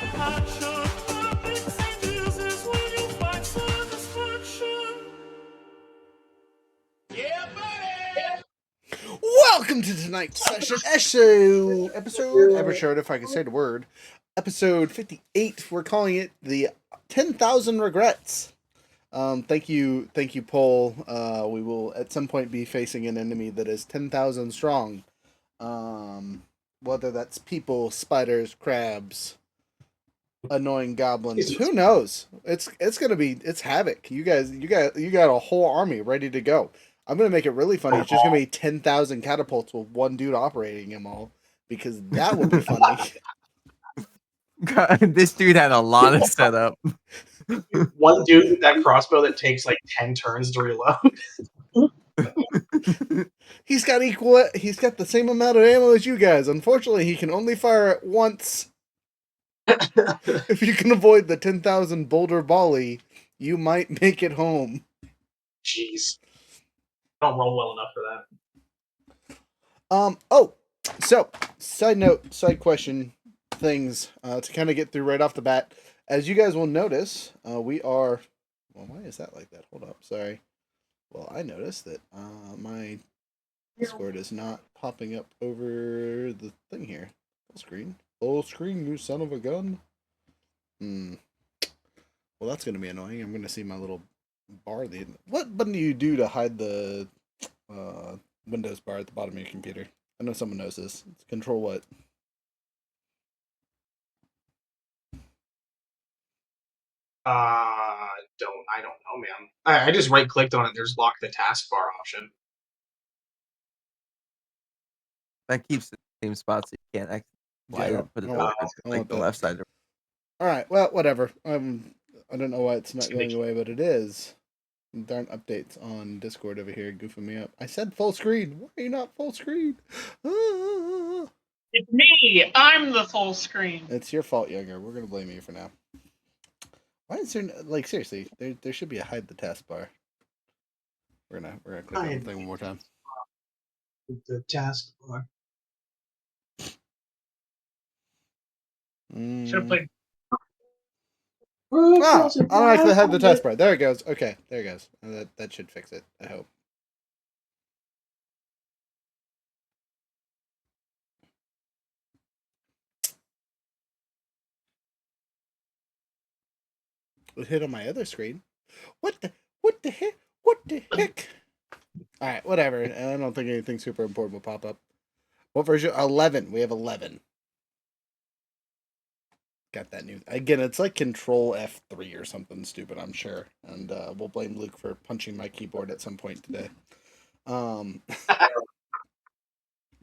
Welcome to tonight's session, episode, if I can say the word, episode 58. We're calling it the 10,000 Regrets. Thank you, Paul. We will at some point be facing an enemy that is 10,000 strong. Whether that's people, spiders, crabs, annoying goblins, who knows? It's havoc. You got a whole army ready to go. I'm gonna make it really funny. It's just gonna be 10,000 catapults with one dude operating them all, because that would be funny. God, this dude had a lot of setup. One dude with that crossbow that takes like 10 turns to reload. He's got the same amount of ammo as you guys. Unfortunately, he can only fire it once. If you can avoid the 10,000 boulder volley, you might make it home. Jeez. I don't roll well enough for that. So, side question things to kind of get through right off the bat. As you guys will notice, we are... Well, why is that like that? Hold up, sorry. Well, I noticed that my Discord is not popping up over the thing here. Full screen, you son of a gun. Well, that's going to be annoying. I'm going to see my little bar. What button do you do to hide the Windows bar at the bottom of your computer? I know someone knows this. It's control what? I don't know, man. I just right clicked on it. There's lock the taskbar option. That keeps the same spot, so you can't put it over like the left side. All right. Well, whatever. I don't know why it's not going away, but it is. Darn updates on Discord over here goofing me up. I said full screen. Why are you not full screen? It's me. I'm the full screen. It's your fault, Younger. We're gonna blame you for now. Why is there seriously? There should be a hide the taskbar. We're gonna click on the thing one more time. The taskbar. Should have played. I don't actually have the taskbar. There it goes. Okay, there it goes. That should fix it. I hope. It hit on my other screen. What the heck? All right, whatever. I don't think anything super important will pop up. What version? 11. We have 11. Got that new. Again, it's like Control F3 or something stupid, I'm sure. And we'll blame Luke for punching my keyboard at some point today.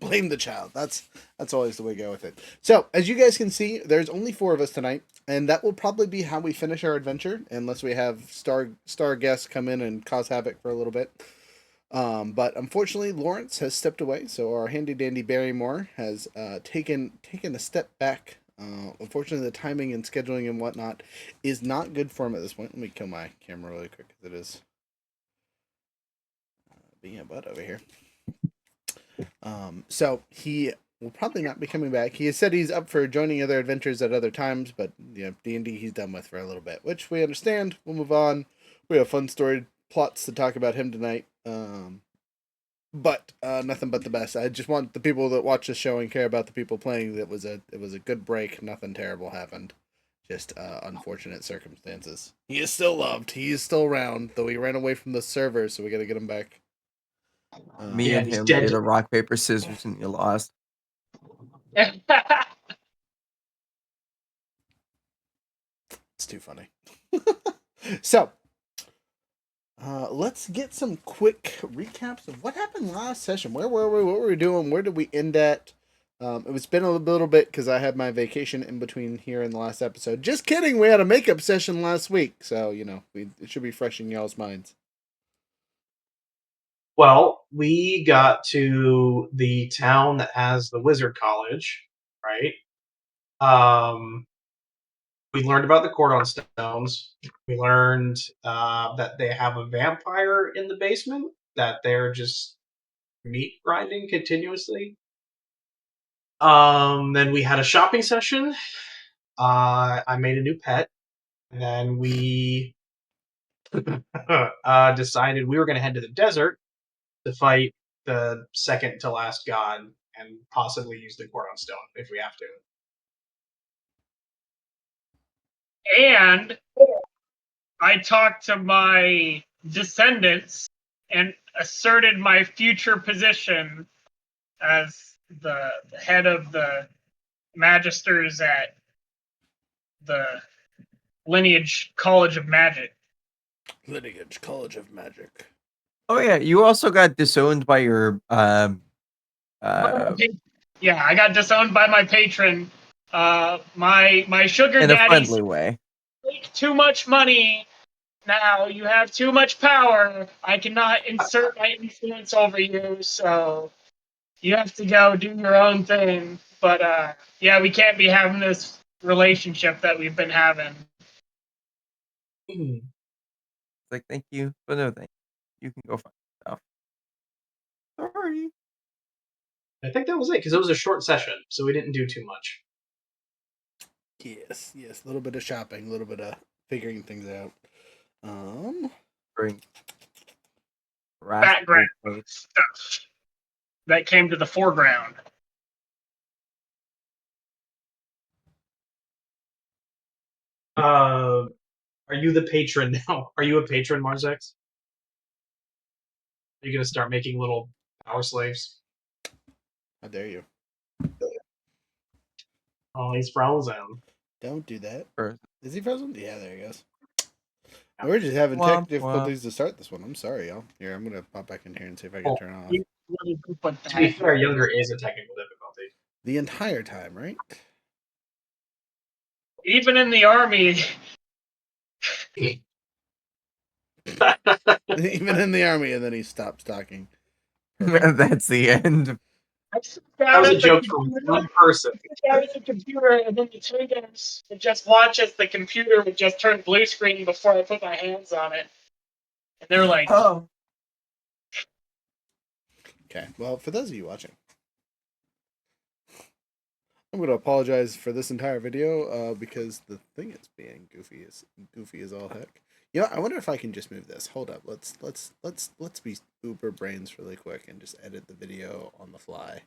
Blame the child. That's always the way to go with it. So, as you guys can see, there's only 4 of us tonight, and that will probably be how we finish our adventure, unless we have star guests come in and cause havoc for a little bit. But unfortunately, Lawrence has stepped away, so our handy dandy Barrymore has taken a step back. Unfortunately, the timing and scheduling and whatnot is not good for him at this point. Let me kill my camera really quick, because it is being a butt over here. So he will probably not be coming back. He has said he's up for joining other adventures at other times, but D&D he's done with for a little bit, which we understand. We'll move on. We have fun story plots to talk about him tonight. But nothing but the best. I just want the people that watch the show and care about the people playing that it was a good break. Nothing terrible happened. Just unfortunate circumstances. He is still loved. He is still around, though he ran away from the server, so we got to get him back. Me and him did a rock, paper, scissors, and you lost. It's too funny. So, let's get some quick recaps of what happened last session. Where were we? What were we doing? Where did we end at? It's been a little bit because I had my vacation in between here and the last episode. Just kidding. We had a makeup session last week, so it should be fresh in y'all's minds. Well, we got to the town that has the Wizard College, right? We learned about the Cordon Stones. We learned that they have a vampire in the basement, that they're just meat grinding continuously. Then we had a shopping session. I made a new pet, and then we decided we were going to head to the desert to fight the second to last god and possibly use the Cordon Stone if we have to. And I talked to my descendants and asserted my future position as the head of the magisters at the Lineage College of Magic. Lineage College of Magic. Oh yeah, you also got disowned by your Yeah, I got disowned by my patron. My sugar in a daddy friendly way. make too much money. Now you have too much power. I cannot insert my influence over you, so you have to go do your own thing. But yeah, we can't be having this relationship that we've been having. It's like, thank you, but no thank you. You can go find stuff. Sorry. I think that was it because it was a short session, so we didn't do too much. Yes, a little bit of shopping, a little bit of figuring things out. Bring Background stuff that came to the foreground. Are you the patron now? Are you a patron, Marzex? Are you going to start making little power slaves? How dare you? Oh, he's frozen. Don't do that. Frozen. Is he frozen? Yeah, there he goes. We're just having Womp tech difficulties to start this one. I'm sorry, y'all. Here, I'm gonna pop back in here and see if I can turn off. To be fair, younger is a technical difficulty. The entire time, right? Even in the army, Even in the army, and then he stops talking. That's the end. That was a joke from one person. I was a computer, and then the two guys would just watch as the computer would just turn blue screen before I put my hands on it. And they're like, Oh. Okay, well, for those of you watching, I'm going to apologize for this entire video because the thing is being goofy as all heck. You know, I wonder if I can just move this. Hold up, let's be uber brains really quick and just edit the video on the fly.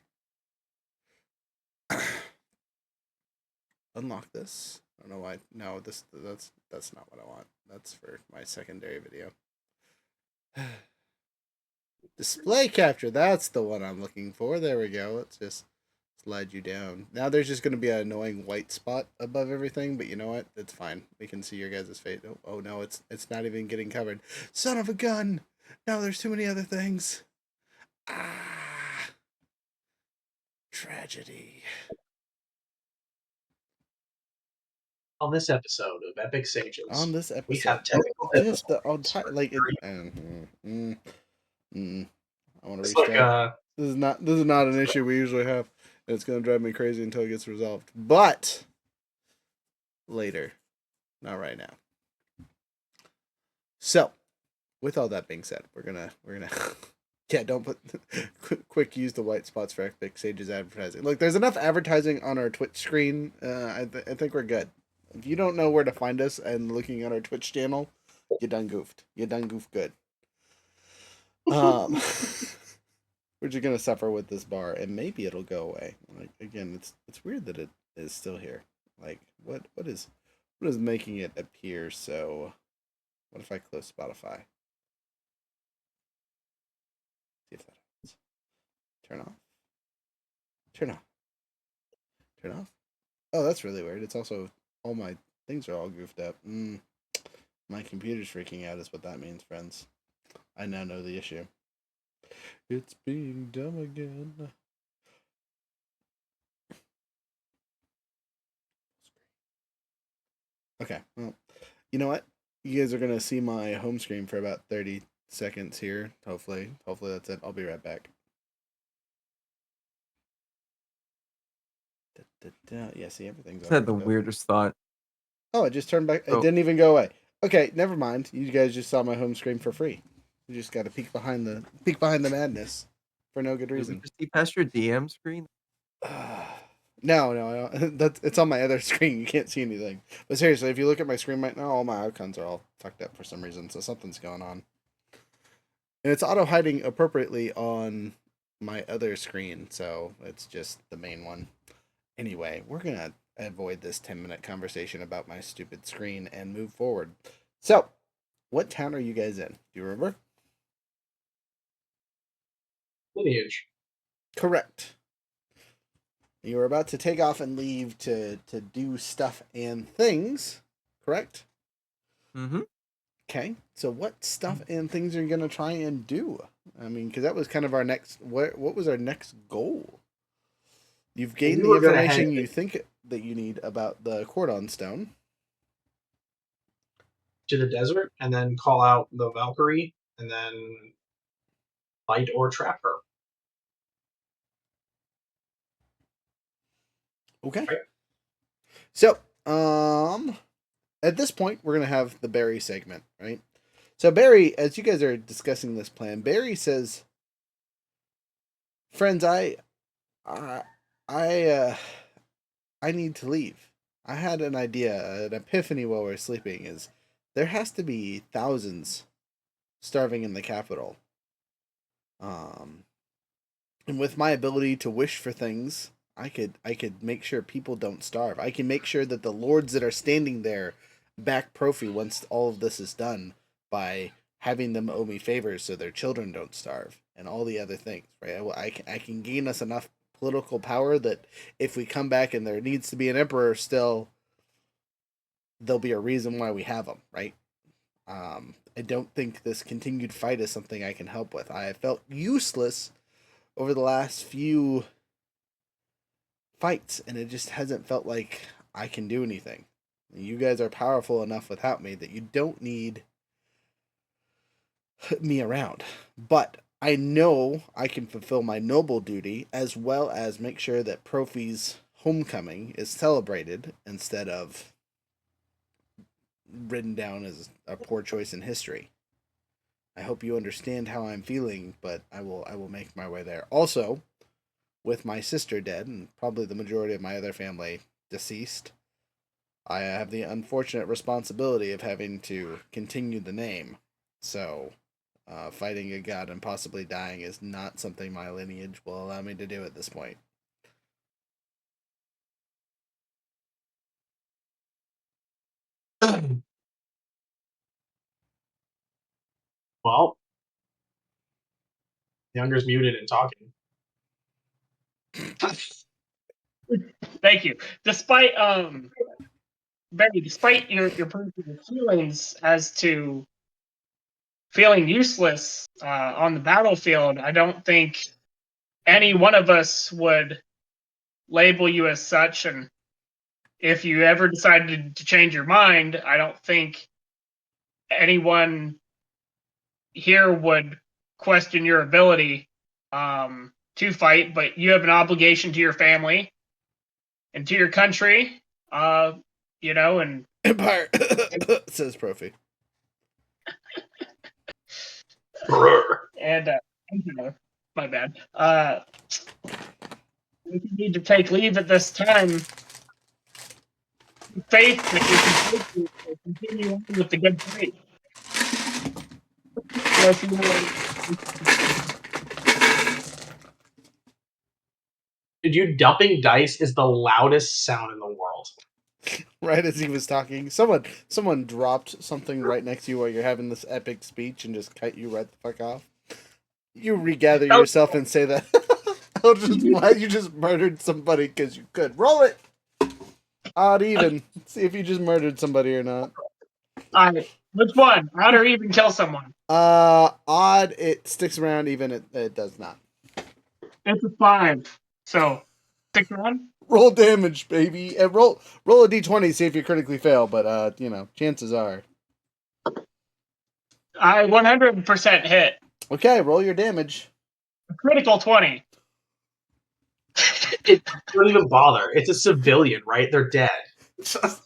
Unlock this. I don't know why. No, that's not what I want. That's for my secondary video. Display capture. That's the one I'm looking for. There we go. Let's just slide you down. Now there's just going to be an annoying white spot above everything, but you know what? It's fine. We can see your guys' face. Oh no, it's not even getting covered. Son of a gun! Now there's too many other things. Ah, tragedy. On this episode of Epic Sages, we have technical just the like it. I want to restart. This is not an issue we usually have. And it's going to drive me crazy until it gets resolved. But later, not right now. So, with all that being said, we're gonna yeah, don't put quick use the white spots for Epic Sages advertising. Look, there's enough advertising on our Twitch screen. I think we're good. If you don't know where to find us and looking at our Twitch channel, you done goofed. You done goofed good. We're just gonna suffer with this bar, and maybe it'll go away. Like again, it's weird that it is still here. Like what is making it appear so? What if I close Spotify? See if that happens. Turn off. Turn off. Turn off. Oh, that's really weird. It's also all my things are all goofed up. My computer's freaking out is what that means, friends. I now know the issue. It's being dumb again. Okay, well, you know what? You guys are gonna see my home screen for about 30 seconds here. Hopefully that's it. I'll be right back. Yeah, see, everything's. I had the weirdest thought. Oh, it just turned back. It didn't even go away. Okay, never mind. You guys just saw my home screen for free. You just got to peek behind the madness for no good reason. Did you see past your DM screen? No. It's on my other screen. You can't see anything. But seriously, if you look at my screen right now, all my icons are all fucked up for some reason. So something's going on. And it's auto hiding appropriately on my other screen. So it's just the main one. Anyway, we're going to avoid this 10-minute conversation about my stupid screen and move forward. So, what town are you guys in? Do you remember? Lineage. Correct. You were about to take off and leave to do stuff and things, correct? Mm-hmm. Okay. So what stuff and things are you going to try and do? I mean, because that was kind of our next... What was our next goal? You've gained the information you think that you need about the Cordon Stone. To the desert, and then call out the Valkyrie, and then fight or trap her. Okay. Right. So, at this point, we're going to have the Barry segment, right? So Barry, as you guys are discussing this plan, Barry says, "Friends, I need to leave. I had an idea, an epiphany while we were sleeping, is there has to be thousands starving in the capital. And with my ability to wish for things, I could make sure people don't starve. I can make sure that the lords that are standing there back Profi once all of this is done by having them owe me favors so their children don't starve and all the other things, right? I can gain us enough political power that if we come back and there needs to be an emperor still, there'll be a reason why we have him, right? I don't think this continued fight is something I can help with. I have felt useless over the last few fights, and it just hasn't felt like I can do anything. You guys are powerful enough without me that you don't need me around. But I know I can fulfill my noble duty as well as make sure that Profi's homecoming is celebrated instead of written down as a poor choice in history. I hope you understand how I'm feeling, but I will make my way there. Also, with my sister dead and probably the majority of my other family deceased, I have the unfortunate responsibility of having to continue the name. So, fighting a god and possibly dying is not something my lineage will allow me to do at this point. Well, Younger's muted and talking. Thank you. Despite Barry, despite your personal feelings as to feeling useless on the battlefield, I don't think any one of us would label you as such. And if you ever decided to change your mind, I don't think anyone here would question your ability to fight. But you have an obligation to your family and to your country, and Empire, says Profi. And my bad. If you need to take leave at this time, faith that you can continue on with the good fight. So if you Dude, dumping dice is the loudest sound in the world. Right as he was talking, someone dropped something right next to you while you're having this epic speech and just cut you right the fuck off. You regather yourself and say that. Why you just murdered somebody because you could. Roll it! Odd even. See if you just murdered somebody or not. Alright, which one? Odd or even kill someone? Odd, it sticks around, even it does not. It's a 5. So, stick around? Roll damage, baby. And roll a d20, see if you critically fail, but chances are. I 100% hit. Okay, roll your damage. A critical 20. Don't even bother. It's a civilian, right? They're dead. Just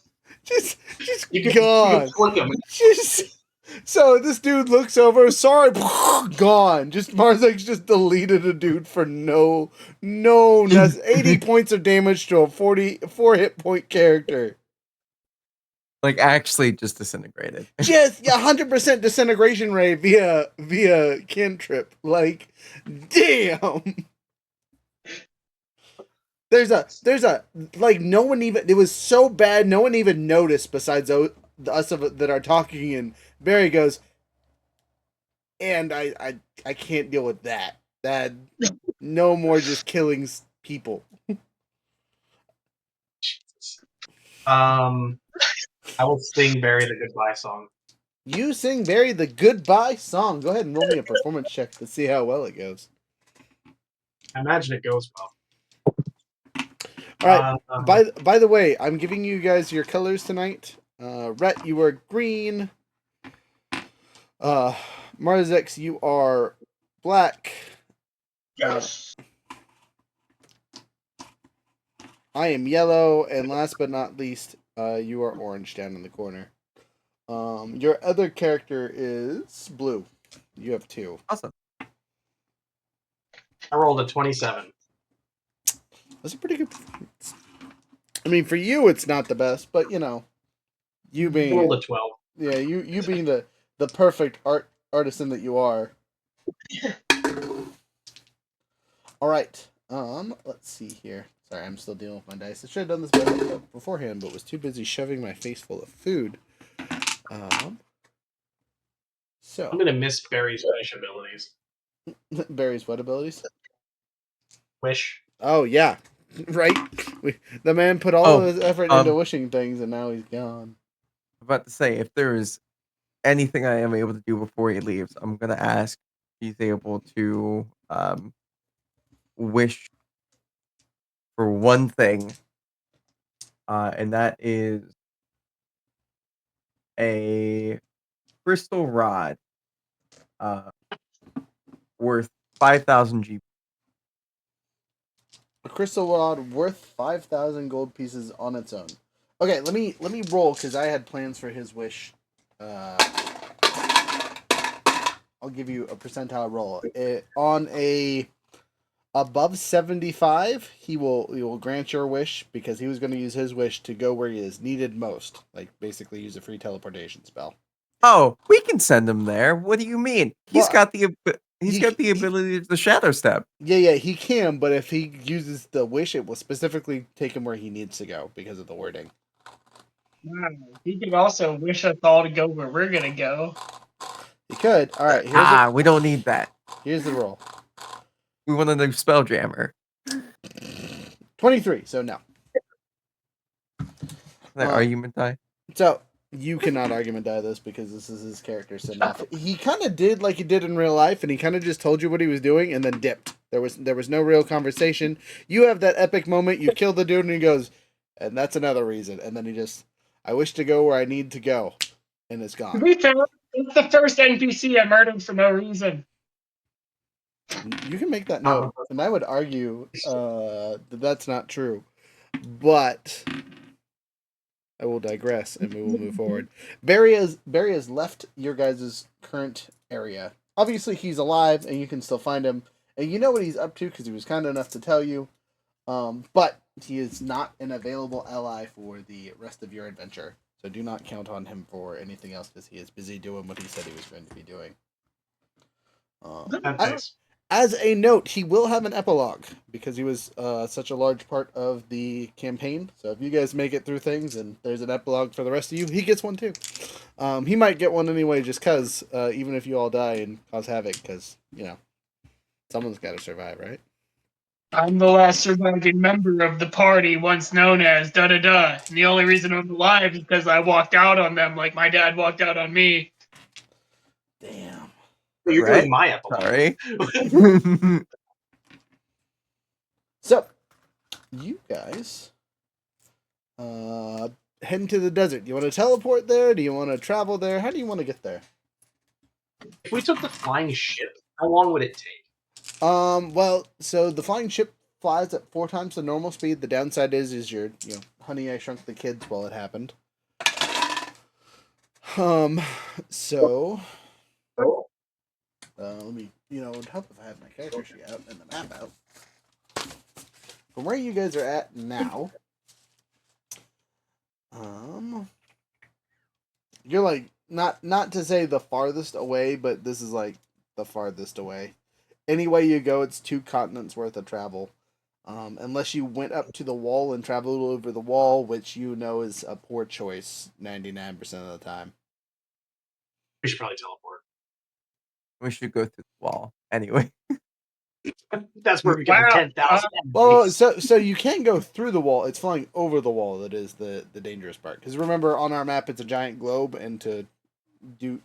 You can gone. flick them. So this dude looks over, sorry, gone. Just Marzek's just deleted a dude for no, 80 points of damage to a 44 hit point character. Like actually just disintegrated. Just 100% disintegration ray via cantrip. Like, damn. There's a like no one even, it was so bad no one even noticed besides us that are talking, and Barry goes, and I can't deal with that. That no more just killing people. I will sing Barry the Goodbye song. You sing Barry the Goodbye song. Go ahead and roll me a performance check to see how well it goes. I imagine it goes well. All right. By the way, I'm giving you guys your colors tonight. Rhett, you are green. Marzex, you are black. Yes. I am yellow, and last but not least, you are orange down in the corner. Your other character is blue. You have 2. Awesome. I rolled a 27. That's a pretty good performance. I mean, for you, it's not the best, but you know, you being I rolled a 12. Yeah, you being the perfect artisan that you are. All right. Let's see here. Sorry, I'm still dealing with my dice. I should have done this beforehand, but was too busy shoving my face full of food. So I'm gonna miss Barry's wish abilities. Barry's what abilities? Wish. Oh yeah, right. The man put all Oh, of his effort into wishing things, and now he's gone. I'm about to say, if there is anything I am able to do before he leaves, I'm gonna ask if he's able to wish for one thing, and that is a crystal rod worth 5,000 GP. A crystal rod worth 5,000 gold pieces on its own. Okay, let me roll because I had plans for his wish. I'll give you a percentile roll. On a above 75, he will grant your wish because he was going to use his wish to go where he is needed most, like basically use a free teleportation spell. Oh, we can send him there. What do you mean? He's got the ability to shadow step. Yeah, he can, but if he uses the wish, it will specifically take him where he needs to go because of the wording. He could also wish us all to go where we're gonna go. He could. All right. We don't need that. Here's the roll. We want a new Spelljammer. 23. So no. That argument die. So you cannot argument die this because this is his character send off. He kind of did like he did in real life, and he kind of just told you what he was doing and then dipped. There was no real conversation. You have that epic moment. You kill the dude, and he goes, and that's another reason. And then he just, I wish to go where I need to go, and it's gone. To be fair, it's the first NPC I murdered for no reason. You can make that note, and I would argue that that's not true, but I will digress, and we will move forward. Barry has left your guys' current area. Obviously, he's alive, and you can still find him, and you know what he's up to because he was kind enough to tell you. But he is not an available ally for the rest of your adventure, so do not count on him for anything else because he is busy doing what he said he was going to be doing. As a note, he will have an epilogue because he was such a large part of the campaign. So if you guys make it through things and there's an epilogue for the rest of you, he gets one too. He might get one anyway just because, even if you all die and cause havoc, because, you know, someone's got to survive, right? I'm the last surviving member of the party once known as da-da-da. And the only reason I'm alive is because I walked out on them like my dad walked out on me. Damn. You're doing my epilogue. Sorry. So, you guys head into the desert. Do you want to teleport there? Do you want to travel there? How do you want to get there? If we took the flying ship, how long would it take? Well, so the flying ship flies at 4 times the normal speed. The downside is honey, I shrunk the kids while it happened. So let me, it would help if I had my character sheet out and the map out. From where you guys are at now, you're like not to say the farthest away, but this is like the farthest away. Any way you go, it's 2 continents worth of travel. Unless you went up to the wall and traveled over the wall, which is a poor choice 99% of the time. We should probably teleport. We should go through the wall anyway. That's where we get Wow. 10,000. Well, so you can't go through the wall. It's flying over the wall that is the dangerous part. Because remember, on our map, it's a giant globe, and to do,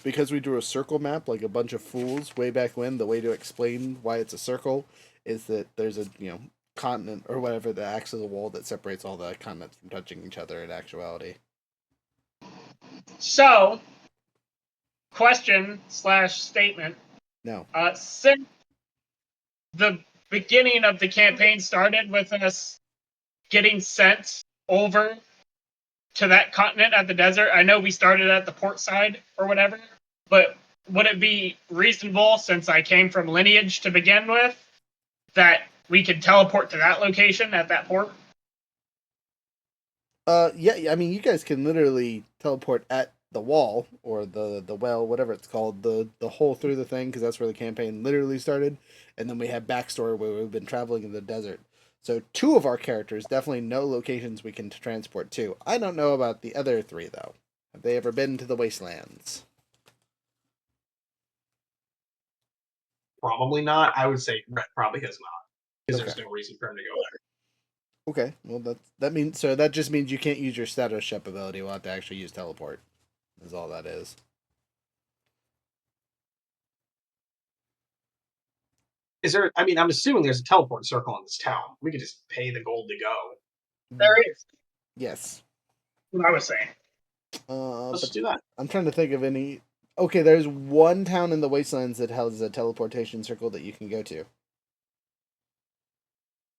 because we drew a circle map like a bunch of fools way back when, the way to explain why it's a circle is that there's a, continent or whatever that acts as a wall that separates all the continents from touching each other in actuality. So, question/statement. No. Since the beginning of the campaign started with us getting sent over to that continent at the desert, I know we started at the port side or whatever, but would it be reasonable, since I came from Lineage to begin with, that we could teleport to that location at that port? Yeah, I mean, you guys can literally teleport at the wall or the well, whatever it's called, the hole through the thing, because that's where the campaign literally started. And then we have backstory where we've been traveling in the desert. So 2 of our characters definitely know locations we can transport to. I don't know about the other 3 though. Have they ever been to the wastelands? Probably not. I would say Rhett probably has not. Because Okay. there's no reason for him to go there. Okay, well that just means you can't use your status ship ability. We'll have to actually use teleport. Is all that is. Is there? I mean, I'm assuming there's a teleport circle in this town. We could just pay the gold to go. There is. Yes. What I was saying. Let's But do that. I'm trying to think of any. Okay, there's one town in the wastelands that has a teleportation circle that you can go to.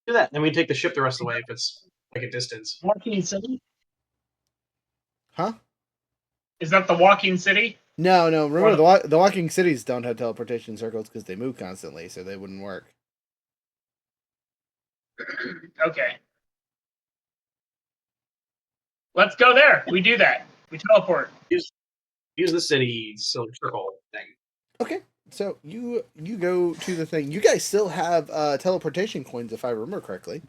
Do that. Then we take the ship the rest of the way if it's like a distance. Walking City? Huh? Is that the Walking City? No. Remember, the walking cities don't have teleportation circles because they move constantly, so they wouldn't work. Okay. Let's go there. We do that. We teleport. Use the city circle thing. Okay, so you go to the thing. You guys still have teleportation coins, if I remember correctly.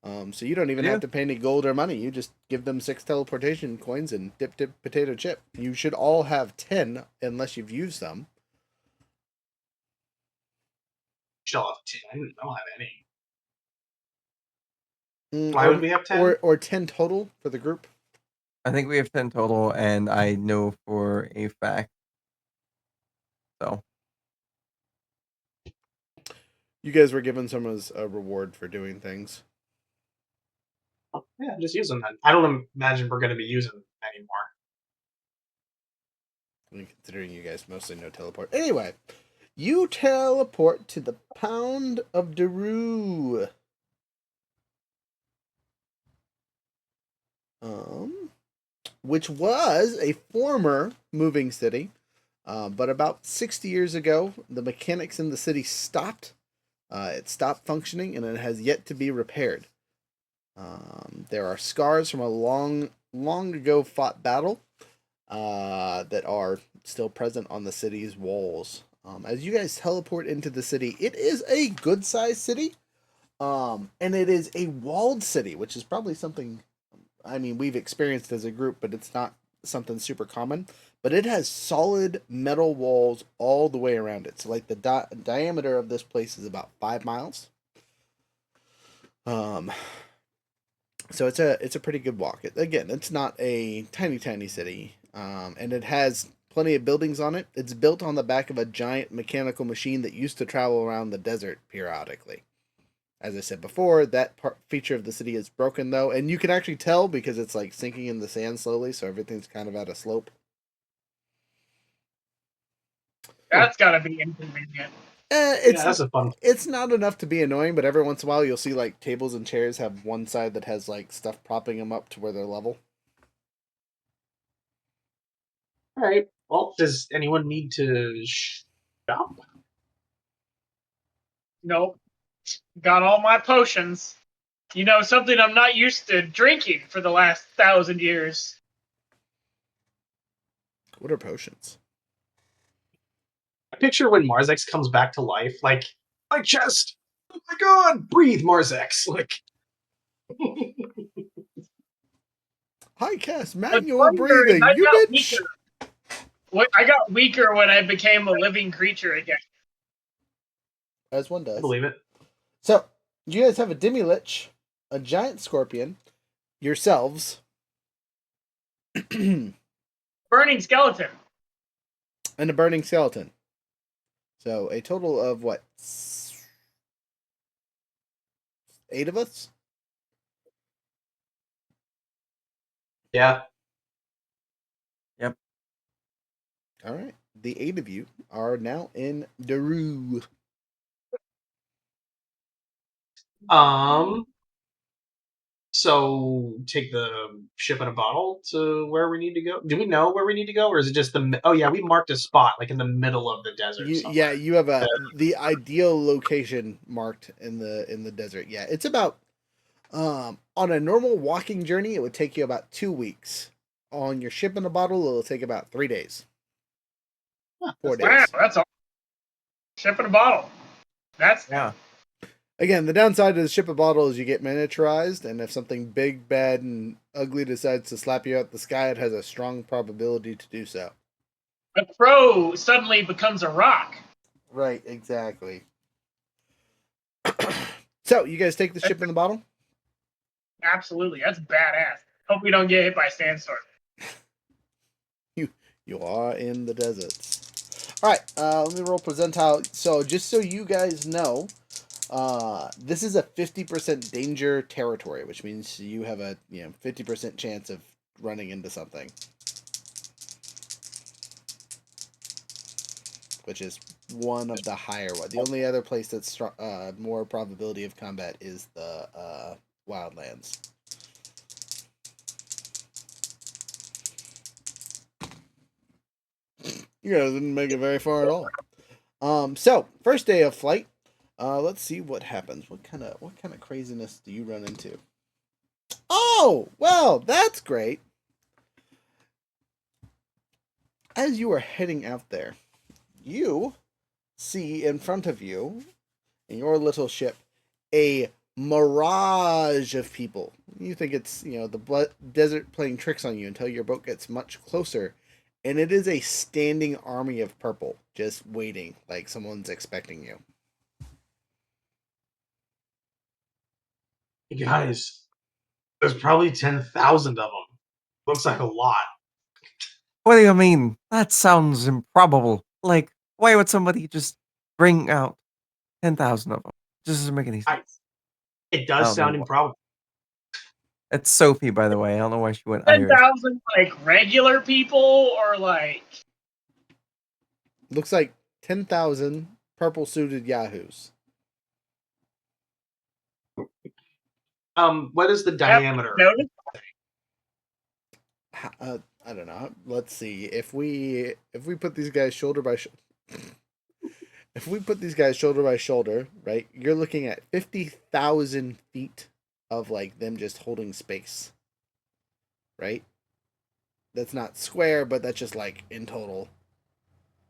So you don't even have to pay any gold or money. You just give them 6 teleportation coins and dip potato chip. You should all have 10 unless you've used them. Shall have 10. I don't have any. Why would we have 10? Or 10 total for the group? I think we have 10 total, and I know for a fact. So. You guys were given some as a reward for doing things. Yeah, just use them then. I don't imagine we're going to be using them anymore. I mean, considering you guys mostly know teleport. Anyway, you teleport to the Pound of Daru. Which was a former moving city. But about 60 years ago, the mechanics in the city stopped. It stopped functioning, and it has yet to be repaired. There are scars from a long ago fought battle that are still present on the city's walls. As you guys teleport into the city, it is a good-sized city, and it is a walled city, which is probably something, I mean, we've experienced as a group, but it's not something super common. But it has solid metal walls all the way around it. So, like, the diameter of this place is about 5 miles. So it's a pretty good walk. It's not a tiny city, and it has plenty of buildings on it. It's built on the back of a giant mechanical machine that used to travel around the desert periodically. As I said before, that feature of the city is broken though, and you can actually tell because it's like sinking in the sand slowly, so everything's kind of at a slope. That's gotta be inconvenient. That's a fun. It's not enough to be annoying, but every once in a while you'll see like tables and chairs have one side that has like stuff propping them up to where they're level. All right. Well, does anyone need to shop? Nope. Got all my potions. You know, something I'm not used to drinking for the last 1,000 years. What are potions? I picture when Marzex comes back to life, like, my chest! Oh my god! Breathe, Marzex! Like, Hi, cast What's manual funnier is breathing. I You got bitch. weaker. I got weaker when I became a living creature again. As one I does. believe it. So, you guys have a demi-lich, a giant scorpion, yourselves, and Burning skeleton. a burning skeleton. So, a total of what? 8 of us? Yeah. All right. The 8 of you are now in Daru. So take the ship in a bottle to where we need to go. Do we know where we need to go, or is it just the? Oh yeah, we marked a spot like in the middle of the desert. Yeah, you have the ideal location marked in the desert. Yeah, it's about on a normal walking journey, it would take you about 2 weeks. On your ship in a bottle, it'll take about 3 days. 4 days. Wow, that's all. Ship in a bottle. That's Yeah. Again, the downside of the ship of bottle is you get miniaturized, and if something big, bad, and ugly decides to slap you out the sky, it has a strong probability to do so. a crow suddenly becomes a rock. Right, exactly. So, you guys take the ship in the bottle? Absolutely, that's badass. Hope we don't get hit by a sandstorm. You are in the deserts. All right, let me roll percentile. So, just so you guys know, this is a 50% danger territory, which means you have a 50% chance of running into something, which is one of the higher ones. The only other place that's more probability of combat is the wildlands. You guys didn't make it very far at all. So first day of flight. Let's see what happens. What kind of craziness do you run into? Oh, well, that's great. As you are heading out there, you see in front of you, in your little ship, a mirage of people. You think it's, the desert playing tricks on you until your boat gets much closer. And it is a standing army of purple, just waiting, like someone's expecting you. Hey guys, there's probably 10,000 of them. Looks like a lot. What do you mean? That sounds improbable. Like, why would somebody just bring out 10,000 of them? Just doesn't make any sense. It I does don't sound know why. improbable. It's Sophie, by the way. I don't know why she went 10,000 like regular people or like Looks like 10,000 purple suited yahoos. What is the diameter? notice? I don't know. Let's see. If we put these guys shoulder by if we put these guys shoulder by shoulder, right? You're looking at 50,000 feet of like them just holding space. Right? That's not square, but that's just like in total.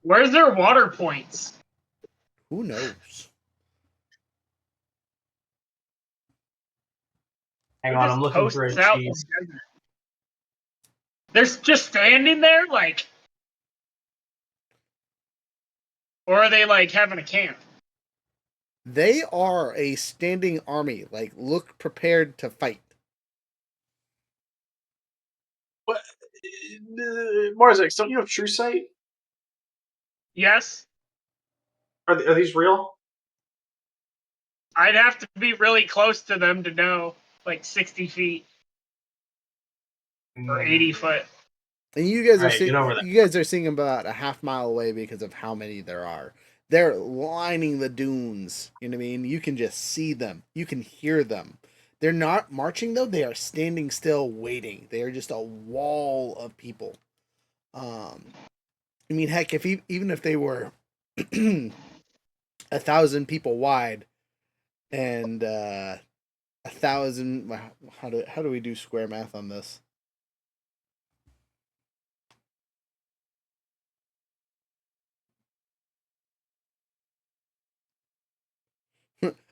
Where's their water points? Who knows? Hang Who on, just I'm looking for a posts out cheese. in the desert? They're just standing there, like, or are they like having a camp? They are a standing army. Like, look prepared to fight. What? Marzex, don't you have True Sight? Yes, Are these real? I'd have to be really close to them to know, like 60 feet or 80 foot. And you guys Alright, get over there. you guys are seeing them about a half mile away because of how many there are. They're lining the dunes. You know what I mean? You can just see them. You can hear them. They're not marching though. They are standing still, waiting. They are just a wall of people. I mean, heck, even if they were 1,000 people wide and 1,000, how do we do square math on this?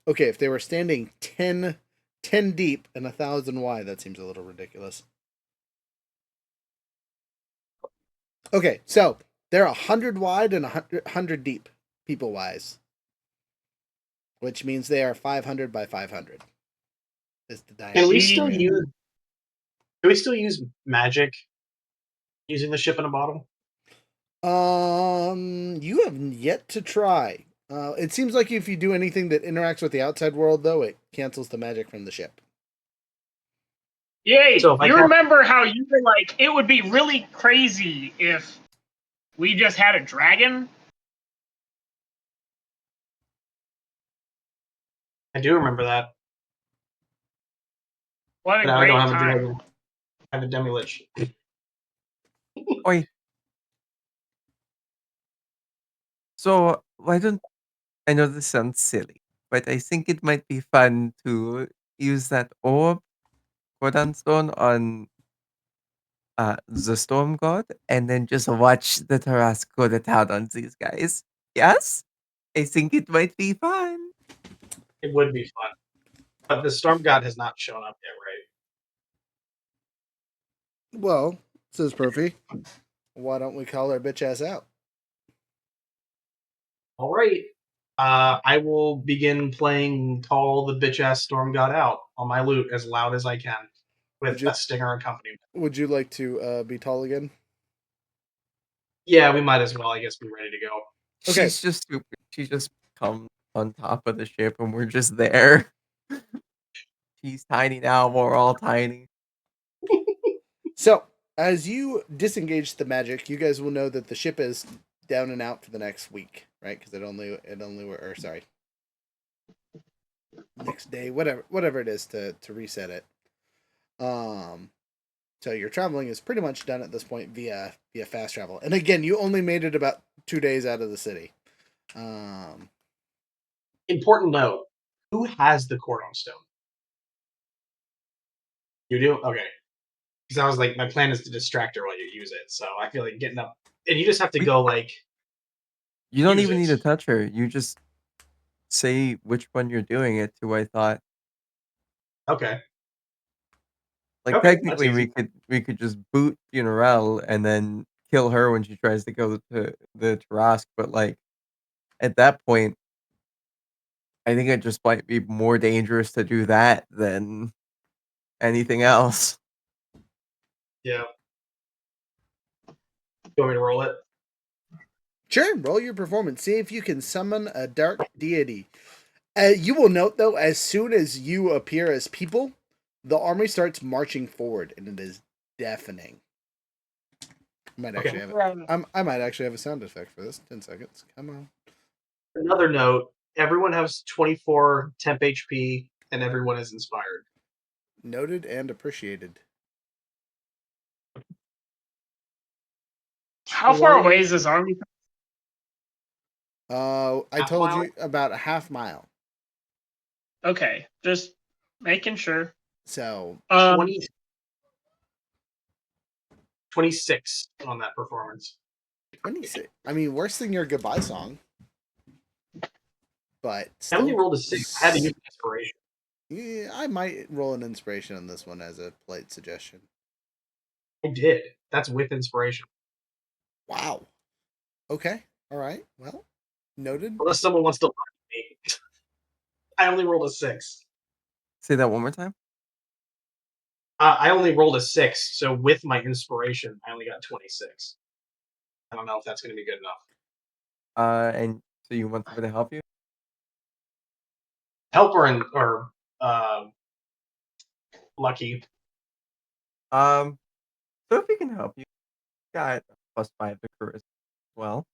Okay, if they were standing 10 deep and 1,000 wide, that seems a little ridiculous. Okay, so they're 100 wide and 100 deep, people wise, which means they are 500 by 500. Is the diameter. Can we still use? Can we still use magic using the ship in a bottle? You have yet to try. It seems like if you do anything that interacts with the outside world, though, it cancels the magic from the ship. Yay! So if I You cast- remember how you were like, it would be really crazy if we just had a dragon? I do remember that. What a But I great don't have a time. dragon. I have a demi-lich. Oi. So why don't I know this sounds silly, but I think it might be fun to use that orb Cordon Stone on the Storm God and then just watch the Tarask go to town on these guys. Yes? I think it might be fun. It would be fun. But the storm god has not shown up yet, right? Well, says Perfy, why don't we call our bitch ass out? All right. I will begin playing Call the Bitch Ass Storm God Out on my lute as loud as I can with a stinger accompaniment. Would you like to be tall again? Yeah, we might as well, I guess, be ready to go. Okay. She's just super. She just comes on top of the ship and we're just there. She's tiny now. We're all tiny. So, as you disengage the magic, you guys will know that the ship is down and out for the next week, right? Because it only or sorry, next day, whatever it is to reset it. So your traveling is pretty much done at this point via fast travel. And again, you only made it about 2 days out of the city. Important note: who has the Cordon Stone? You do? Okay. Because I was like, my plan is to distract her while you use it. So I feel like getting up, and you just have to go like. You don't use even it. need to touch her. You just say which one you're doing it to. I thought. Okay. Like Okay, that's technically, easy. we could just boot Funeral and then kill her when she tries to go to the Tarask. But like at that point, I think it just might be more dangerous to do that than anything else. Yeah. You want me to roll it? Sure, roll your performance. See if you can summon a dark deity. You will note, though, as soon as you appear as people, the army starts marching forward, and it is deafening. I might actually I might actually have a sound effect for this. 10 seconds. Come on. Another note: everyone has 24 temp HP, and everyone is inspired. Noted and appreciated. How far away is this army? I Half told mile? you about a half mile. Okay, just making sure. So 20, 26 on that performance. 26. I mean, worse than your goodbye song. But I only still, rolled a 6. I had to use inspiration. yeah, I might roll an inspiration on this one as a polite suggestion. I did. That's with inspiration. Wow. Okay. All right. Well, noted. Unless someone wants to lie to me. I only rolled a 6. Say that one more time. I only rolled a 6, so with my inspiration, I only got 26. I don't know if that's going to be good enough. And so you want somebody to help you? Helper or Lucky. So if we can help you, got +5 to charisma as well.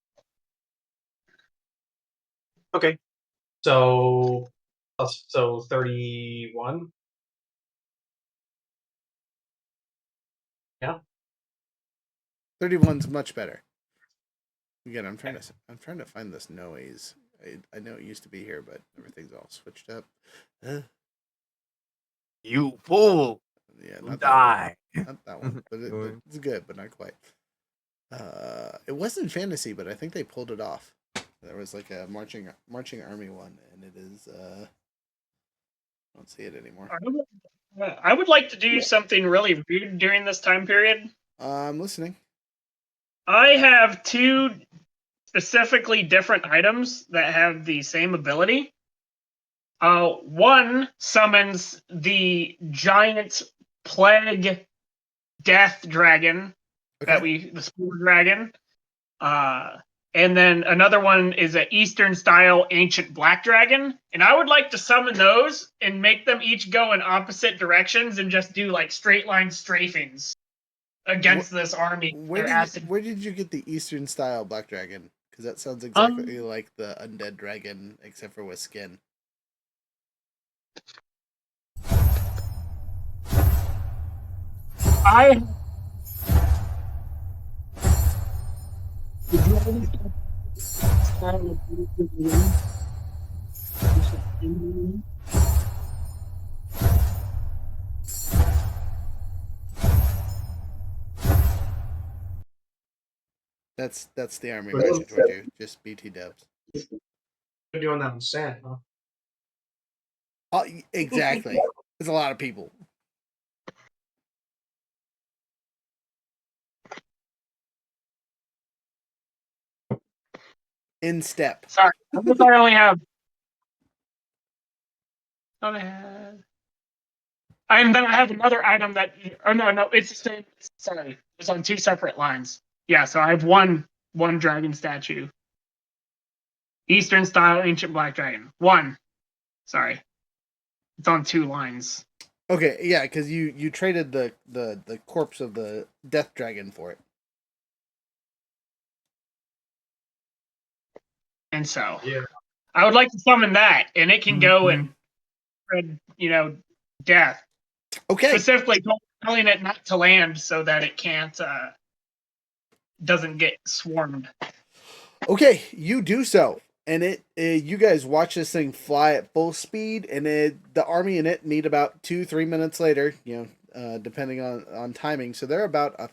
Okay. So 31. Yeah. 31's much better. Again, I'm trying to find this noise. I know it used to be here, but everything's all switched up. You fool! Yeah, You not die. not that one, but it's good, but not quite. It wasn't fantasy, but I think they pulled it off. There was like a marching army one, and it is. I don't see it anymore. I would like to do something really weird during this time period. I'm listening. I have two specifically different items that have the same ability. One summons the giant plague death dragon Okay. the spore dragon. And then another one is an Eastern style ancient black dragon. And I would like to summon those and make them each go in opposite directions and just do like straight line strafings against this army. Where did you get the Eastern style black dragon? Because that sounds exactly like the undead dragon, except for with skin. I That's the army Well, marching toward you. Just BT dubs. You're doing that on sand, huh? Exactly. There's a lot of people. In step. sorry. I think I only have. And then I have another item that. Oh no, it's the same. Sorry, it's on two separate lines. Yeah, so I have one dragon statue. Eastern style ancient black dragon. One. Sorry, it's on two lines. Okay, yeah, because you traded the corpse of the death dragon for it. And so, Yeah. I would like to summon that, and it can go and spread, death. Okay. Specifically, telling it not to land so that it can't, doesn't get swarmed. Okay, you do so, and you guys watch this thing fly at full speed, and the army and it meet about 2-3 minutes later. Depending on timing. So they're about a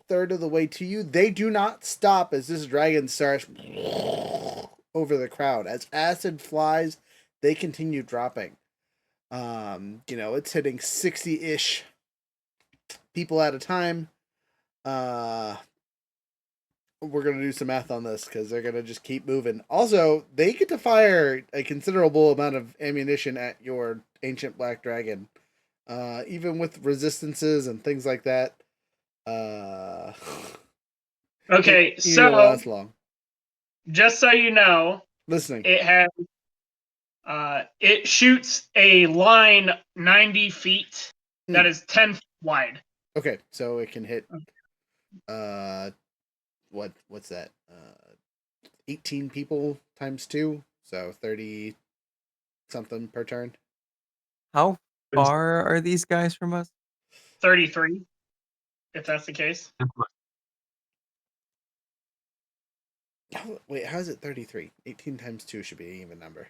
third of the way to you. They do not stop as this dragon starts over the crowd. As acid flies, they continue dropping. It's hitting 60-ish people at a time. We're going to do some math on this because they're going to just keep moving. Also, they get to fire a considerable amount of ammunition at your ancient black dragon. Even with resistances and things like that. Okay, so last long. Just so you know, listening, it has it shoots a line 90 feet that is 10 feet wide. Okay, so it can hit what's that? 18 people times 2, so 30 something per turn. How far are these guys from us? 33, if that's the case. Wait, how is it 33? 18 times 2 should be an even number.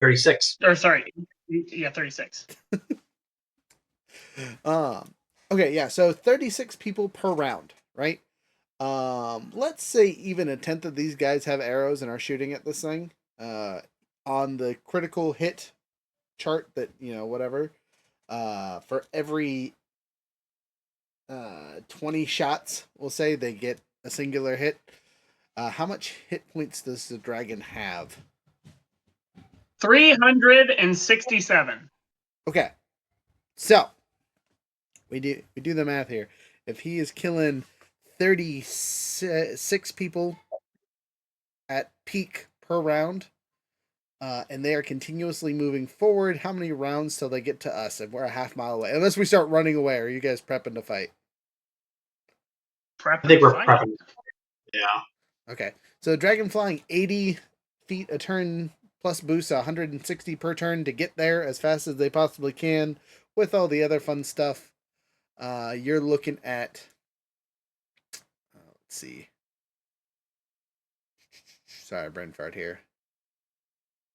36. Or sorry, yeah, 36. Okay, yeah, so 36 people per round, right? Let's say even a tenth of these guys have arrows and are shooting at this thing. On the critical hit chart that, whatever, for every 20 shots, we'll say they get a singular hit. How much hit points does the dragon have? 367. Okay. So, we do the math here. If he is killing 36 people at peak per round, and they are continuously moving forward, how many rounds till they get to us? And we're a half mile away. Unless we start running away. Are you guys prepping to fight? I think we're prepping. Yeah. Okay. So dragon flying 80 feet a turn plus boost 160 per turn to get there as fast as they possibly can with all the other fun stuff. You're looking at let's see. Sorry, brain fart here.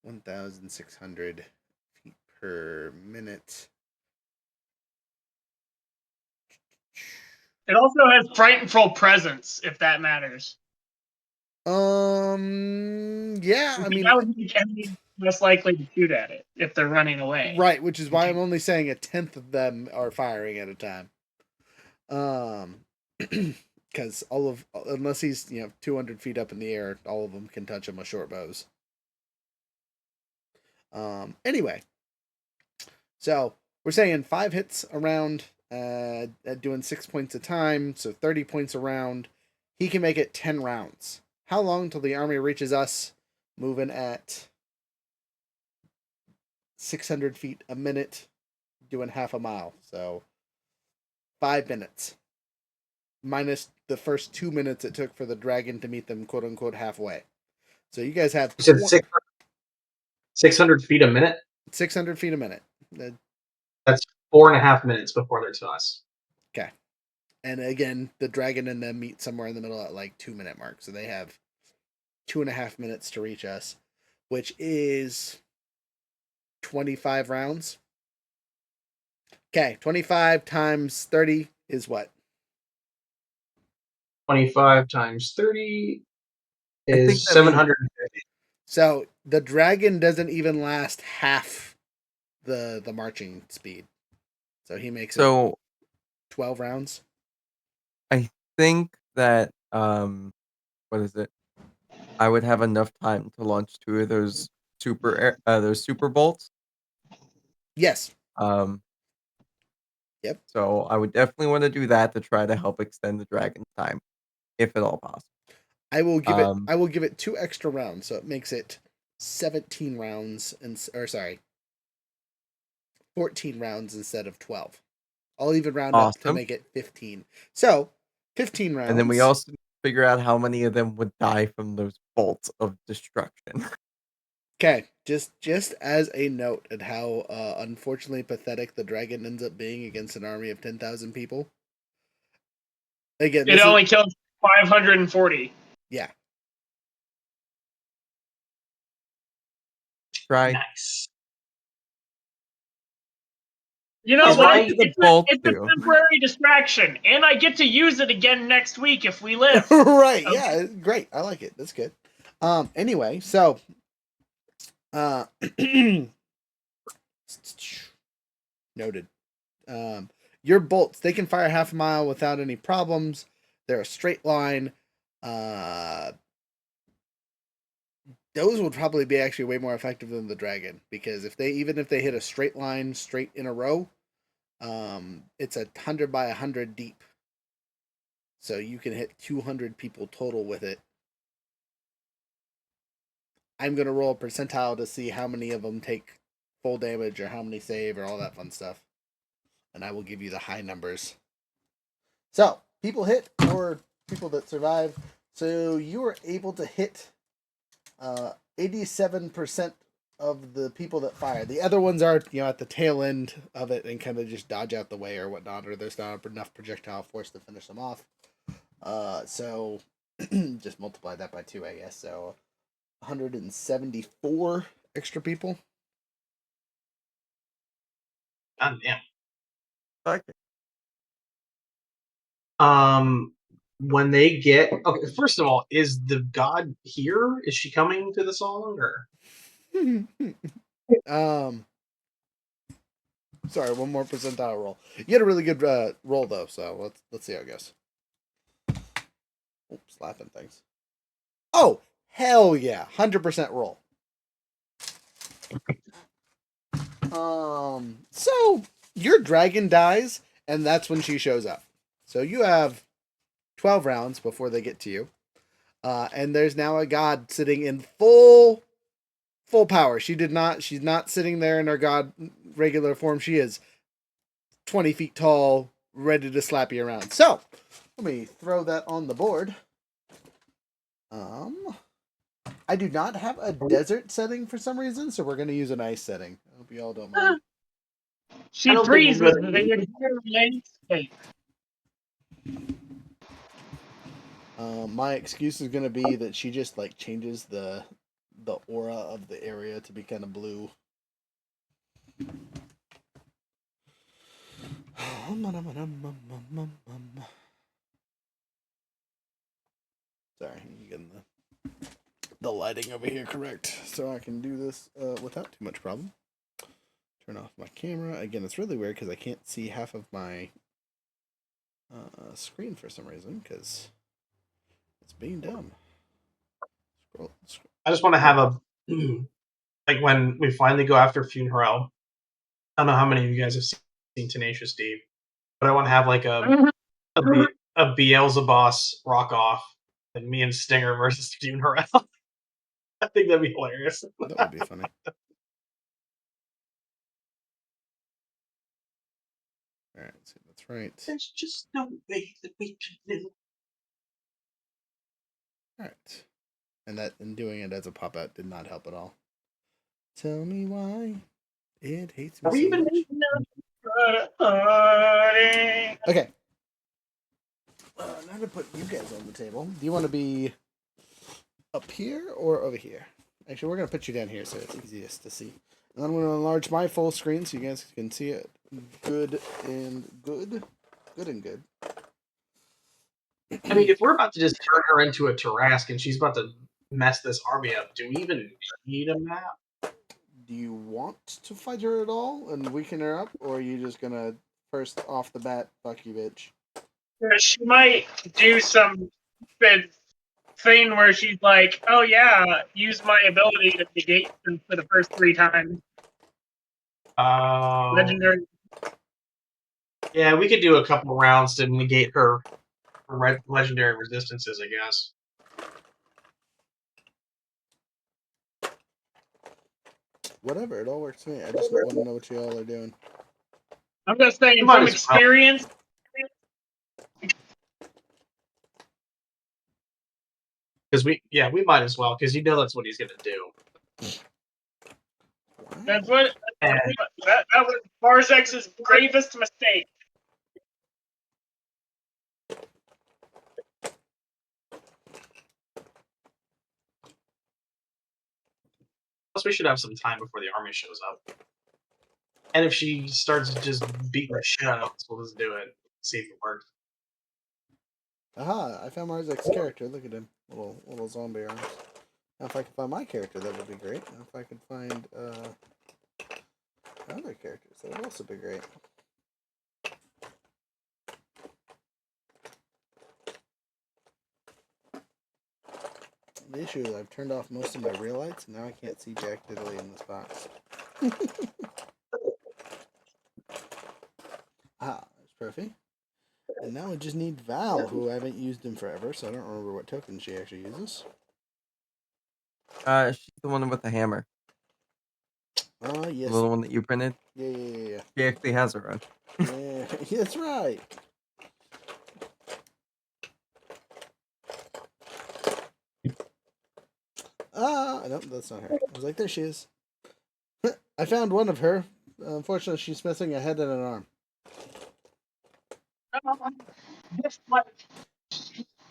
1,600 feet per minute. It also has Frightenful presence, if that matters. Yeah, I mean, that would make enemies less likely to shoot at it if they're running away. right, which is why I'm only saying a tenth of them are firing at a time. Because unless he's 200 feet up in the air, all of them can touch him with short bows. Anyway, so we're saying 5 hits around, doing 6 points a time, so 30 points a round. He can make it 10 rounds. How long till the army reaches us? Moving at 600 feet a minute, doing half a mile. So 5 minutes. Minus the first 2 minutes it took for the dragon to meet them, quote unquote, halfway. So you guys have You said 600 feet a minute? 600 feet a minute. That's 4.5 minutes before they're to us. Okay. And again, the dragon and them meet somewhere in the middle at like 2-minute mark. So they have 2.5 minutes to reach us, which is 25 rounds. Okay, 25 times 30 is what? 25 times 30 I think is that means- 750. So the dragon doesn't even last half the marching speed. So he makes it So 12 rounds. I think that what is it? I would have enough time to launch 2 of those those super bolts. Yes. Yep. So I would definitely want to do that to try to help extend the dragon's time, if at all possible. I will give it 2 extra rounds, so it makes it 17 rounds 14 rounds instead of 12. I'll even round up to Awesome. make it 15. So 15 rounds. And then we also figure out how many of them would die from those bolts of destruction. Okay, just as a note at how unfortunately pathetic the dragon ends up being against an army of 10,000 people. Again, It only kills 540. Yeah. Try. Nice. You know Is what? my- It's a temporary distraction, and I get to use it again next week if we live. Right, Okay. yeah, great. I like it. That's good. Anyway, so noted. Your bolts, they can fire half a mile without any problems. They're a straight line. Those would probably be actually way more effective than the dragon, because if they hit a straight line straight in a row, it's 100 by 100 deep. So you can hit 200 people total with it. I'm going to roll a percentile to see how many of them take full damage or how many save or all that fun stuff. And I will give you the high numbers. So, people hit or people that survive. So you were able to hit 87% of the people that fire. The other ones are, at the tail end of it and kind of just dodge out the way or whatnot, or there's not enough projectile force to finish them off. So just multiply that by 2, I guess. So 174 extra people. God damn. Okay. When they get first of all, is the god here? Is she coming to the song or? Sorry, one more percentile roll. You had a really good roll though, so let's see how it goes. Oops, slapping things. Oh, hell yeah. 100% roll. So your dragon dies, and that's when she shows up. So you have 12 rounds before they get to you. And there's now a god sitting in full power. She's not sitting there in her god regular form. She is 20 feet tall, ready to slap you around. So let me throw that on the board. I do not have a desert setting for some reason, so we're going to use an ice setting. I hope you all don't mind. She I don't think freezes we're the entire landscape. My excuse is gonna be that she just like changes the aura of the area to be kind of blue. Sorry, I'm getting the lighting over here correct so I can do this without too much problem. Turn off my camera. Again, it's really weird because I can't see half of my screen for some reason because it's being dumb. Scroll. I just want to have a like when we finally go after Funeral. I don't know how many of you guys have seen Tenacious D, but I want to have like a Beelzebos rock off, like me and Stinger versus Funeral. I think that'd be hilarious. That would be funny. All right, so that's right. There's just no way that we can do. All right, and doing it as a pop out did not help at all. Tell me why it hates me Are we so even? much. Okay. Now to put you guys on the table. Do you want to be up here or over here? Actually, we're gonna put you down here so it's easiest to see. And I'm gonna enlarge my full screen so you guys can see it. Good and good. Good and good. I mean, if we're about to just turn her into a Tarask and she's about to mess this army up, do we even need a map? Do you want to fight her at all and weaken her up, or are you just gonna first off the bat fuck you, bitch? She might do some stupid thing where she's like, "Oh yeah, use my ability to negate them for the first 3 times." Legendary. Yeah, we could do a couple rounds to negate her legendary resistances, I guess. Whatever, it all works for me. I just want to know what you all are doing. I'm just saying You might from as well. experience. Because we might as well, because you know that's what he's gonna do. That's what that was Barzex's gravest mistake. Plus, we should have some time before the army shows up. And if she starts just beating the shit out of us, we'll just do it. See if it works. Aha, I found Marzek's character. Look at him. Little zombie arms. Now if I could find my character, that would be great. Now if I could find other characters, that would also be great. The issue is I've turned off most of my real lights, and now I can't see Jack Diddley in this box. Ah, there's Profi. And now I just need Val, who I haven't used in forever, so I don't remember what token she actually uses. She's the one with the hammer. Oh, yes. The little one that you printed. Yeah. She actually has her own. Yeah, that's right. No, that's not her. I was like, there she is. I found one of her. Unfortunately, she's missing a head and an arm.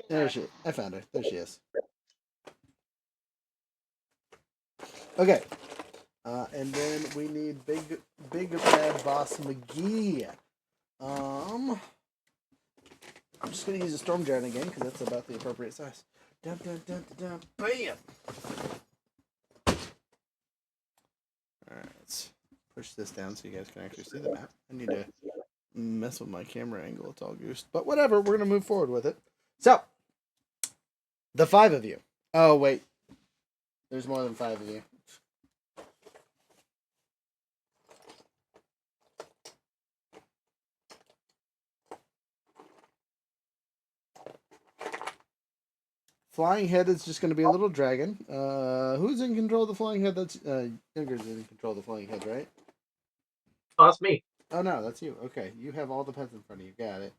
There she is. I found her. There she is. Okay. And then we need big bad boss McGee. I'm just gonna use a storm giant again because that's about the appropriate size. Dun, dun, dun, dun, dun, bam! Alright, let's push this down so you guys can actually see the map. I need to mess with my camera angle. It's all goosed. But whatever, we're gonna move forward with it. So, the 5 of you. Oh, wait. There's more than 5 of you. Flying head is just going to be a little dragon. Who's in control of the flying head? That's Younger in control of the flying head, right? Oh, that's me. Oh no, that's you. Okay, you have all the pets in front of you. Got it.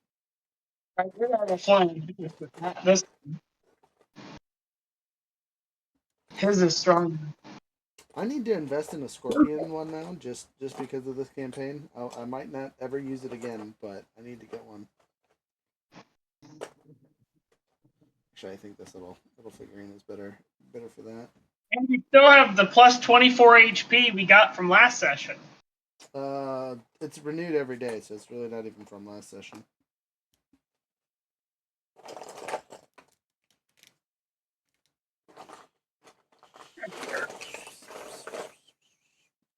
His is strong. I need to invest in a scorpion one now, just because of this campaign. I might not ever use it again, but I need to get one. Actually, I think this little figurine is better for that. And we still have the plus 24 HP we got from last session. It's renewed every day, so it's really not even from last session.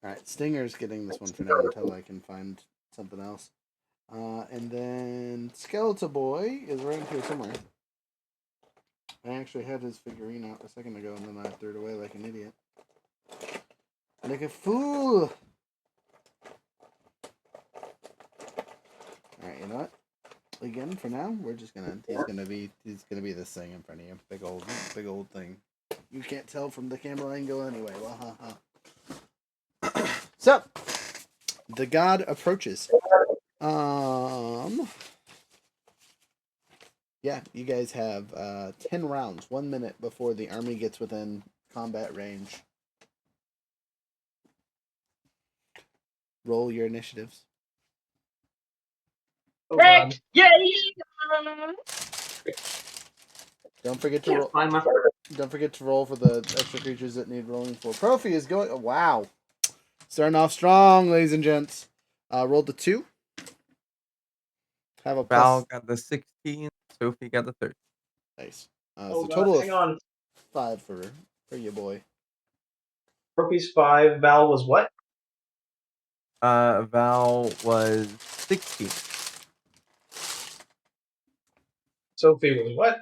Alright, Stinger's getting this one for now until I can find something else. And then Skeletal Boy is right here somewhere. I actually had his figurine out a second ago, and then I threw it away like an idiot. Like a fool! Alright, you know what? Again, for now, we're just gonna he's gonna be this thing in front of you. Big old thing. You can't tell from the camera angle anyway. Well, So the god approaches. Yeah, you guys have 10 rounds, 1 minute before the army gets within combat range. Roll your initiatives. Oh, God. Yeah. Don't forget to Can't roll. find my. Don't forget to roll for the extra creatures that need rolling for. Profi is going. Oh, wow, starting off strong, ladies and gents. Rolled the 2. Have a Val plus. got the 16. Sophie got the 30. Nice. Oh, So God, total hang of on. 5 for your boy. Profi's 5. Val was what? Val was 16. Sophie was what?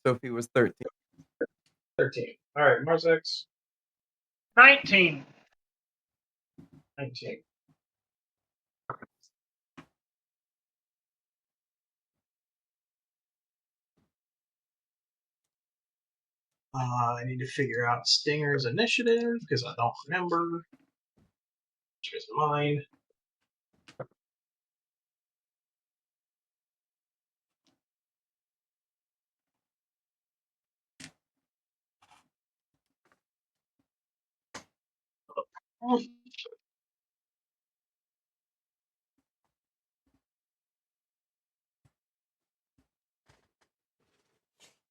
Sophie was 13. 13. All right, Marzex, 19. 19. I need to figure out Stinger's initiative because I don't remember. Here's mine.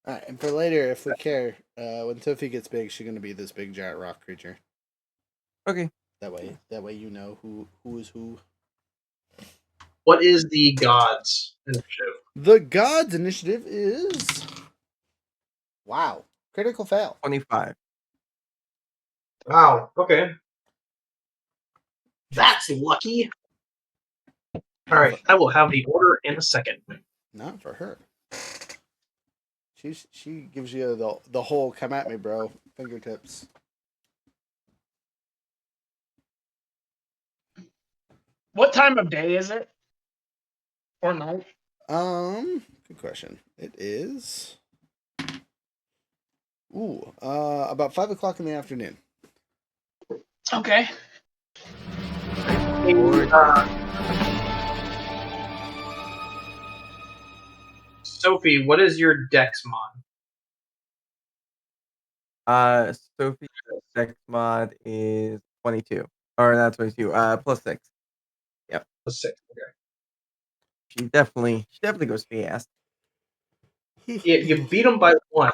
Alright, and for later, if we care, when Sophie gets big, she's gonna be this big giant rock creature. Okay. That way you know who is who. What is the gods initiative? The gods initiative is wow, critical fail. 25. Wow. Okay. That's lucky. All right, I will have the order in a second. Not for her. She gives you the whole come at me, bro fingertips. What time of day is it? Or night? Good question. It is about 5 o'clock in the afternoon. Okay. Sophie, what is your dex mod? Sophie's dex mod is 22. Or not 22. Plus 6. Plus 6. Okay. She definitely goes fast. Yeah, you beat him by 1.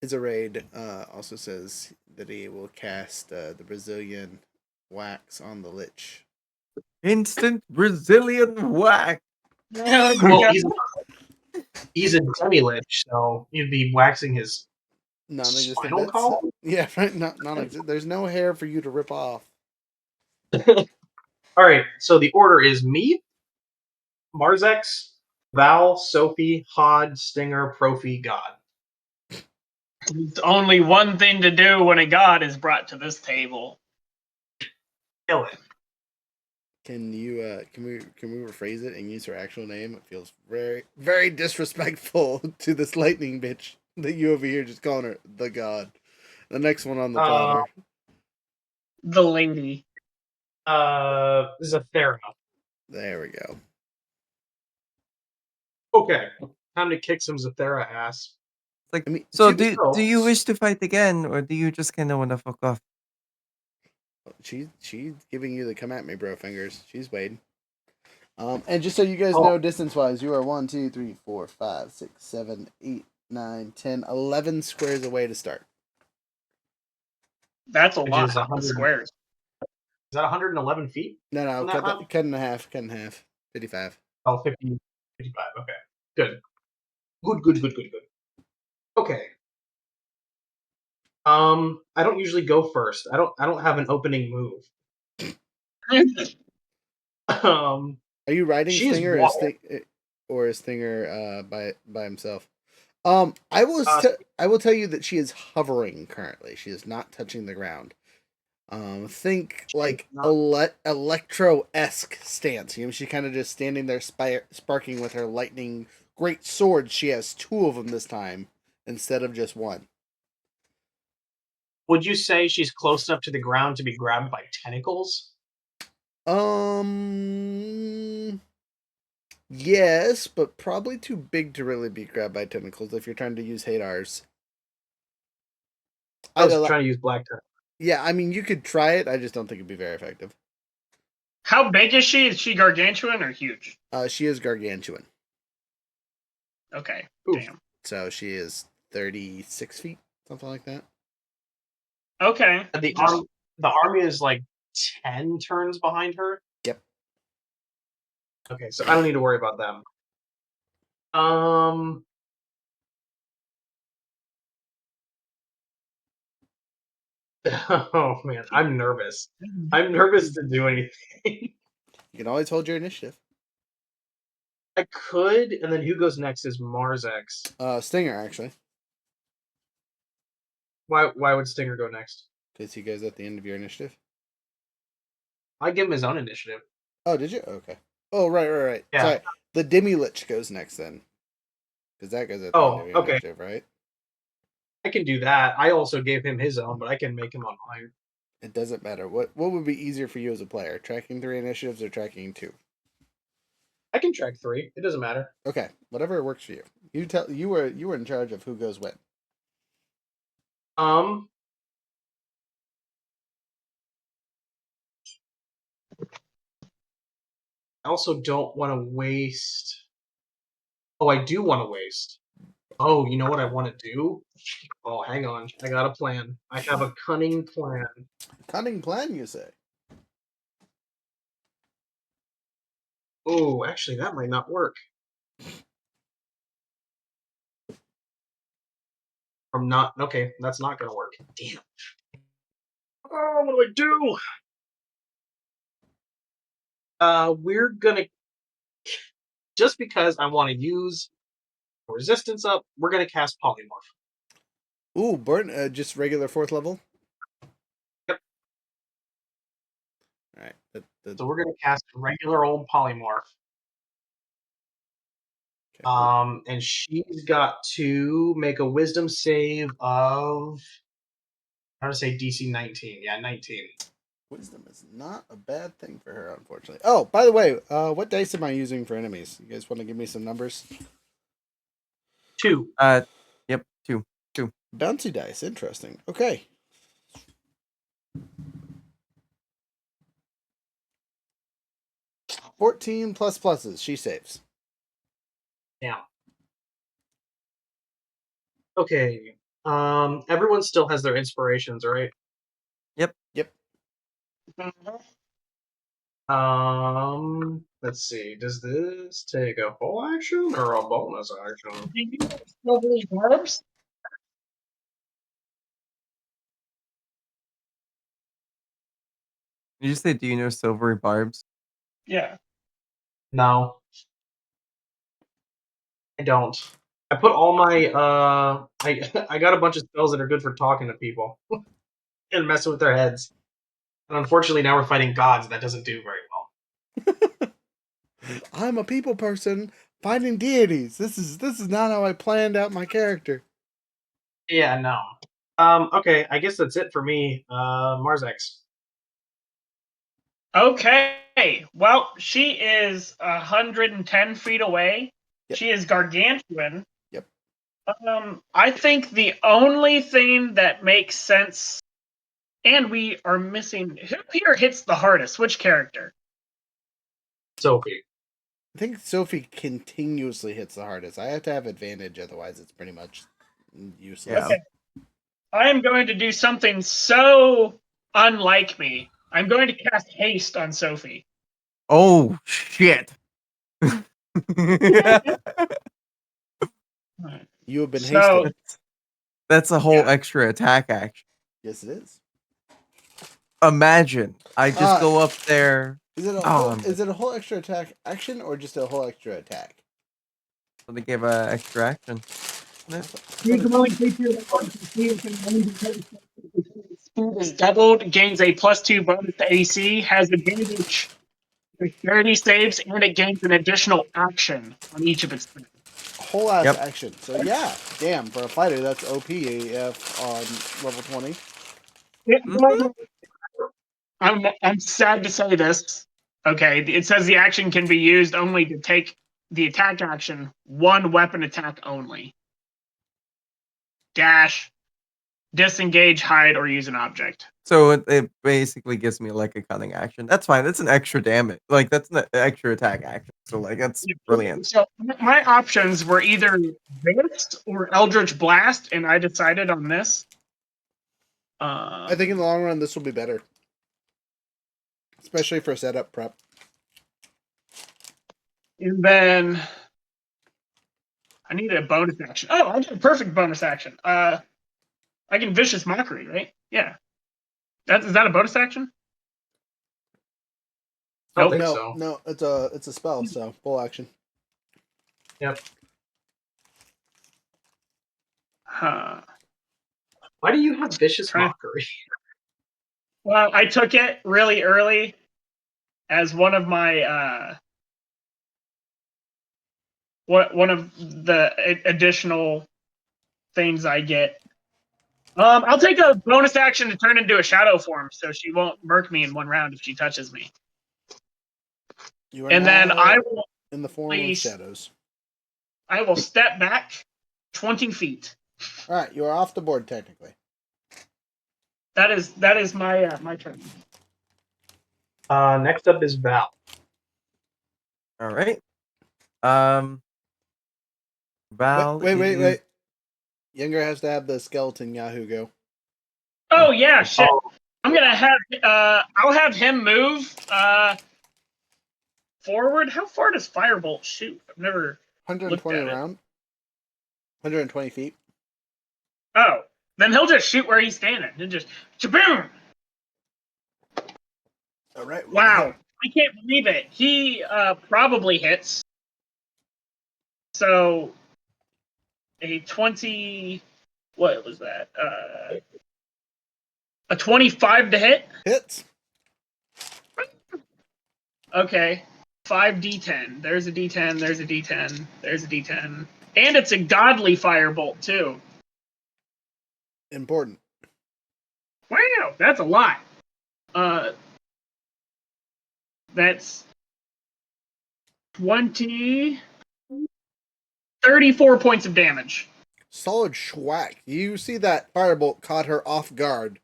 Izaraid also says that he will cast the Brazilian wax on the Lich. Instant Brazilian whack. Well, he's a demi-lich, so you'd be waxing his Non-existent spinal bits. column? Yeah, right. Non-existent. There's no hair for you to rip off. All right, so the order is me, Marzex, Val, Sophie, Hod, Stinger, Profi, God. There's only one thing to do when a god is brought to this table. Kill it. Can you can we rephrase it and use her actual name? It feels very, very disrespectful to this lightning bitch that you over here just calling her the god. The next one on the platter. The lady. Zathera. There we go. Okay, time to kick some Zathera ass. Like, I mean, so to be- do you wish to fight again, or do you just kind of want to fuck off? She's giving you the come at me, bro fingers. She's Wade. And just so you guys know, distance wise, you are 1, 2, 3, 4, 5, 6, 7, 8, 9, 10, 11 squares away to start. That's a Which lot is of 100. squares. Is that 111 feet? No, On that map? cut in half. 55. Oh, 50, 55. Okay. Good. Good. Okay. I don't usually go first. I don't have an opening move. Are you riding She's Stinger or is Stinger by himself? I will tell you that she is hovering currently. She is not touching the ground. Think like Electro-esque stance. You know, she's kind of just standing there sparking with her lightning great sword. She has 2 of them this time instead of just 1. Would you say she's close enough to the ground to be grabbed by tentacles? Yes, but probably too big to really be grabbed by tentacles if you're trying to use Hadar's. I was trying to use black tentacles. Yeah, I mean, you could try it. I just don't think it'd be very effective. How big is she? Is she gargantuan or huge? She is gargantuan. Okay. Oof. Damn. So she is 36 feet, something like that. Okay. The army is like 10 turns behind her? Yep. Okay, so I don't need to worry about them. Oh man, I'm nervous. I'm nervous to do anything. You can always hold your initiative. I could, and then who goes next is Marzex. Stinger, actually. Why would Stinger go next? Because he goes at the end of your initiative. I give him his own initiative. Oh, did you? Okay. Oh, right. Yeah. Sorry. The Demi-Lich goes next then. Because that goes at the end of your initiative, right? I can do that. I also gave him his own, but I can make him on mine. It doesn't matter. What would be easier for you as a player? Tracking 3 initiatives or tracking 2? I can track 3. It doesn't matter. Okay. Whatever works for you. You were in charge of who goes when. I also don't want to waste. Oh, I do want to waste. Oh, you know what I want to do? Oh, hang on. I got a plan. I have a cunning plan. Cunning plan, you say? Oh, actually, that might not work. Okay, that's not going to work. Damn. Oh, what do I do? We're going to. Just because I want to use resistance up, we're going to cast Polymorph. Ooh, burn, just regular 4th level? Yep. Alright. So we're going to cast regular old Polymorph. Okay. And she's got to make a Wisdom save of. I'm going to say DC 19. Yeah, 19. Wisdom is not a bad thing for her, unfortunately. Oh, by the way, what dice am I using for enemies? You guys want to give me some numbers? 2. Yep, 2. Bouncy dice, interesting. Okay. $14 plus pluses. She saves. Yeah. Okay. Everyone still has their inspirations, right? Yep. Let's see. Does this take a full action or a bonus action? Do you have silvery barbs? Did you say, do you know Silvery Barbs? Yeah. No. I don't. I put all my I got a bunch of spells that are good for talking to people and messing with their heads. And unfortunately now we're fighting gods and that doesn't do very well. I'm a people person finding deities. This is not how I planned out my character. Yeah, no. Okay, I guess that's it for me. Marzex. Okay. Well, she is 110 feet away. Yep. She is gargantuan. Yep. I think the only thing that makes sense And we are missing who here hits the hardest. Which character? Sophie. I think Sophie continuously hits the hardest. I have to have advantage, otherwise it's pretty much useless. Yeah. Okay. I am going to do something so unlike me. I'm going to cast haste on Sophie. Oh shit! You have been So- hasted. That's a whole Yeah. extra attack action. Yes, it is. Imagine I just go up there. Is it a Oh, is it a whole extra attack action or just a whole extra attack? So they gave a extra action. Speed is doubled, gains a +2 bonus to AC, has advantage for 30 saves, and it gains an additional action on each of its turns. Whole ass Yep. action. So yeah, damn, for a fighter that's OP AF on level 20. I'm sad to say this. Okay, it says the action can be used only to take the attack action, one weapon attack only. Dash, disengage, hide, or use an object. So it basically gives me like a cunning action. That's fine. That's an extra damage. Like that's an extra attack action. So like that's brilliant. So my options were either this or Eldritch Blast, and I decided on this. I think in the long run this will be better. Especially for setup prep. And then I need a bonus action. Oh, I did a perfect bonus action. I can Vicious Mockery, right? Yeah. Is that a bonus action? I don't Nope. think No, so. it's a spell, so full action. Yep. Huh. Why do you have vicious Try- mockery? Well, I took it really early as one of my one of the additional things I get. I'll take a bonus action to turn into a shadow form, so she won't murk me in one round if she touches me. You are And then now I will in the form please- of shadows. step back 20 feet. Alright, you are off the board technically. That is my my turn. Next up is Val. All right. Val. Wait. is- Younger has to have the skeleton Yahoo go. Oh yeah, shit. Oh, I'm gonna have I'll have him move forward. How far does Firebolt shoot? I've never 120 Looked at it. around. 120 feet. Oh, then he'll just shoot where he's standing. He'll just chaboom! Alright. Wow, I can't believe it. He probably hits. So a 20. What was that? A 25 to hit. Hits. Okay. 5d10. There's a d10. There's a d10. There's a d10. And it's a godly firebolt too. Important. Wow, that's a lot. That's 20, 34 points of damage. Solid schwack. You see that firebolt caught her off guard.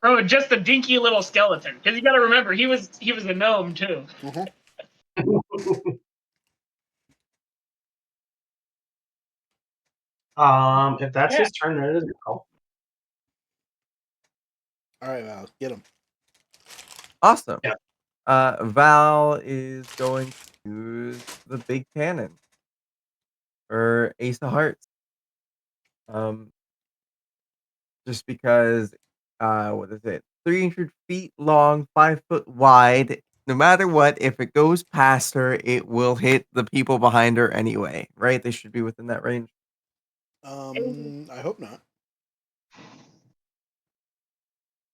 Oh, just a dinky little skeleton. Because you got to remember, he was a gnome too. if that's his turn, then it is Val. Alright, Val, get him. Awesome. Yeah. Val is going to use the big cannon. Or Ace of Hearts. Just because what is it? 300 feet long, 5 foot wide. No matter what, if it goes past her, it will hit the people behind her anyway, right? They should be within that range. I hope not.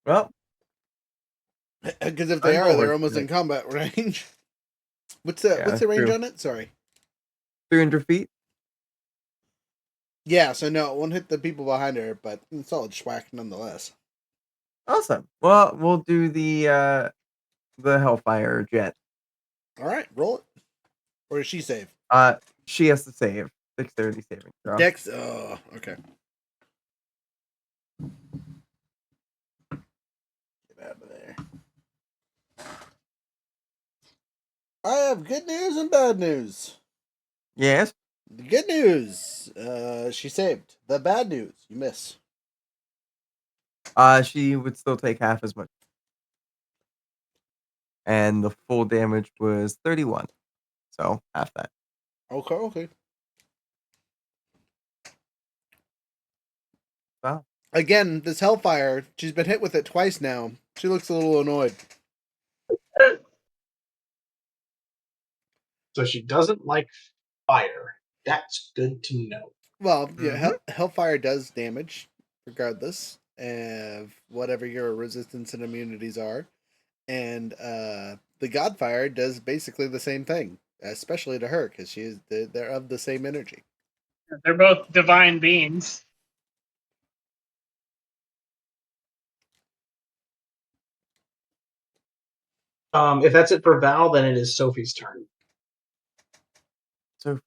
Well, Because if I they know are, they're where almost to in do combat range. What's Yeah, the range true. on it? Sorry. 300 feet. Yeah, so no, it won't hit the people behind her, but solid schwack nonetheless. Awesome. Well, we'll do the Hellfire jet. Alright, roll it. Or does she save? She has to save. Dexterity saving throw. Dex. Oh, okay. I have good news and bad news. Yes. The good news, she saved. The bad news, you miss. She would still take half as much. And the full damage was 31. So half that. Okay. Wow. Again, this Hellfire, she's been hit with it twice now. She looks a little annoyed. So she doesn't like fire. That's good to know. Well, yeah, Mhm. Hellfire does damage, regardless of whatever your resistance and immunities are. And the Godfire does basically the same thing, especially to her, because they're of the same energy. They're both divine beings. If that's it for Val, then it is Sophie's turn. Sophie.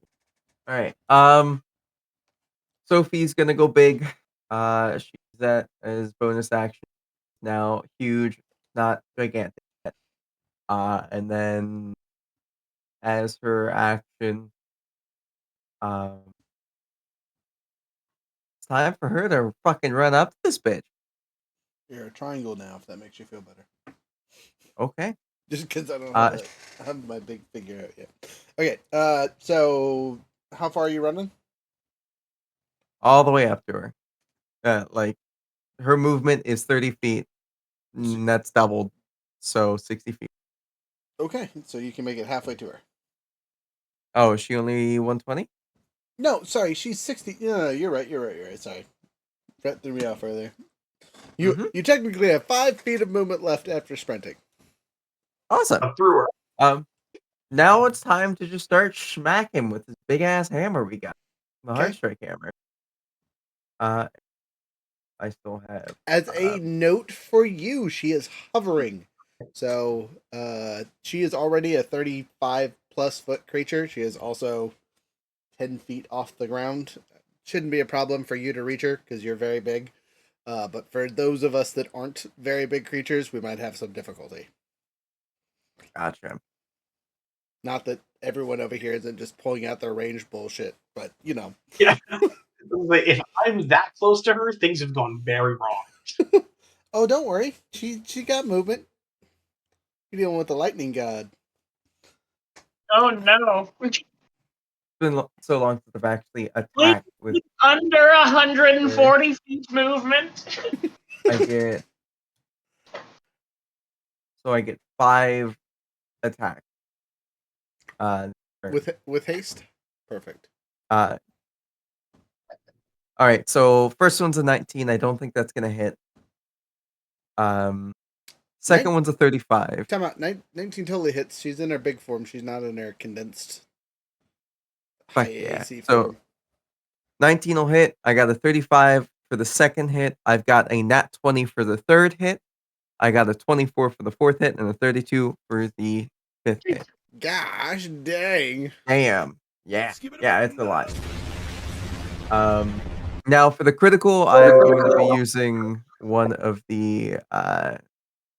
All right. Sophie's gonna go big. She's that as bonus action. Now huge, not gigantic yet. And then as her action, um, it's time for her to fucking run up to this bitch. You're a triangle now, if that makes you feel better. Okay. Just because I don't Uh, have my big figure out yet. Okay, so how far are you running? all the way up to her. Like her movement is 30 feet. That's doubled. So 60 feet. Okay, so you can make it halfway to her. Oh, is she only 120? No, sorry, she's 60. No, you're right. Sorry. That threw me off earlier. You technically have 5 feet of movement left after sprinting. Awesome. Up through her. Now it's time to just start smacking with this big ass hammer we got. The Okay. Heartstrike hammer. I still have. As a note for you, she is hovering. So she is already a 35 plus foot creature. She is also 10 feet off the ground. Shouldn't be a problem for you to reach her because you're very big. But for those of us that aren't very big creatures, we might have some difficulty. Gotcha. Not that everyone over here isn't just pulling out their range bullshit, but you know. Yeah. If I'm that close to her, things have gone very wrong. Oh, don't worry. She got movement. You're dealing with the lightning god. Oh no. It's been so long since I've actually Like, attacked with. under 140 feet movement. I get. So I get 5 attacks. With haste? Perfect. All right. So first one's a 19. I don't think that's gonna hit. Second one's a 35. Time out. 19 totally hits. She's in her big form. She's not in her condensed Fuck high yeah. AC So form. 19 will hit. I got a 35 for the second hit. I've got a nat 20 for the third hit. I got a 24 for the fourth hit and a 32 for the fifth hit. Gosh dang. Damn. Yeah. Yeah, it's a lot. Now for the critical, I'm going to be using one of the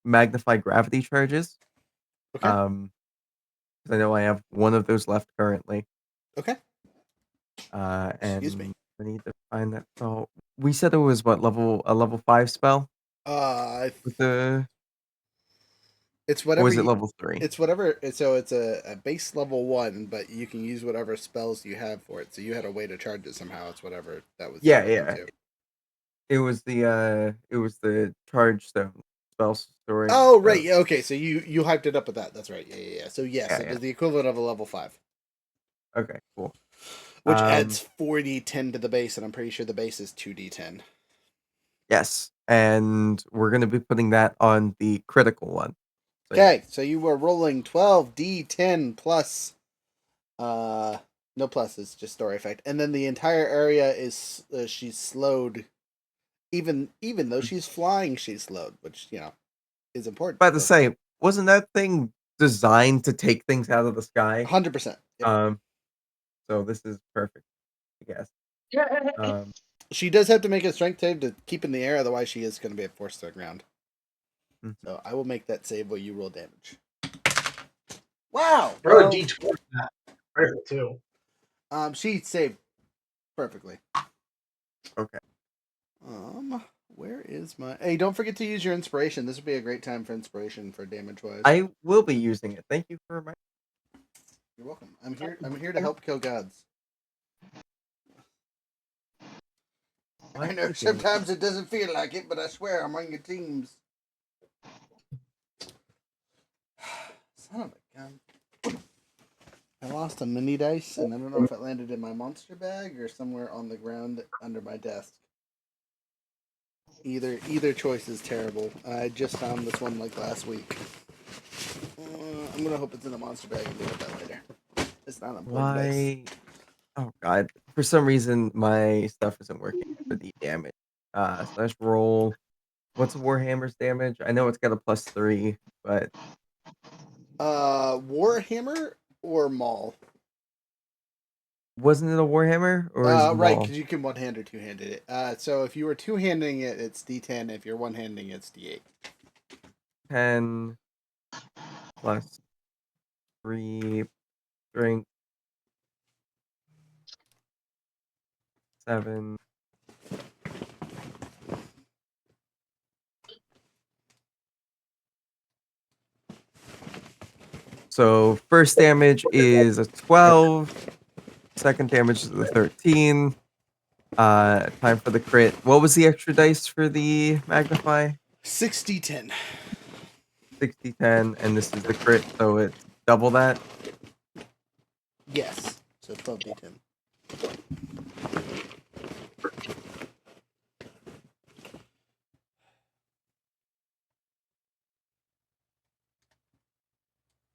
magnify gravity charges. Okay. 'Cause I know I have one of those left currently. Okay. And Excuse me. I need to find that. So we said it was what a level 5 spell with the, It's or whatever. was it level 3? It's whatever. So it's a base level 1, but you can use whatever spells you have for it. So you had a way to charge it somehow. It's whatever that was. Yeah, related yeah. to. It was the charge stone spell story. Oh right. Yeah. Okay. So you hyped it up with that. That's right. Yeah. So yes, Yeah, it yeah. is the equivalent of a level 5. Okay, cool. Which adds 4d10 to the base, and I'm pretty sure the base is 2d10. Yes, and we're gonna be putting that on the critical one. So, yeah. Okay, so you were rolling 12d10 plus, no pluses, just story effect, and then the entire area is she's slowed. Even though she's flying, she's slowed, which is important. About to say, wasn't that thing designed to take things out of the sky? 100%. So this is perfect, I guess. She does have to make a strength save to keep in the air, otherwise she is going to be forced to the ground. Mhm. So I will make that save while you roll damage. Wow. Throw a Well, D20 for that. Critical too. she saved perfectly. Okay. Where is my? Hey, don't forget to use your inspiration. This would be a great time for inspiration for damage wise. I will be using it. Thank you for reminding. You're welcome. I'm here to help kill gods. Why I know am I doing sometimes it doesn't feel like it, but I swear I'm on your teams. Son of a gun. I lost a mini dice, and I don't know if it landed in my monster bag or somewhere on the ground under my desk. Either choice is terrible. I just found this one like last week. I'm gonna hope it's in the monster bag and deal with that later. It's not important dice. Why? Oh god. For some reason my stuff isn't working for the damage. Slash roll. What's Warhammer's damage? I know it's got a +3, but Warhammer or Maul? wasn't it a Warhammer or is it Right, Maul? because you can one-hand or two-handed it. So if you were two-handing it, it's D10. If you're one-handing it, it's D8. 10 plus 3 strength 7. So first damage is a 12. Second damage is a 13. Time for the crit. What was the extra dice for the magnify? 60-10. 60-10, and this is the crit, so it's double that. Yes. So 12d10.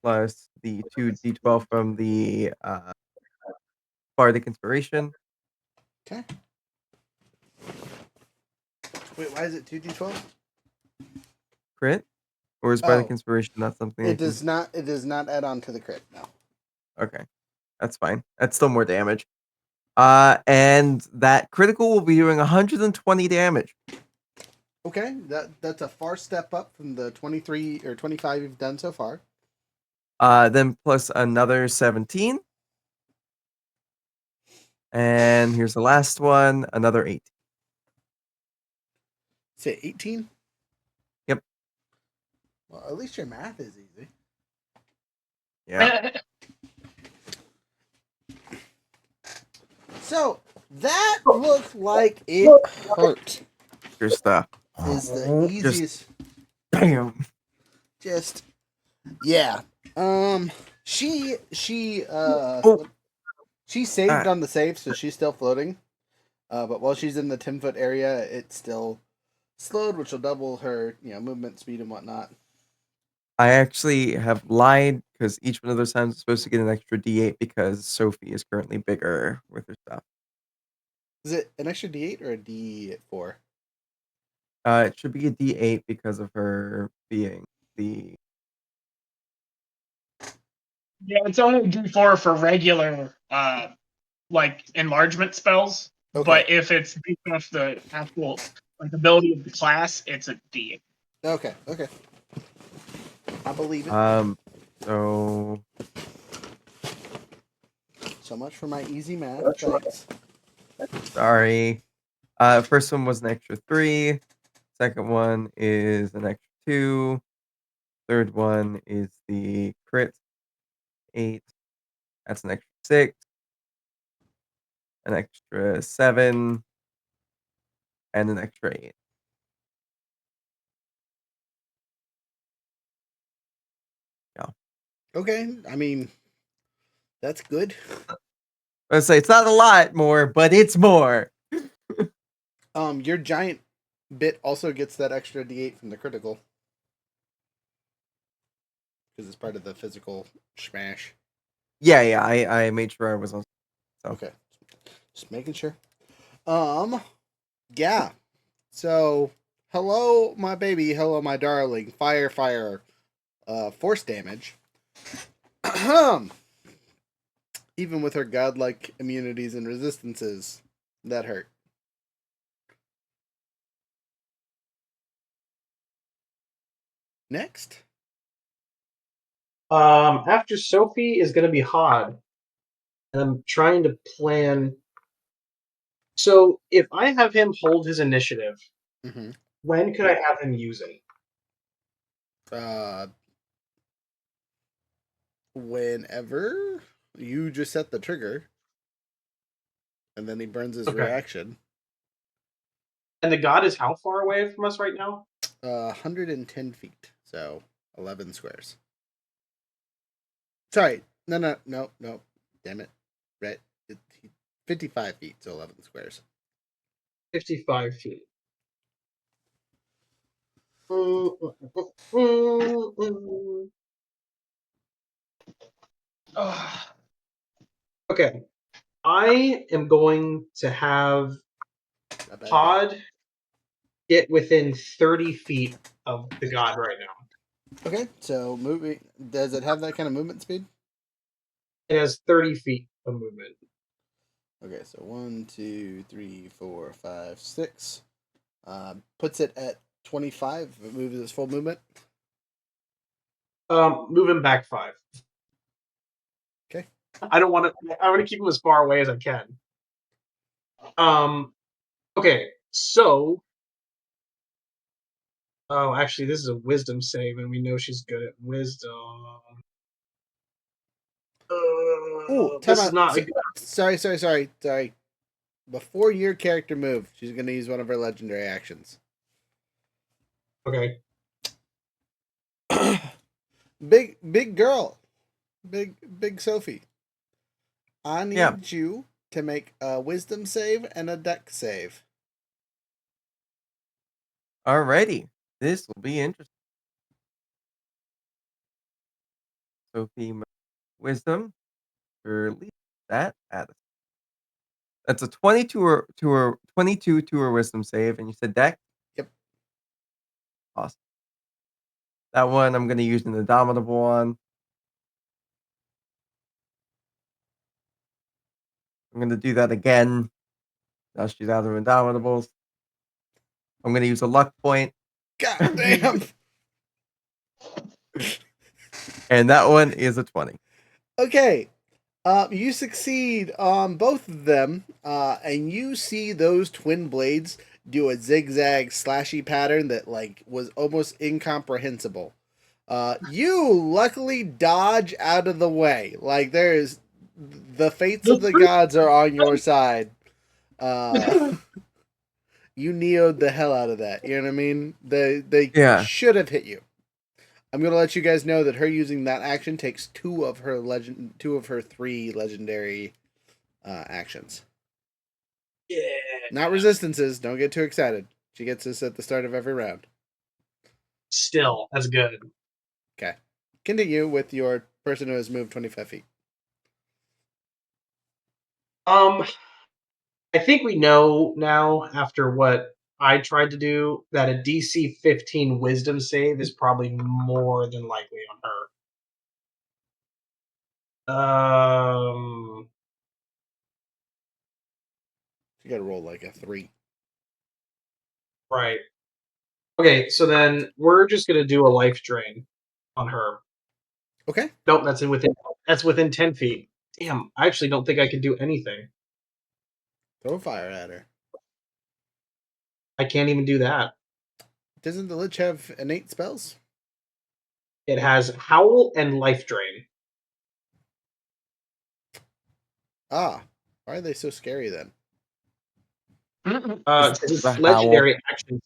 Plus the 2d12 from the Bardic Inspiration. Okay. Wait, why is it 2d12? Crit? Or is Bardic Oh. Inspiration not something I It can... does not. It does not add on to the crit. No. Okay. That's fine. That's still more damage. And that critical will be doing 120 damage. Okay, that's a far step up from the 23 or 25 you've done so far. Then plus another 17. And here's the last one, another 8. Say 18. Yep. Well, at least your math is easy. Yeah. So that looked like it hurt. Just Is the easiest. bam. Just yeah. She Oh. she saved on the save, so she's still floating. But while she's in the 10-foot area, it's still slowed, which will double her movement speed and whatnot. I actually have lied because each one of those times is supposed to get an extra D8 because Sophie is currently bigger with her stuff. Is it an extra D8 or a D4? It should be a D8 because of her being the... Yeah, it's only D4 for regular, like enlargement spells. Okay. But if it's based off the actual ability of the class, it's a D8. Okay. I believe it. So much for my easy math. Thanks. sorry. First one was an extra 3. Second one is an extra 2. Third one is the crit 8. That's an extra 6. An extra 7. And an extra 8. Okay. I mean, that's good. I say it's not a lot more, but it's more. Your giant bit also gets that extra D8 from the critical. Because it's part of the physical smash. Yeah, I made sure I was on. So. Okay. Just making sure. Yeah. So, hello, my baby. Hello, my darling. Fire. Force damage. Even with her godlike immunities and resistances, that hurt. Next. After Sophie is going to be Hod. And I'm trying to plan. So if I have him hold his initiative, Mm-hmm. when could I have him using? Whenever you just set the trigger, and then he burns his Okay. reaction. And the god is how far away from us right now? 110 feet, so 11 squares. Sorry, no. Damn it, right? 55 feet, so 11 squares. 55 feet. Okay. I am going to have Not bad. Pod get within 30 feet of the god right now. Okay, so moving. Does it have that kind of movement speed? It has 30 feet of movement. Okay, so 1, 2, 3, 4, 5, 6. Puts it at 25. It moves its full movement. Move him back 5. Okay. I want to keep him as far away as I can. Okay, so actually this is a wisdom save, and we know she's good at wisdom. Oh, This is not a good. Sorry. Before your character moves, she's going to use one of her legendary actions. Okay. Big girl. Big Sophie. I need you to make a wisdom save and a dex save. Alrighty. This will be interesting. Sophie, wisdom. Release that at That's a 22 to her wisdom save, and you said dex? Yep. Awesome. That one I'm going to use an Indomitable on. I'm going to do that again. Now she's out of Indomitables. I'm going to use a luck point. God damn. And that one is a 20. Okay. You succeed on both of them, and you see those twin blades do a zigzag slashy pattern that was almost incomprehensible. You luckily dodge out of the way. There is the fates of the gods are on your side. You neoed the hell out of that. You know what I mean? They should have hit you. I'm gonna let you guys know that her using that action takes two of her 3 legendary actions. Yeah. Not resistances. Don't get too excited. She gets this at the start of every round. Still, that's good. Okay. Continue with your person who has moved 25 feet. I think we know now, after what I tried to do, that a DC 15 wisdom save is probably more than likely on her. You gotta roll like a 3. Right. Okay, so then we're just gonna do a life drain on her. Okay. Nope, that's within 10 feet. Damn, I actually don't think I can do anything. Throw fire at her. I can't even do that. Doesn't the Lich have innate spells? It has Howl and Life Drain. Ah, why are they so scary then? It's The legendary actions.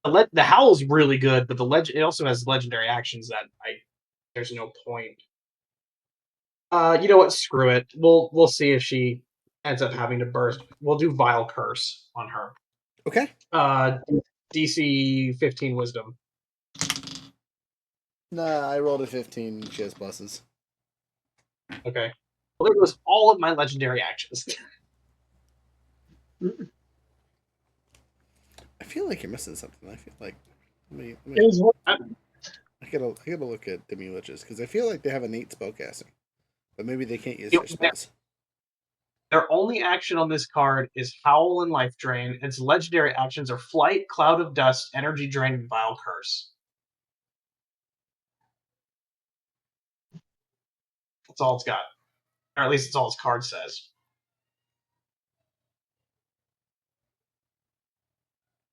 The Howl's really good, but it also has legendary actions that there's no point. You know what? Screw it. We'll see if she ends up having to burst. We'll do Vile Curse on her. Okay. DC 15 Wisdom. Nah, I rolled a 15. She has pluses. Okay. Well, there goes all of my legendary actions. I feel like you're missing something. I feel like I gotta look at Demi Liches because I feel like they have innate spellcasting, but maybe they can't use their spells. Their only action on this card is Howl and Life Drain. Its legendary actions are Flight, Cloud of Dust, Energy Drain, and Vile Curse. That's all it's got. Or at least it's all its card says.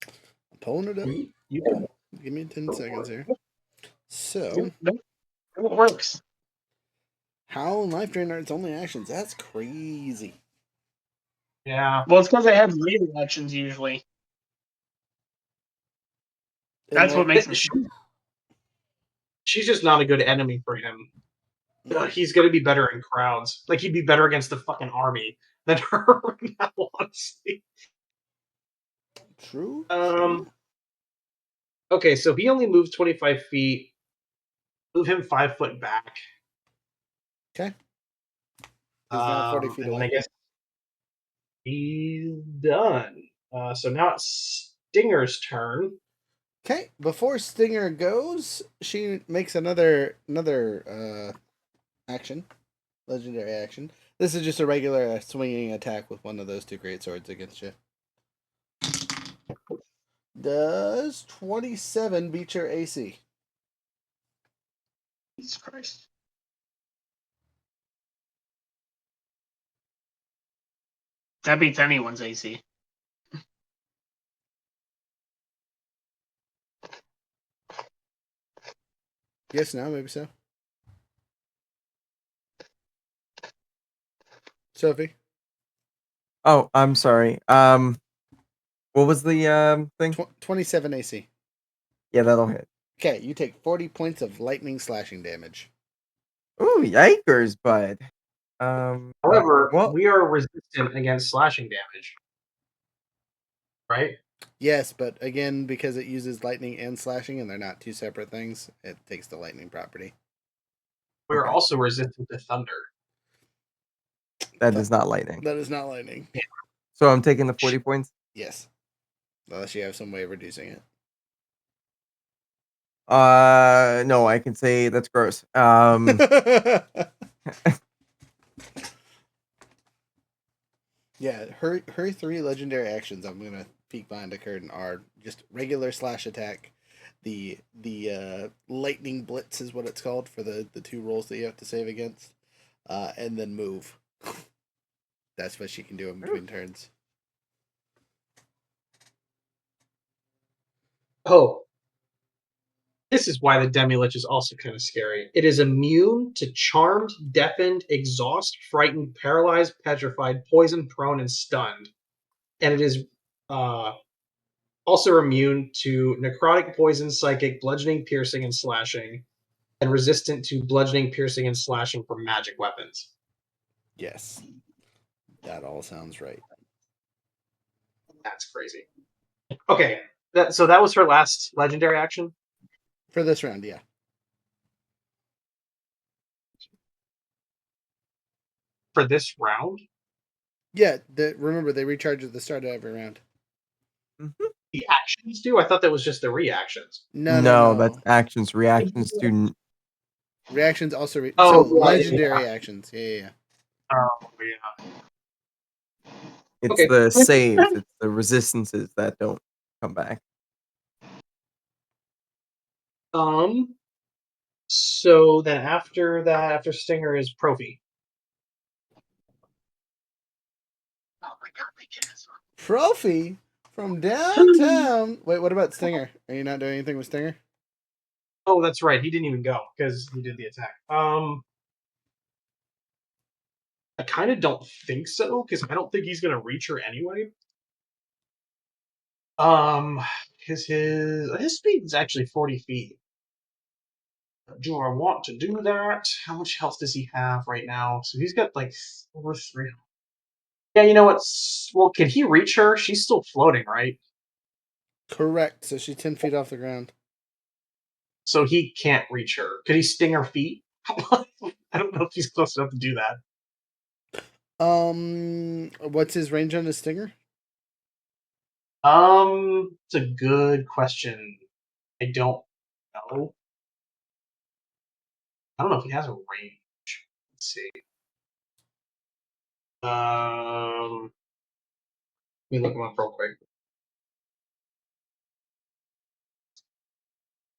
I'm pulling it up. You Give me 10 seconds here. So, It works. Howl and Life Drain are its only actions. That's crazy. Yeah. Well, it's because they have melee actions usually. And That's what like- makes them. She's just not a good enemy for him. He's gonna be better in crowds. Like he'd be better against the fucking army than her right now, honestly. True. Okay, so he only moves 25 feet. Move him 5 foot back. Okay. He's now 40 feet and then away. I guess he's done. So now it's Stinger's turn. Okay, before Stinger goes, she makes another action, legendary action. This is just a regular swinging attack with one of those two great swords against you. Does 27 beat your AC? Jesus Christ. That beats anyone's AC. Yes, no, maybe so. Sophie, Oh, I'm sorry. What was the thing? 27 AC. Yeah, that'll hit. Okay, you take 40 points of lightning slashing damage. Ooh, yikers, bud. However, well, we are resistant against slashing damage. Right? Yes, but again, because it uses lightning and slashing, and they're not two separate things, it takes the lightning property. We're Okay. also resistant to thunder. that is not lightning. That is not lightning. So I'm taking the 40 points. Yes. Unless you have some way of reducing it. No, I can say that's gross. Yeah, her three legendary actions I'm gonna peek behind a curtain are just regular slash attack. The lightning blitz is what it's called for the two rolls that you have to save against. And then move. That's what she can do in between turns. Oh. This is why the Demi-Lich is also kind of scary. It is immune to charmed, deafened, exhaust, frightened, paralyzed, petrified, poisoned, prone, and stunned. And it is also immune to necrotic, poison, psychic, bludgeoning, piercing, and slashing, and resistant to bludgeoning, piercing, and slashing from magic weapons. Yes. That all sounds right. That's crazy. Okay, so that was her last legendary action? For this round, yeah. For this round? Yeah, remember they recharge at the start of every round. The actions do? I thought that was just the reactions. No. That's actions. Reactions to. Reactions also Oh, so right, legendary actions. Yeah. Oh, yeah. It's Okay. the saves. It's the resistances that don't come back. So then after that, after Stinger is Profi. Oh my god, my kids. Profi from downtown. Wait, what about Stinger? Are you not doing anything with Stinger? Oh, that's right. He didn't even go because he did the attack. I kind of don't think so because I don't think he's gonna reach her anyway. Because his speed is actually 40 feet. Do I want to do that? How much health does he have right now? So he's got like over 3. Yeah, you know what? Well, can he reach her? She's still floating, right? Correct. So she's 10 feet off the ground. So he can't reach her. Could he sting her feet? I don't know if he's close enough to do that. What's his range on his Stinger? It's a good question. I don't know. I don't know if he has a range. Let's see. Let me look him up real quick.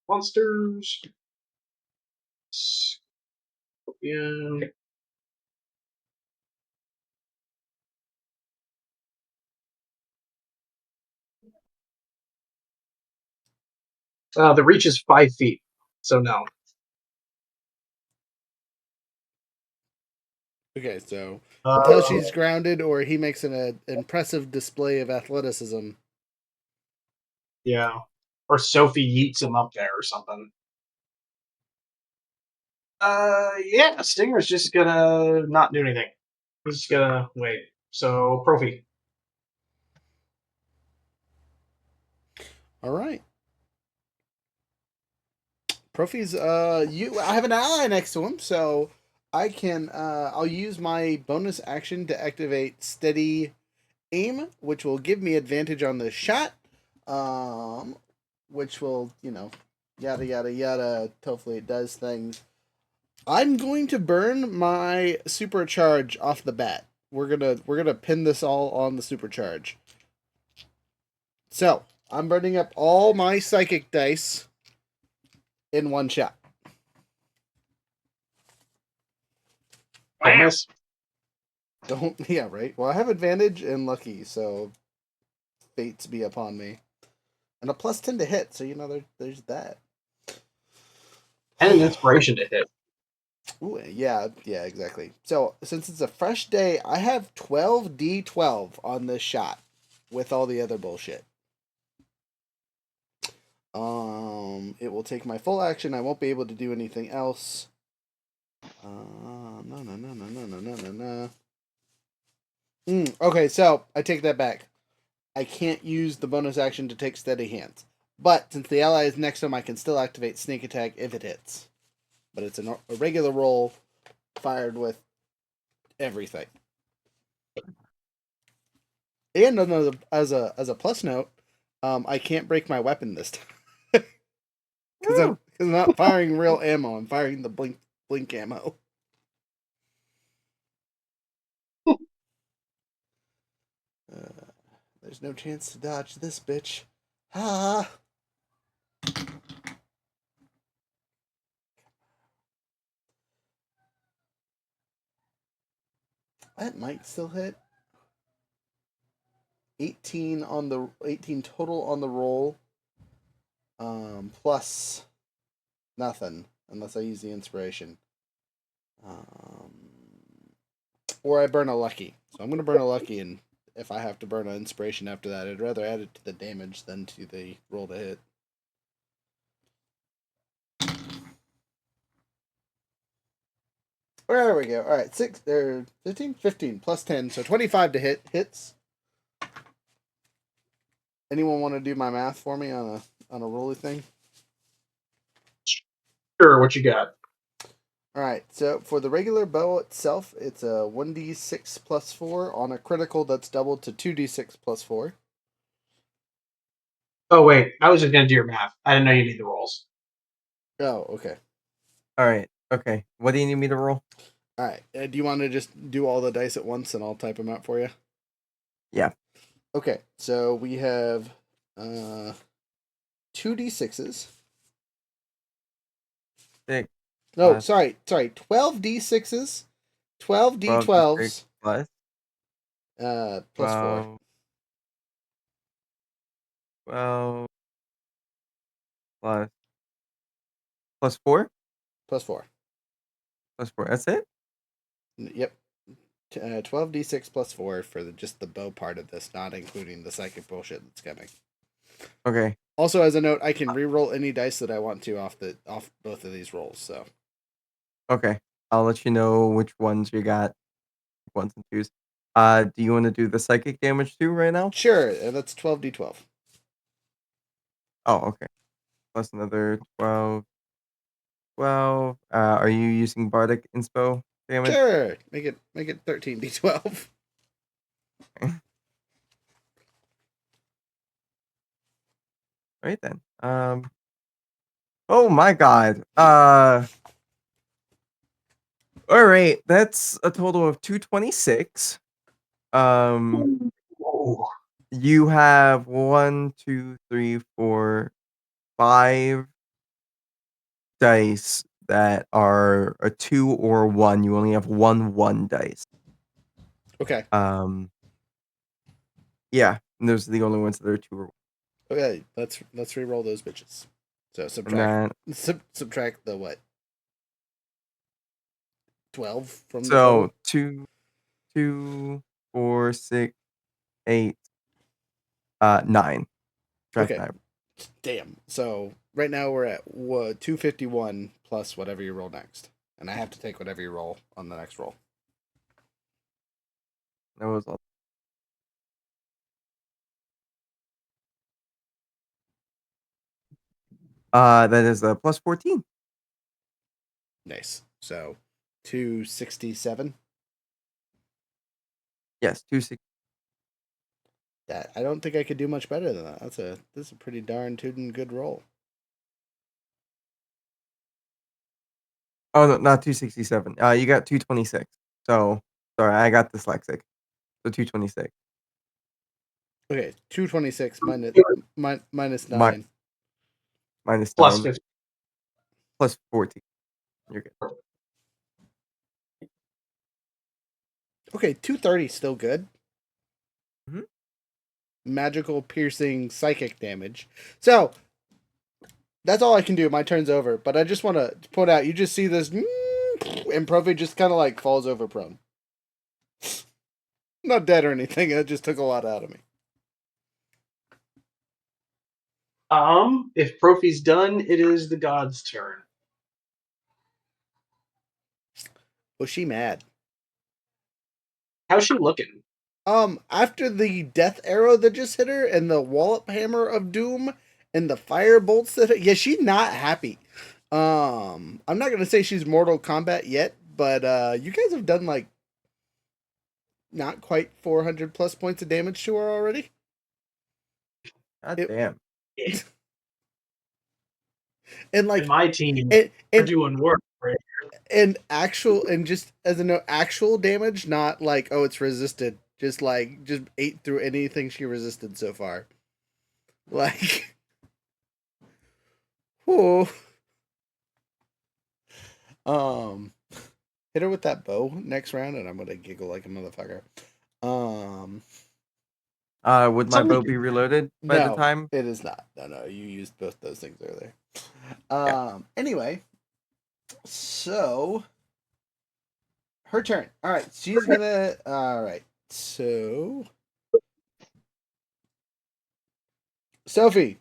Monsters. Scorpion. The reach is 5 feet, so no. Okay, so until she's Uh, grounded or he makes an impressive display of athleticism. yeah. Or Sophie yeets him up there or something. Yeah, Stinger's just gonna not do anything. He's just gonna wait. So, Profi. All right. Profi's I have an ally next to him, so I can I'll use my bonus action to activate steady aim, which will give me advantage on the shot. Which will, yada yada yada. Hopefully it does things. I'm going to burn my supercharge off the bat. We're gonna pin this all on the supercharge. So I'm burning up all my psychic dice in one shot. Don't Wow. miss. Don't yeah, right? Well, I have advantage and lucky, so fates be upon me. And a +10 to hit, so there's that. And an inspiration to hit. Ooh, yeah, exactly. So since it's a fresh day, I have 12d12 on this shot with all the other bullshit. It will take my full action. I won't be able to do anything else. No. Okay, so I take that back. I can't use the bonus action to take steady hands. But since the ally is next to him, I can still activate sneak attack if it hits. But it's a regular roll fired with everything. And as a plus note, I can't break my weapon this time because I'm not firing real ammo. I'm firing the blink ammo. There's no chance to dodge this bitch. Ha! That might still hit. 18 total on the roll. Plus nothing unless I use the inspiration. Or I burn a lucky. So I'm gonna burn a lucky, and if I have to burn an inspiration after that, I'd rather add it to the damage than to the roll to hit. There we go. All right, 15 plus 10, so 25 to hits. Anyone want to do my math for me on a rolly thing? Sure, what you got? All right, so for the regular bow itself, it's a 1d6 plus 4. On a critical, that's doubled to 2d6 plus 4. Oh, wait. I was just going to do your math. I didn't know you need the rolls. Oh, okay. All right. Okay. What do you need me to roll? All right. Do you want to just do all the dice at once and I'll type them out for you? Yeah. Okay, so we have 2d6s. Six. No, Plus- sorry, 12d6s, 12d12s, plus plus 4. 12 plus 4? Plus 4. Plus 4. That's it? Yep. 12d6 plus 4 for just the bow part of this, not including the psychic bullshit that's coming. Okay. Also, as a note, I can re-roll any dice that I want to off both of these rolls. So Okay. I'll let you know which ones you got. Ones and twos. Do you want to do the psychic damage too right now? sure, that's 12d12. Oh, okay. Plus another 12. 12. Are you using Bardic Inspo damage? Sure, make it 13d12. Right then. Oh my god. All right. That's a total of 226. Whoa. You have 1, 2, 3, 4, 5 dice that are a 2 or a 1. You only have 1 dice. Okay. Yeah, and those are the only ones that are 2 or 1. Okay, let's re-roll those bitches. So And subtract then subtract the what? 12 from the so total? 2, 4, 6, 8, 9. Subtract Okay. 9. Damn. So right now we're at 251 plus whatever you roll next. And I have to take whatever you roll on the next roll. That was all. That is a plus 14. Nice. So 267. Yes, 260. That I don't think I could do much better than that. That's a pretty darn tootin' good roll. Oh no, not 267. You got 226. So sorry, I got dyslexic. So 226. Okay, 226 minus minus Mi- 9. minus Plus 9 50. plus 14. You're good. Okay, 230 still good. Mhm. Magical piercing psychic damage. So that's all I can do. My turn's over. But I just want to point out, you just see this, and Profi just kind of like falls over prone. Not dead or anything. It just took a lot out of me. If Profi's done, it is the god's turn. Was she mad? How's she looking? After the death arrow that just hit her, and the wallop hammer of doom, and the fire bolts that yeah, she's not happy. I'm not gonna say she's Mortal Kombat yet, but you guys have done like not quite 400 plus points of damage to her already. God It- damn. And like And my team and, are and doing work. Right? and actual and just as a note, actual damage, not like oh it's resisted, just ate through anything she resisted so far. Like, oh, hit her with that bow next round, and I'm gonna giggle like a motherfucker. Would my bow be reloaded by the No, time? it is not. No, you used both those things earlier. Yeah. Anyway, so her turn. All right, she's gonna. All right, so Sophie,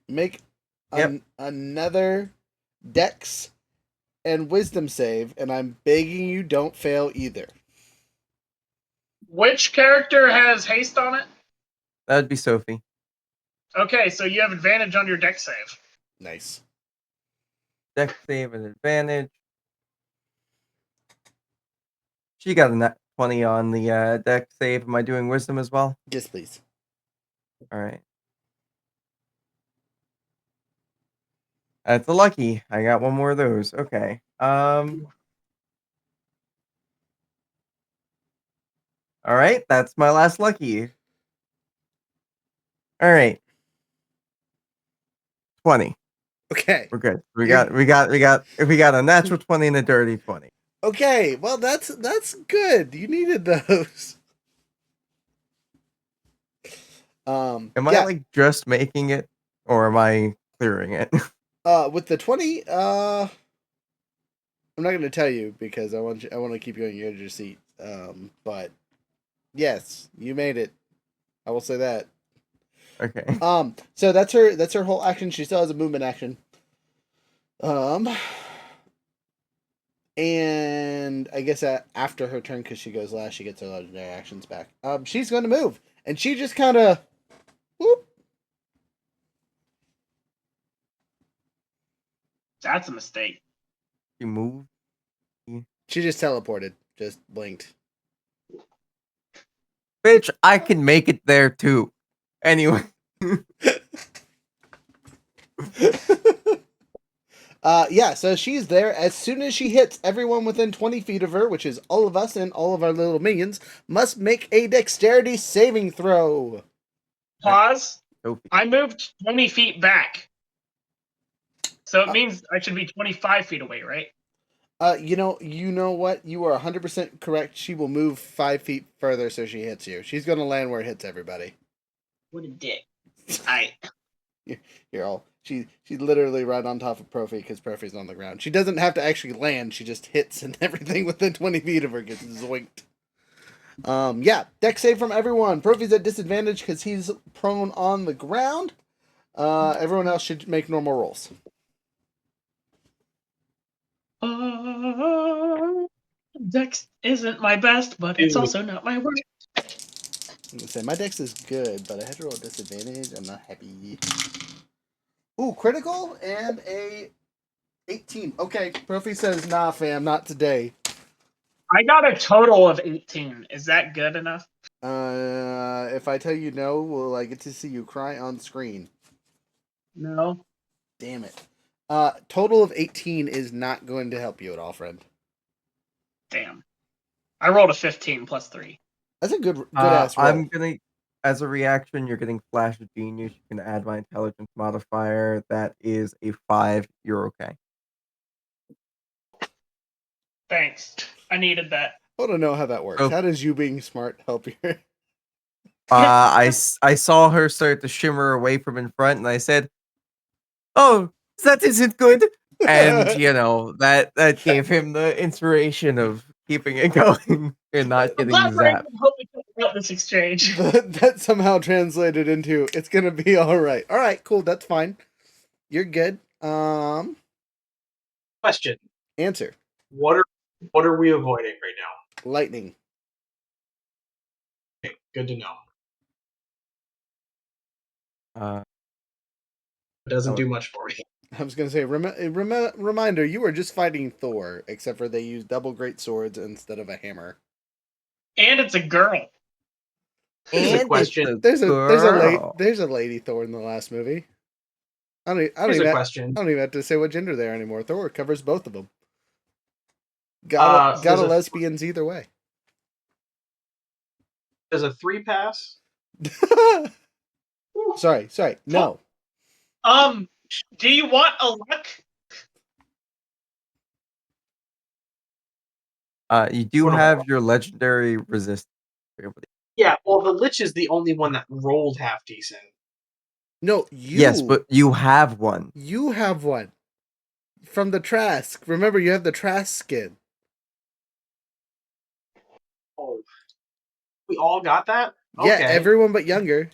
make Yep. another Dex and Wisdom save, and I'm begging you don't fail either. Which character has haste on it? That'd be Sophie. Okay, so you have advantage on your deck save. Nice. Dex save and advantage. She got a nat 20 on the dex save. Am I doing wisdom as well? Yes, please. All right. That's a lucky. I got one more of those. Okay. All right. That's my last lucky. All right. 20. Okay. We're good. We got a natural 20 and a dirty 20. Okay. Well, that's good. You needed those. Am I like just making it, or am I clearing it? With the 20, I'm not going to tell you because I want to keep you on your edge of your seat. But yes, you made it. I will say that. Okay. So that's her whole action. She still has a movement action. And I guess after her turn, because she goes last, she gets her legendary actions back. She's going to move, and she just kind of, whoop. That's a mistake. You move. She just teleported, just blinked. Bitch, I can make it there too. Anyway. Yeah, so she's there. As soon as she hits, everyone within 20 feet of her, which is all of us and all of our little minions, must make a dexterity saving throw. Pause. Sophie. I moved 20 feet back. So it means I should be 25 feet away, right? You know what? You are 100% correct. She will move 5 feet further so she hits you. She's going to land where it hits everybody. What a dick. Alright. Here, She literally right on top of Profi because Profi's on the ground. She doesn't have to actually land. She just hits and everything within 20 feet of her gets zoinked. Yeah, deck save from everyone. Profi's at disadvantage because he's prone on the ground. Everyone else should make normal rolls. Dex isn't my best, but it's also not my worst. I'm gonna say my dex is good, but I had to roll a disadvantage. I'm not happy. Ooh, critical and a 18. Okay, Profi says, nah, fam, not today. I got a total of 18. Is that good enough? If I tell you no, will I get to see you cry on screen? No. Damn it. Total of 18 is not going to help you at all, friend. Damn. I rolled a 15 plus 3. That's a good ass roll. I'm gonna, as a reaction, you're getting Flash of Genius. You can add my intelligence modifier. That is a 5. You're okay. Thanks. I needed that. I don't know how that works. Oh. How does you being smart help you? I saw her start to shimmer away from in front, and I said, "Oh, that isn't good." And that gave him the inspiration of keeping it going and not I'm getting glad we're able zapped. to help each other out this exchange. That somehow translated into it's gonna be all right. All right, cool. That's fine. You're good. Question: Answer. What are we avoiding right now? Lightning. Okay, good to know. It doesn't do much for me. I was gonna say, reminder, you were just fighting Thor, except for they used double great swords instead of a hammer. And it's a girl. Here's a And question. it's There's a lady Thor in the last movie. I don't Here's a even question. have to say what gender they are anymore. Thor covers both of them. Got there's a a- lesbians either way. Does a 3 pass? Sorry. No. Do you want a luck? You do Hold on. have your legendary resist. Yeah, well, the Lich is the only one that rolled half decent. No, you. Yes, but you have one. You have one. From the Trask. Remember, you have the Trask skin. Oh. We all got that? Yeah, Okay. everyone but Younger.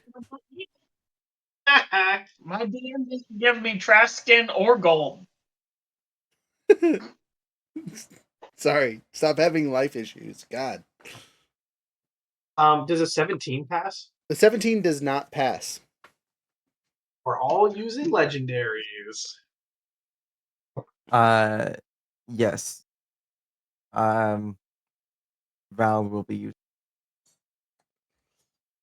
My DM didn't give me trash skin or gold. Sorry. Stop having life issues. God. Does a 17 pass? The 17 does not pass. We're all using legendaries. Yes. Val will be used.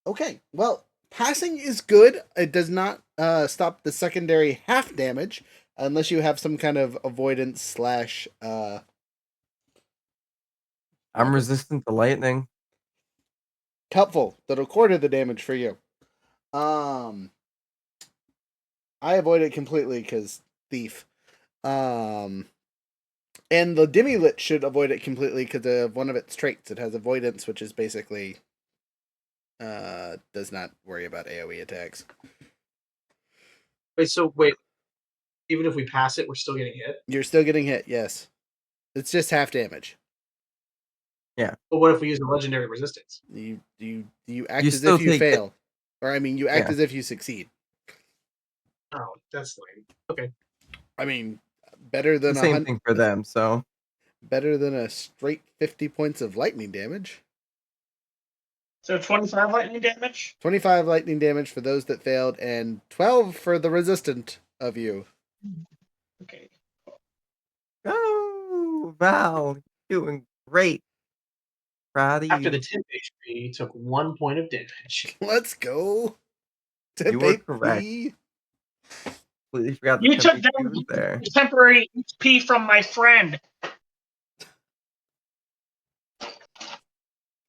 Okay, well, passing is good. It does not stop the secondary half damage unless you have some kind of avoidance / I'm resistant to lightning. helpful. That'll quarter the damage for you. I avoid it completely because thief. And the Demi-Lit should avoid it completely because of one of its traits. It has avoidance, which is basically does not worry about AoE attacks. Wait. Even if we pass it, we're still getting hit? You're still getting hit, yes. It's just half damage. Yeah. But what if we use a legendary resistance? You act You as still if you take it. fail. Or I mean you act Yeah. as if you succeed. Oh, that's lame. Okay. I mean better than The same thing for them, so better than a straight 50 points of lightning damage. So 25 lightning damage? 25 lightning damage for those that failed, and 12 for the resistant of you. Okay. oh, Val, doing great. Proud of After you. the 10 HP, took 1 point of damage. Let's go. You were correct. HP. Completely forgot You the took temperature down was there. temporary HP from my friend.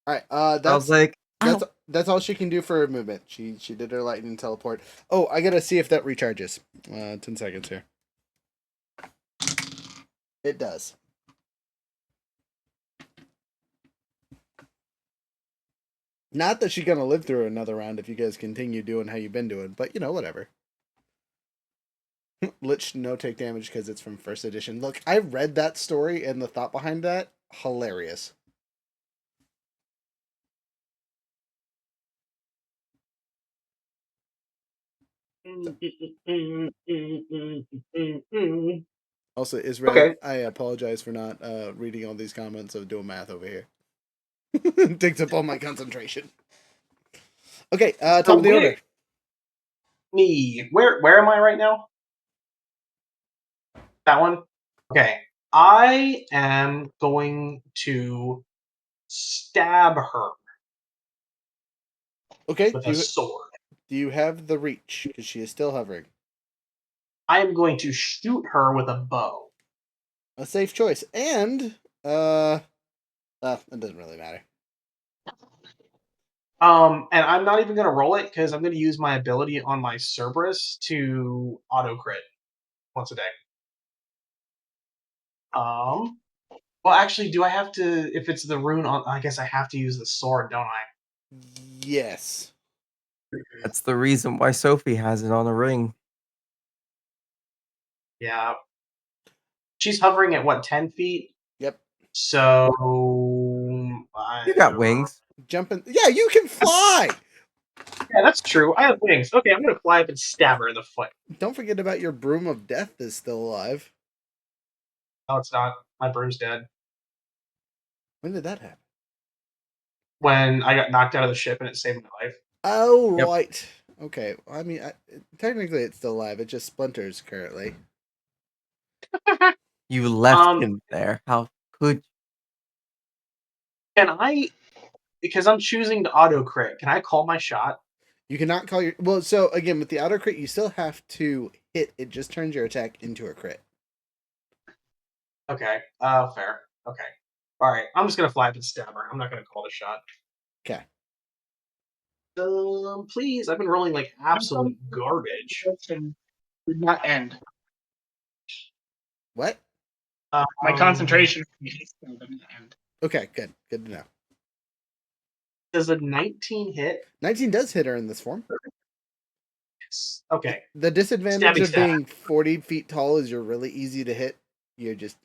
Alright, I was that's like, that's all she can do for her movement. She did her lightning teleport. Oh, I gotta see if that recharges. 10 seconds here. It does. Not that she's gonna live through another round if you guys continue doing how you've been doing, but whatever. Lich no take damage because it's from first edition. Look, I read that story and the thought behind that. Hilarious. Also, Israel, Okay. I apologize for not reading all these comments of doing math over here. Takes up all my concentration. Okay, top of the order. Me. Where am I right now? That one? Okay. I am going to stab her Okay, with a sword. do you have the reach? Because she is still hovering. I am going to shoot her with a bow. A safe choice. And, it doesn't really matter. And I'm not even gonna roll it because I'm gonna use my ability on my Cerberus to auto crit once a day. Well, actually, do I have to? If it's the rune on, I guess I have to use the sword, don't I? Yes. That's the reason why Sophie has it on a ring. Yeah. She's hovering at what, 10 feet? Yep. So You got wings. Jumping. Yeah, you can fly! Yeah, that's true. I have wings. Okay, I'm gonna fly up and stab her in the foot. Don't forget about your broom of death is still alive. No, it's not. My broom's dead. When did that happen? When I got knocked out of the ship and it saved my life. Oh, Yep. right. Okay. I mean, technically it's still alive. It just splinters currently. You left him there. How could you? Can I? Because I'm choosing to auto crit. Can I call my shot? You cannot call your... Well, so, again, with the auto crit, you still have to hit. It just turns your attack into a crit. Okay. Fair. Okay. All right. I'm just gonna fly up and stab her. I'm not gonna call the shot. Okay. Please. I've been rolling like absolute garbage. Did not end. What? My concentration still didn't end. Okay, good. Good to know. Does a 19 hit? 19 does hit her in this form. Yes. Okay. The disadvantage Stabby of stab. being 40 feet tall is you're really easy to hit. You're just,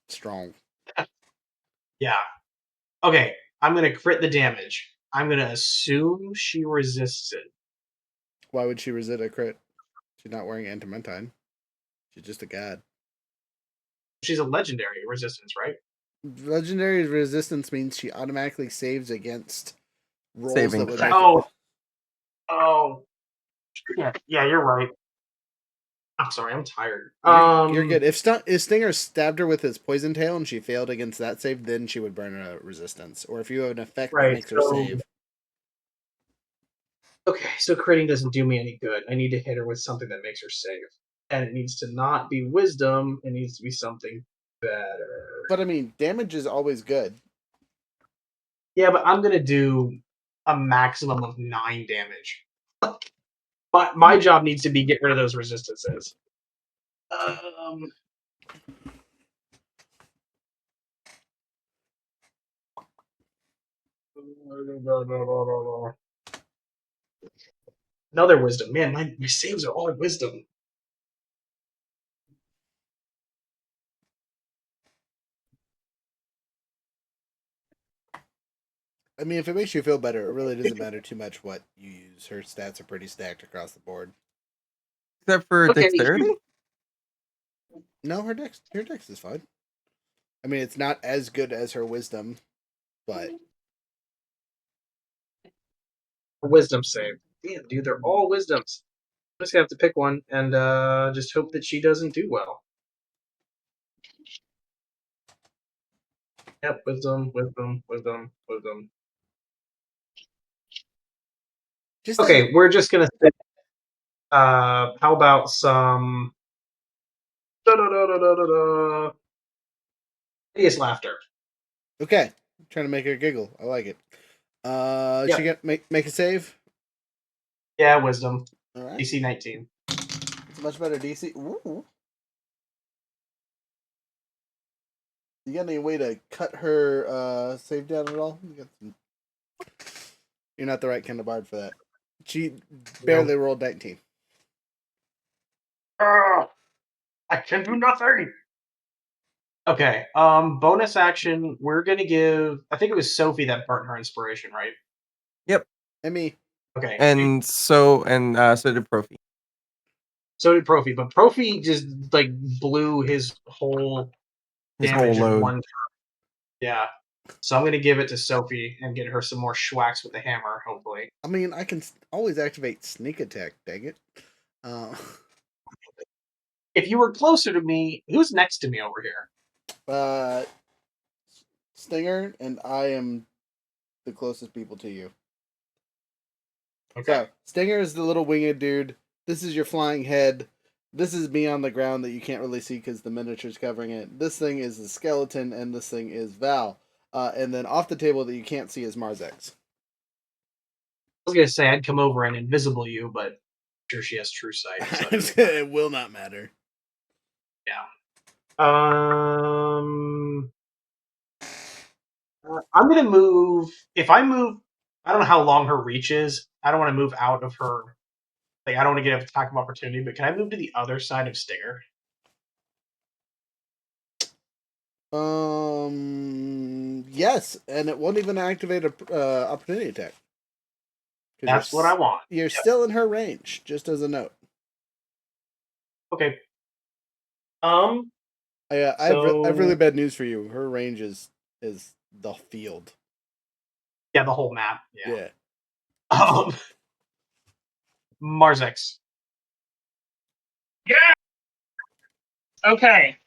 strong. Yeah. Okay. I'm gonna crit the damage. I'm gonna assume she resists it. Why would she resist a crit? She's not wearing Antimentine. She's just a god. She's a legendary resistance, right? Legendary resistance means she automatically saves against rolls Saving that would throw. make Oh. Oh. Yeah, you're right. I'm sorry, I'm tired. You're good. If Stinger stabbed her with his poison tail and she failed against that save, then she would burn a resistance. Or if you have an effect that Right, makes her so- save. Okay, so critting doesn't do me any good. I need to hit her with something that makes her save. And it needs to not be wisdom, it needs to be something better. But I mean, damage is always good. Yeah, but I'm gonna do a maximum of 9 damage. But my job needs to be get rid of those resistances. Another wisdom. Man, my saves are all wisdom. I mean, if it makes you feel better, it really doesn't matter too much what you use. Her stats are pretty stacked across the board. Except for Okay, dexterity? No, her dex is fine. I mean, it's not as good as her wisdom, but Wisdom save. Damn, dude, they're all wisdoms. I'm just gonna have to pick one and just hope that she doesn't do well. Yep, wisdom. just Okay, we're just gonna say, how about some hideous laughter? Okay, trying to make her giggle. I like it. Yeah. She get make a save. Yeah, wisdom. All right, DC 19. it's a much better DC. Ooh. You got any way to cut her save down at all? You're not the right kind of bard for that. She barely rolled 19. I can do nothing. Okay. Bonus action. We're gonna give. I think it was Sophie that burnt her inspiration, right? And me. Okay. And so did Profi. So did Profi, but Profi just like blew his whole His damage whole in load. one turn. Yeah. So I'm gonna give it to Sophie and get her some more schwacks with the hammer, hopefully. I mean, I can always activate sneak attack. Dang it. If you were closer to me, who's next to me over here? Stinger, and I am the closest people to you. Okay. So, Stinger is the little winged dude. This is your flying head. This is me on the ground that you can't really see because the miniature's covering it. This thing is the skeleton, and this thing is Val. And then off the table that you can't see is Marzex. I was gonna say I'd come over and invisible you, but I'm sure she has true sight. So It will not matter. yeah. I'm gonna move. If I move, I don't know how long her reach is. I don't want to move out of her. Like I don't want to get an attack of opportunity. But can I move to the other side of Stinger? Yes, and it won't even activate a opportunity attack. 'Cause That's what I want. You're Yep. still in her range, just as a note. Okay. I have So- really bad news for you. Her range is the field. Yeah, the whole map. Yeah. Yeah. Marzex. Yeah. Okay.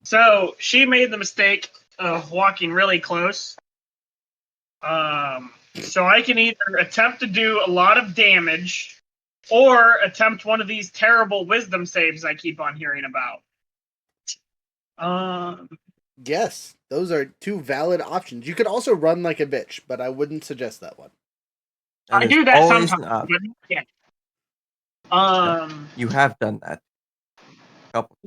So she made the mistake of walking really close. So I can either attempt to do a lot of damage or attempt one of these terrible wisdom saves I keep on hearing about. Yes, those are two valid options. You could also run like a bitch, but I wouldn't suggest that one. I is do that always sometimes, an option. but yeah. You have done that. Couple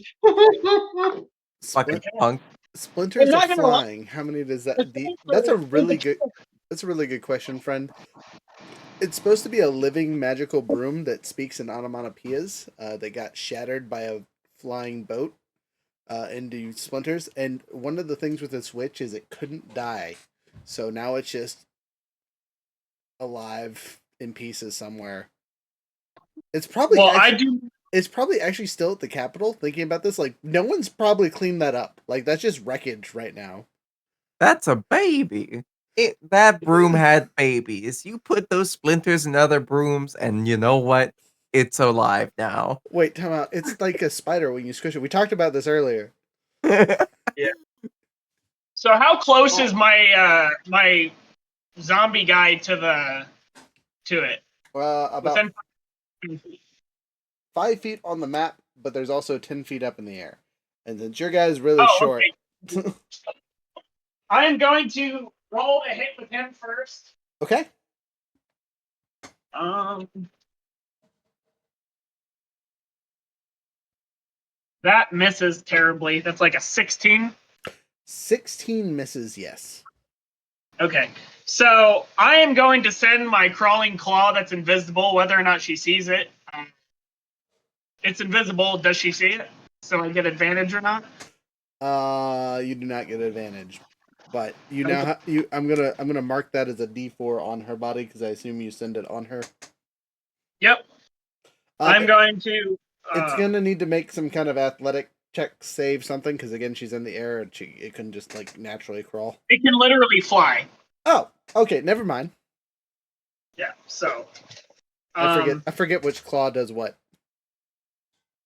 fucking Splin- punk. Splinters I'm not of gonna lie. flying. How many does that? That's a really good. That's a really good question, friend. It's supposed to be a living magical broom that speaks in onomatopoeias that got shattered by a flying boat into splinters. And one of the things with this witch is it couldn't die, so now it's just alive in pieces somewhere. It's probably Well, actually, I do. it's probably actually still at the Capitol. Thinking about this, like no one's probably cleaned that up. Like that's just wreckage right now. That's a baby. That broom had babies. You put those splinters in other brooms, and you know what? It's alive now. Wait, time out. It's like a spider when you squish it. We talked about this earlier. So how close is my my zombie guy to it? About Within 5 feet. 5 feet on the map, but there's also 10 feet up in the air. And since your guy's really short, Okay. I am going to roll a hit with him first. okay. That misses terribly. That's like a 16. 16 misses, yes. Okay. So I am going to send my crawling claw that's invisible, whether or not she sees it. It's invisible. Does she see it? So I get advantage or not? You do not get advantage. But you now I'm gonna mark that as a D4 on her body because I assume you send it on her. Yep. I'm going to. It's gonna need to make some kind of athletic check, save something, because again she's in the air and it can just like naturally crawl. It can literally fly. Oh, okay, never mind. Yeah. So. I forget which claw does what.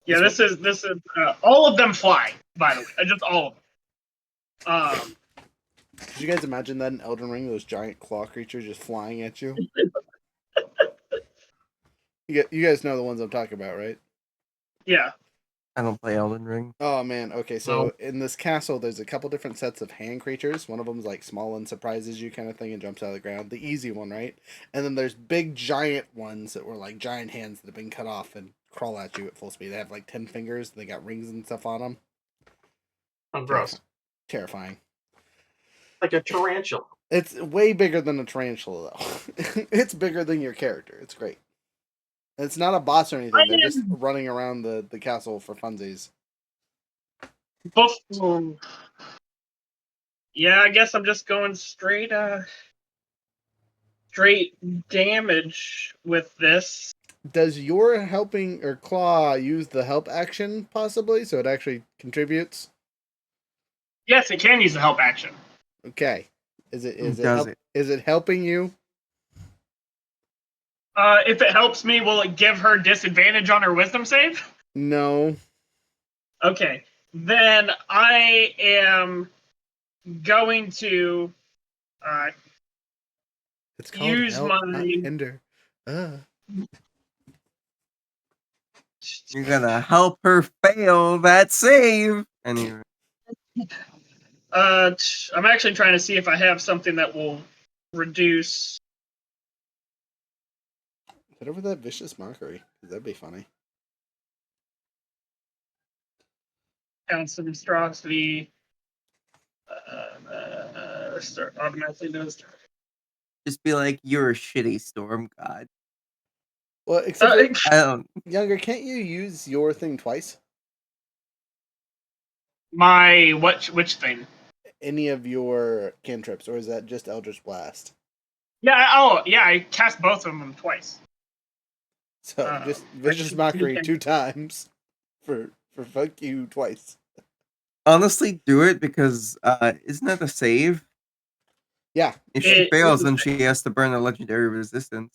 Yeah, this is all of them fly. By the way, just all of them. Could you guys imagine that in Elden Ring? Those giant claw creatures just flying at you. You guys know the ones I'm talking about, right? Yeah. I don't play Elden Ring. Oh man, okay, so in this castle there's a couple different sets of hand creatures. One of them is like small and surprises you kind of thing and jumps out of the ground. The easy one, right? And then there's big giant ones that were like giant hands that have been cut off and crawl at you at full speed. They have like 10 fingers, they got rings and stuff on them. Oh, gross. Terrifying. Like a tarantula. It's way bigger than a tarantula though. It's bigger than your character. It's great. It's not a boss or anything. They're just running around the castle for funsies. Before. Yeah, I guess I'm just going straight damage with this. Does your helping or claw use the help action possibly, so it actually contributes? Yes, it can use the help action. Okay. Is Does it it? is it helping you? If it helps me, will it give her disadvantage on her wisdom save? No. Okay. Then I am going to It's called use help, my not hinder. You're gonna help her fail that save. Anyway, I'm actually trying to see if I have something that will reduce. Hit over that vicious mockery. That'd be funny. Counts of monstrosity. Start automatically does. just be like, you're a shitty storm god. Well, except for I don't. Younger, can't you use your thing twice? My which thing? Any of your cantrips, or is that just Eldritch Blast? Yeah. Oh, yeah. I cast both of them twice. So just vicious mockery 2 times for fuck you twice. Honestly, do it because isn't that a save? Yeah. If she It fails, is a then she has to burn a legendary resistance.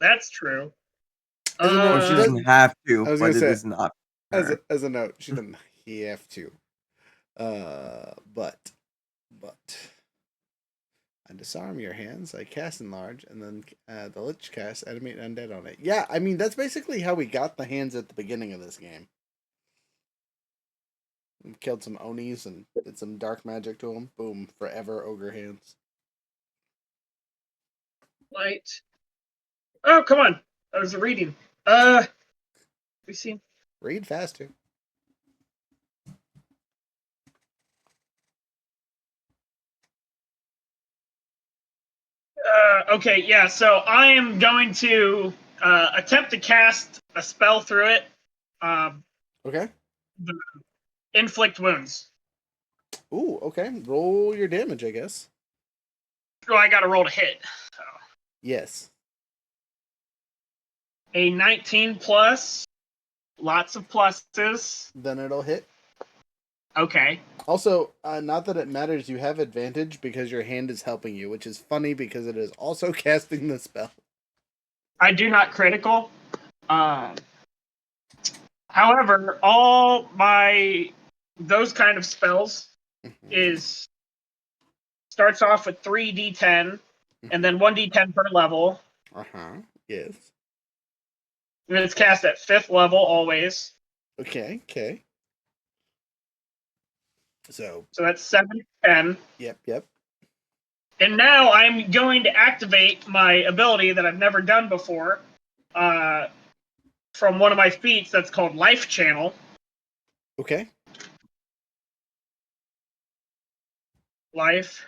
That's true. As a note, Or she does- doesn't have to, I was but gonna it say, is not. as a note, she doesn't have to. But I disarm your hands. I cast enlarge, and then the Lich cast animate undead on it. Yeah, I mean that's basically how we got the hands at the beginning of this game. We killed some Onis and did some dark magic to them. Boom, forever ogre hands. Light. Oh, come on. I was reading. We see. Read faster. Okay, yeah. So I am going to attempt to cast a spell through it. Okay. Inflict wounds. Ooh, okay. Roll your damage, I guess. So I got to roll to hit. So. Yes. A 19 plus. Lots of pluses. Then it'll hit. Okay. Also, not that it matters, you have advantage because your hand is helping you, which is funny because it is also casting the spell. I do not critical. However, all those kind of spells is starts off with 3d10 and then 1d10 per level. Yes. And it's cast at 5th level always. Okay. So that's 7 to 10. Yep. And now I'm going to activate my ability that I've never done before from one of my feats that's called Life Channel. Okay. Life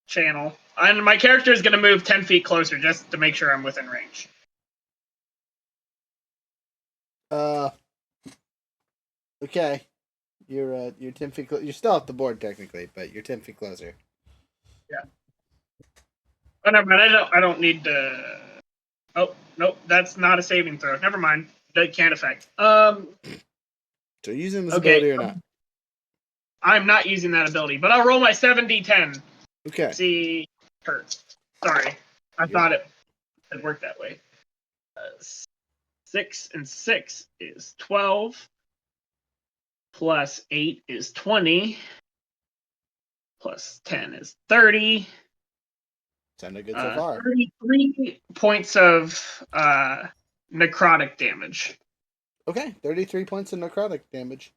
Channel. And my character is going to move 10 feet closer just to make sure I'm within range. Okay. You're 10 feet closer. You're still off the board technically, but you're 10 feet closer. Yeah. Oh, never mind. I don't need to. Oh, nope. That's not a saving throw. Never mind. That can't affect. So you're using this ability or not? I'm not using that ability, but I'll roll my 7d10. Okay. See, hurts. Sorry. I thought it worked that way. 6 and 6 is 12. Plus 8 is 20. Plus 10 is 30. Sounded good so far. 33 points of necrotic damage. Okay, 33 points of necrotic damage.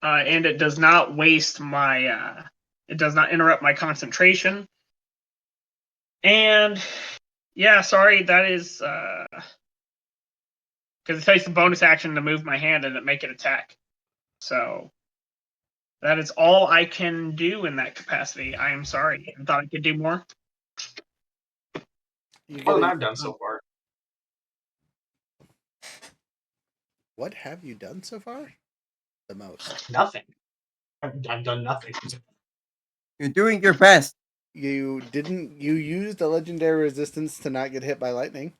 And it does not waste my... it does not interrupt my concentration. And... yeah, sorry, that is... because it takes the bonus action to move my hand and make it attack. So... that is all I can do in that capacity. I am sorry. I thought I could do more. More than I've done so far. What have you done so far? The most. Nothing. I've done nothing. You're doing your best. You used the legendary resistance to not get hit by lightning.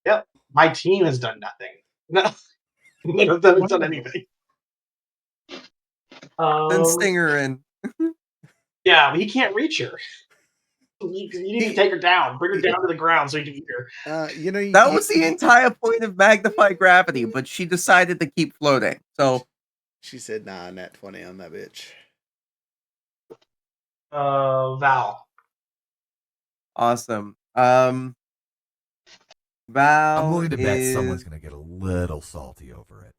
Yep. My team has done nothing. No, none of them have done anything. Send Stinger in. Yeah, but he can't reach her. You need to take her down. Bring her down to the ground so you can eat her. That was the entire point of Magnify Gravity, but she decided to keep floating. So She said, "Nah, nat 20 on that bitch." Val. awesome. Val I'm willing to bet is someone's going to get a little salty over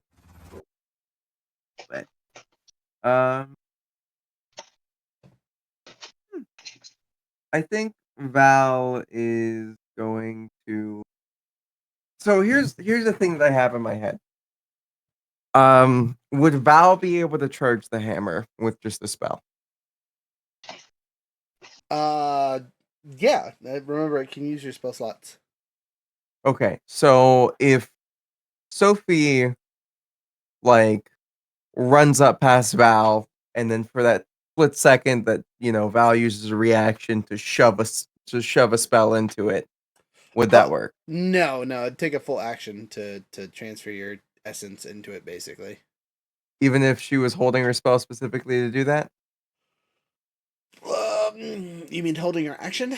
it. um I think Val is going to. So here's the thing that I have in my head. Would Val be able to charge the hammer with just a spell? Yeah. Remember, it can use your spell slots. Okay, so if Sophie like runs up past Val, and then for that split second that Val uses a reaction to shove a spell into it, would that work? No, it'd take a full action to transfer your essence into it, basically. Even if she was holding her spell specifically to do that? You mean holding your action?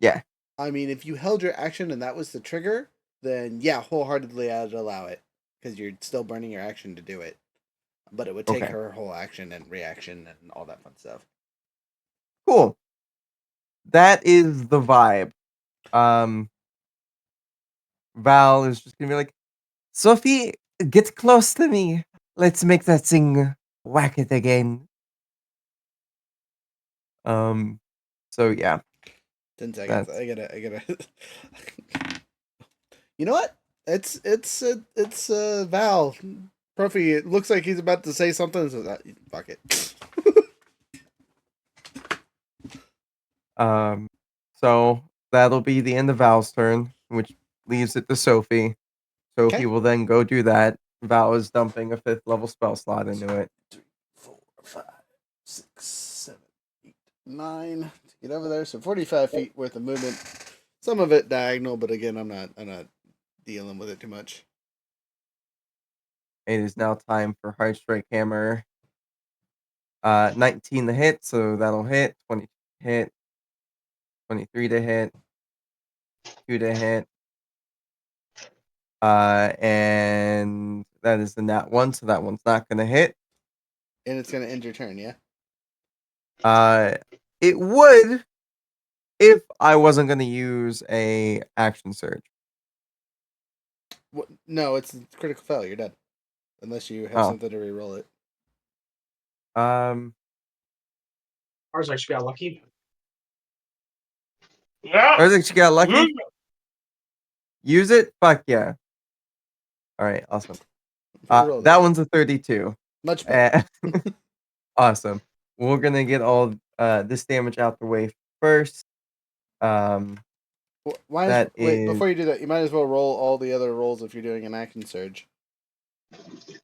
Yeah. I mean, if you held your action and that was the trigger, then yeah, wholeheartedly I'd allow it because you're still burning your action to do it. But it would take Okay. her whole action and reaction and all that fun stuff. Cool. That is the vibe. Val is just gonna be like, Sophie, get close to me. Let's make that thing whack it again. So yeah. 10 seconds. I gotta. You know what? It's Val. Profi, it looks like he's about to say something. So fuck it. So that'll be the end of Val's turn, which leaves it to Sophie. Sophie Okay. will then go do that. Val is dumping a 5th level spell slot into it. 3, 4, 5, 6, 7, 8, 9 to get over there. So 45 feet worth of movement. Some of it diagonal, but again, I'm not dealing with it too much. It is now time for Hard Strike Hammer. 19 to hit, so that'll hit. 20 to hit. 23 to hit. 2 to hit. And that is the nat 1, so that one's not going to hit. And it's gonna end your turn, yeah? It would if I wasn't going to use a action surge. What? No, it's critical fail. You're dead. Unless you have Oh. something to re-roll it. Ours actually got lucky. Yeah. I think she got lucky. Use it? Fuck yeah. Alright, awesome. Re-roll That one's a 32. Much better. Awesome. We're gonna get all this damage out the way first. Wait, before you do that, you might as well roll all the other rolls if you're doing an action surge.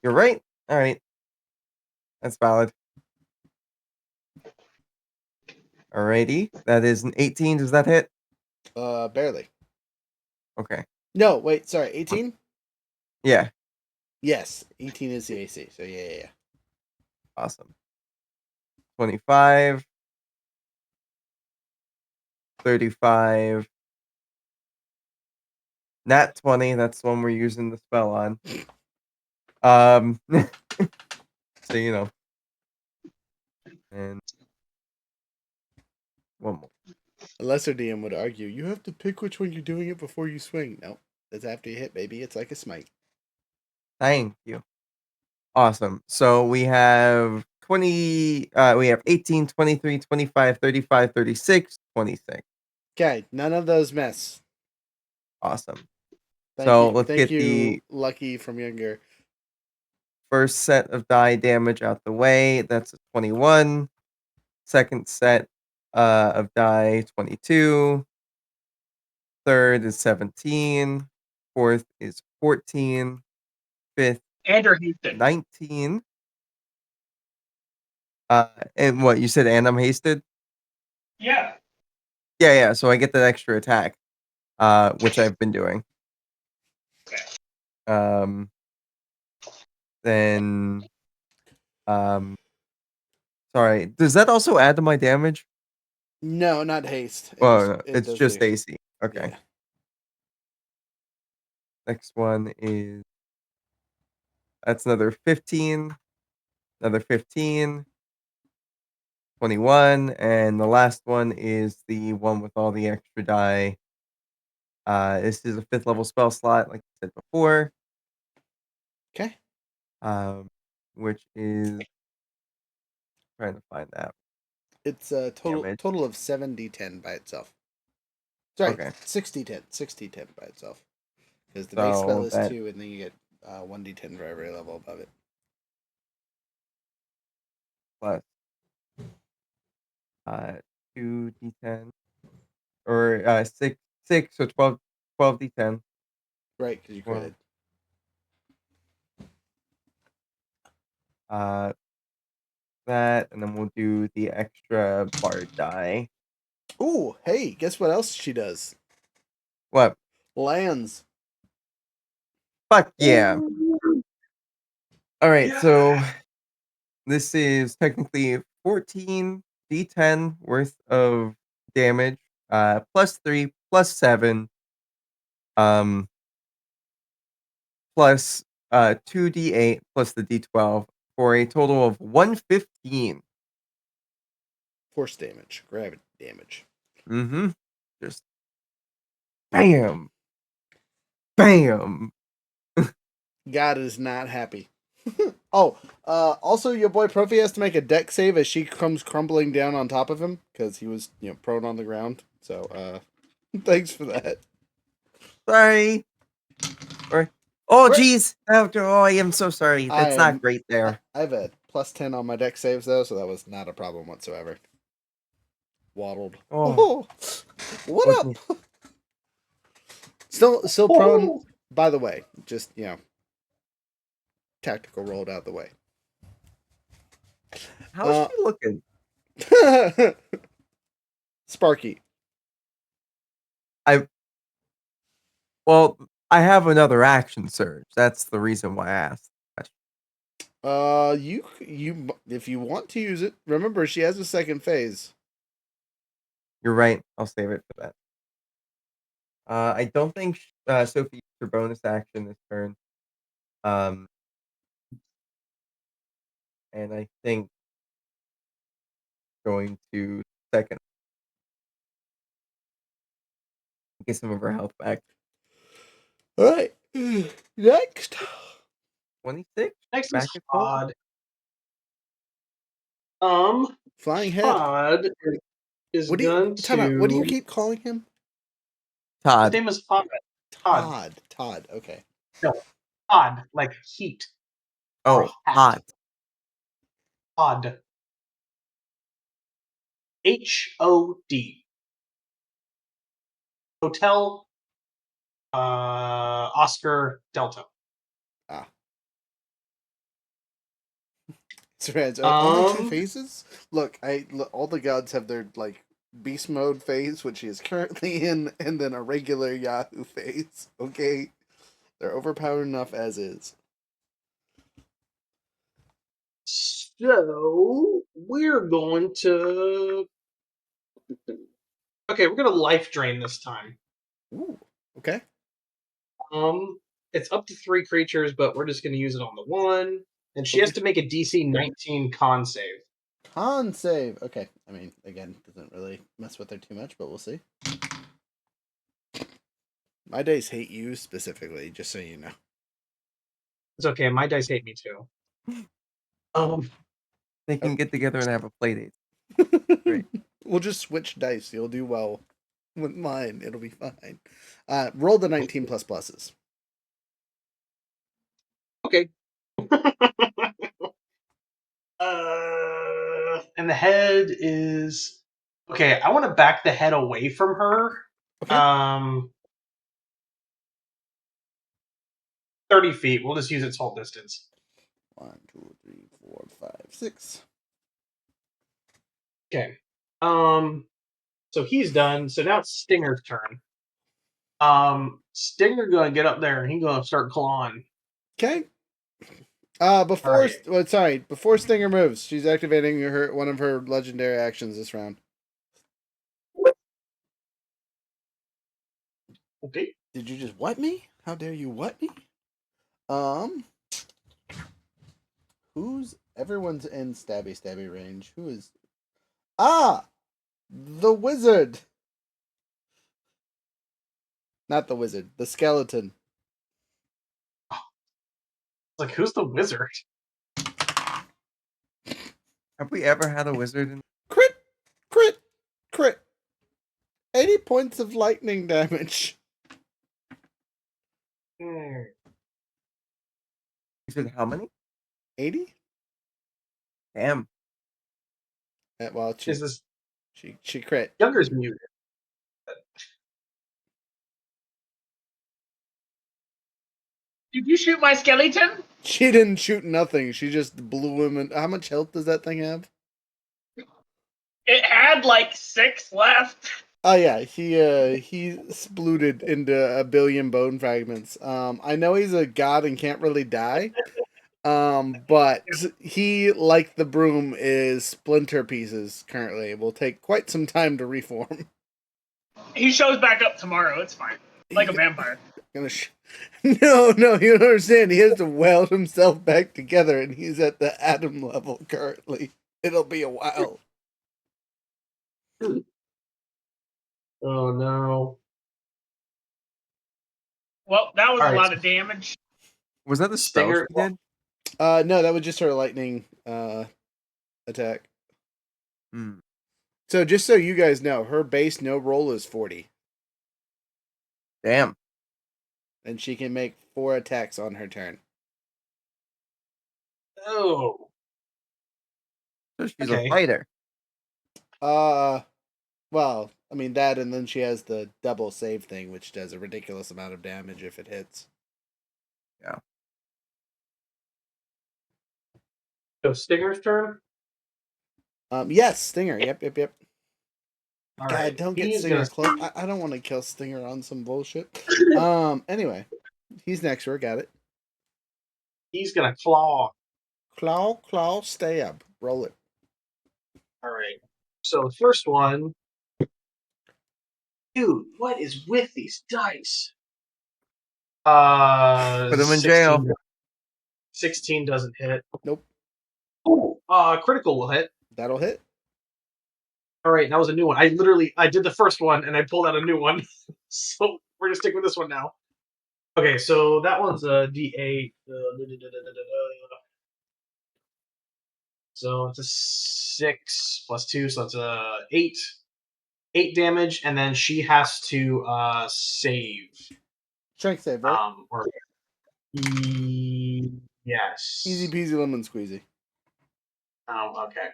You're right. All right. That's valid. Alrighty. That is an 18. Does that hit? Barely. Okay. No, wait, sorry, 18? Yeah. Yes, 18 is the AC. So yeah. Awesome. 25. 35. Nat 20. That's the one we're using the spell on. So you know. And one more. A lesser DM would argue, you have to pick which one you're doing it before you swing. No, that's after you hit, baby. It's like a smite. Thank you. Awesome. So we have 20, we have 18, 23, 25, 35, 36, 26. Okay, none of those miss. Awesome. Thank let's get you, the Lucky from Younger. first set of die damage out the way. That's a 21. Second set of die, 22. Third is 17. Fourth is 14, 5th, Andrew Houston. 19. And what you said, and I'm hasted? Yeah. Yeah. So I get that extra attack, which I've been doing. Okay. Then, sorry. Does that also add to my damage? No, not haste. Oh, no, It it's does just do- AC. Okay. Yeah. Next one is that's another 15, another 15, 21, and the last one is the one with all the extra die. This is a 5th level spell slot, like I said before. Okay. Which is trying to find that. It's a Damage. total of 7d10 by itself. Sorry, Okay. 6d10. 6d10 by itself. Because the base So spell is that 2, and then you get 1d10 for every level above it. plus 2d10 or 6, so 12d10. Right, because you Well, critted. That, and then we'll do the extra bard die. Ooh, hey, guess what else she does? What? Lands. Fuck yeah. All right, Yeah. so this is technically 14 d10 worth of damage, plus 3, plus 7, plus 2d8 plus the d12 for a total of 115. Force damage. Gravity damage. Mm-hmm. Just bam. Bam. God is not happy. Also your boy Profi has to make a deck save as she comes crumbling down on top of him because he was, prone on the ground. So, thanks for that. Sorry. Oh, Where- jeez. Oh, I am so sorry. That's I am- not great there. I have a plus 10 on my deck saves though, so that was not a problem whatsoever. Waddled. Oh. What Okay. up? Still prone. By the way, just tactical rolled out the way. How's she looking? Sparky. Well, I have another action surge. That's the reason why I asked. You if you want to use it, remember she has a second phase. You're right. I'll save it for that. I don't think Sophie used her bonus action this turn. And I think going to second get some of her health back. All right. Next. 26. Next Back is at full. Todd. Flying head. Todd is What do you keep calling him? His Todd. name is Todd. Todd. Okay. No, Todd, like heat. Oh, hat. hot. Todd. HOD. Hotel Oscar Delta. So it's only 2 phases? Look, all the gods have their beast mode phase, which he is currently in, and then a regular Yahoo phase. Okay? They're overpowered enough as is. So we're going to we're gonna life drain this time. Ooh. Okay. It's up to 3 creatures, but we're just gonna use it on the one. And she has to make a DC 19 con save. Con save. Okay. I mean, again, doesn't really mess with her too much, but we'll see. My dice hate you specifically, just so you know. It's okay, my dice hate me too. They can get together and have a play date. Great. We'll just switch dice. You'll do well with mine. It'll be fine. Roll the 19 plus pluses. Okay. And the head is okay. I want to back the head away from her. Okay. 30 feet. We'll just use its whole distance. 1, 2, 3, 4, 5, 6. Okay. So he's done. So now it's Stinger's turn. Stinger gonna get up there and he's gonna start clawing. Okay. Alright. Before Stinger moves, she's activating one of her legendary actions this round. Okay. Did you just what me? How dare you what me? Everyone's in stabby range. Who is the wizard. Not the wizard, the skeleton. Like, who's the wizard? Have we ever had a wizard in? Crit, crit, crit. 80 points of lightning damage. Hmm. You said how many? 80? Damn. Well, Is this she crit. Younger's muted? Did you shoot my skeleton? She didn't shoot nothing. She just blew him. And how much health does that thing have? It had like 6 left. Oh yeah, he splooted into a billion bone fragments. I know he's a god and can't really die. But he, like the broom, is splinter pieces currently. It will take quite some time to reform. He shows back up tomorrow. It's fine. Like a vampire. No, you don't understand. He has to weld himself back together, and he's at the atom level currently. It'll be a while. Oh no. Well, that was All a right. lot of damage. Was that the spell Stinger- she did? No, that was just her lightning attack. Hmm. So just so you guys know, her base no roll is 40, Damn. and she can make 4 attacks on her turn. Oh. So she's Okay. a fighter. Well, I mean that, and then she has the double save thing, which does a ridiculous amount of damage if it hits. So Stinger's turn? Yes, Stinger. Yep. All God, right. don't get He's Stinger gonna- close. I don't want to kill Stinger on some bullshit. Anyway, he's next to her. Got it. He's gonna claw. Claw, stab. Roll it. All right. So the first one. Dude, what is with these dice? Put him in 16 jail. 16 doesn't hit. Nope. Oh, critical will hit. That'll hit. All right, that was a new one. I did the first one and I pulled out a new one. So we're gonna stick with this one now. Okay, so that one's a D8. So it's a 6 plus 2, so it's a 8. 8 damage, and then she has to save. Strength save, right? Or yes. Easy peasy lemon squeezy. Oh, okay.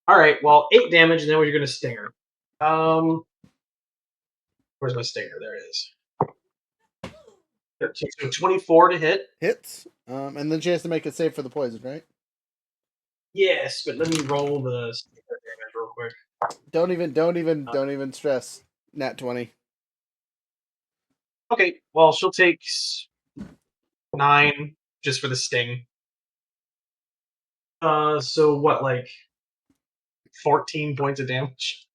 All right. Well, 8 damage, and then we're gonna stinger. Where's my stinger? There it is. 13, so 24 to hit. Hits. And then she has to make a save for the poison, right? Yes, but let me roll the stinger damage real quick. Don't even stress. Nat 20. Okay. Well, she'll take 9 just for the sting. So what, like 14 points of damage?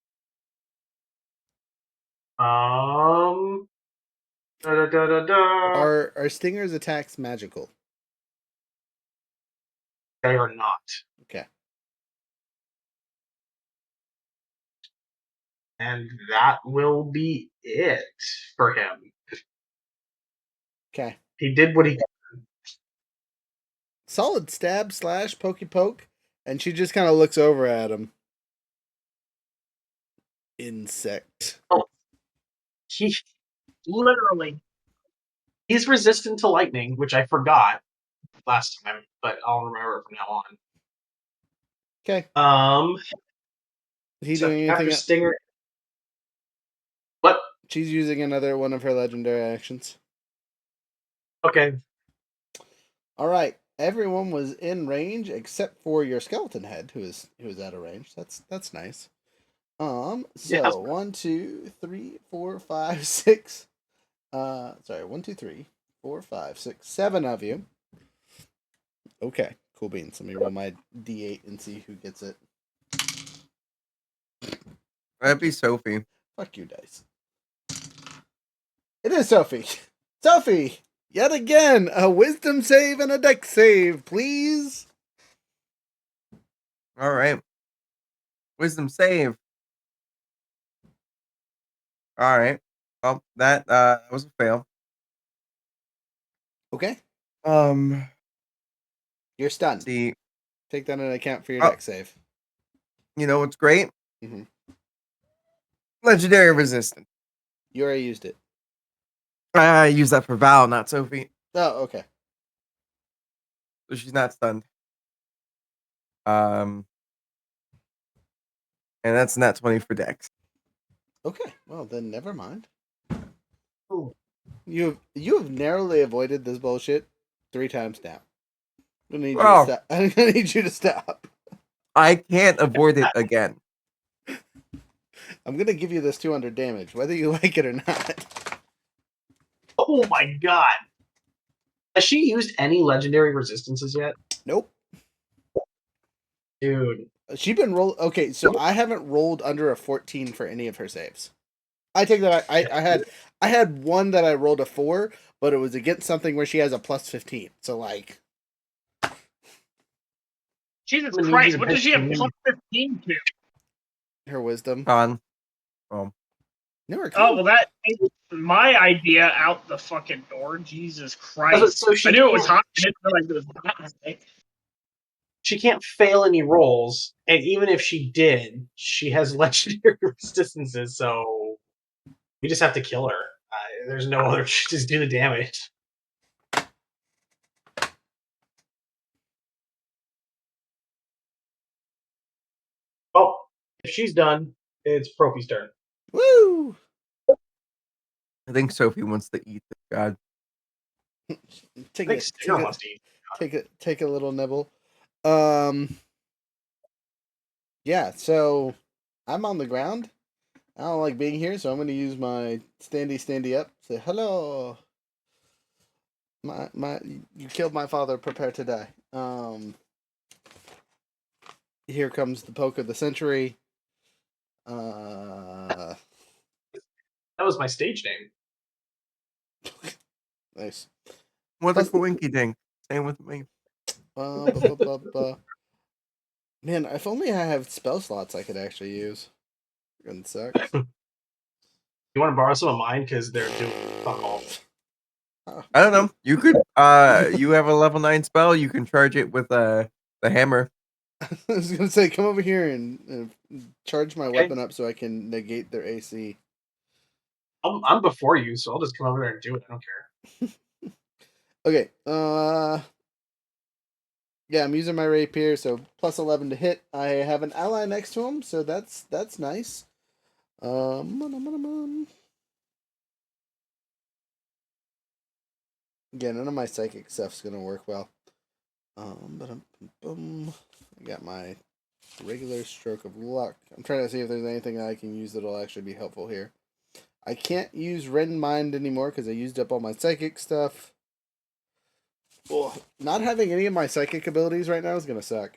Are Stinger's attacks magical? They are not. Okay. And that will be it for him. Okay. He did what he Solid stab / pokey poke, and she just kind of looks over at him. Insect. he Literally. he's resistant to lightning, which I forgot last time, but I'll remember it from now on. Okay. Is he So doing after anything? Stinger. What? She's using another one of her legendary actions. Okay. All right. Everyone was in range except for your skeleton head, who is out of range. That's nice. So Yeah. 1, 2, 3, 4, 5, 6. Sorry, 1, 2, 3, 4, 5, 6, 7 of you. Okay, cool beans. Let me roll my D8 and see who gets it. That'd be Sophie. Fuck your dice. It is Sophie. Sophie, yet again, a wisdom save and a dex save, please. All right. Wisdom save. All right. Well, that was a fail. Okay, Um, you're stunned. see, Take that into account for your Oh. dex save. you know what's great? Mhm. Legendary resistance. You already used it. I use that for Val, not Sophie, Oh, okay. so she's not stunned. And that's not 20 for Dex. Okay, well then never mind. Ooh. You have narrowly avoided this bullshit 3 times now. I'm gonna need you to Well. stop. I'm gonna need you to stop. I can't avoid it again. I'm gonna give you this 200 damage, whether you like it or not. Oh my god. Has she used any legendary resistances yet? Nope. Dude. She's been roll. Okay, so I haven't rolled under a 14 for any of her saves. I take that. I had one that I rolled a 4, but it was against something where she has a plus 15. So like, Jesus I'm gonna need Christ, you to what does she have pick- plus 15 to? her wisdom. Con. Oh. No, her Oh, con. well, that is my idea out the fucking door. Jesus Christ. So she I knew it was can't- hot. I didn't realize it was that high. She can't fail any rolls, and even if she did, she has legendary resistances, so we just have to kill her. There's no other. Just do the damage. Well, if she's done, it's Profi's turn. Woo! I think Sophie wants to eat this god. Take I think it. Stinger wants to eat. Take a little nibble. Yeah. So I'm on the ground. I don't like being here, so I'm gonna use my standy up. Say hello. You killed my father. Prepare to die. Here comes the poke of the century. That was my stage name. Nice. What a Plus- coinky dink. Same with me. Man, if only I have spell slots I could actually use. Fucking sucks. You want to borrow some of mine because they're doing fuck all. I don't know. You could you have a level 9 spell, you can charge it with the hammer. I was gonna say, come over here and charge my Okay. weapon up so I can negate their AC. I'm before you, so I'll just come over there and do it. I don't care. Okay. Yeah, I'm using my rapier, so plus 11 to hit. I have an ally next to him, so that's nice. Yeah, none of my psychic stuff's gonna work well. I got my regular stroke of luck. I'm trying to see if there's anything I can use that'll actually be helpful here. I can't use Rend Mind anymore because I used up all my psychic stuff. Ugh, not having any of my psychic abilities right now is gonna suck.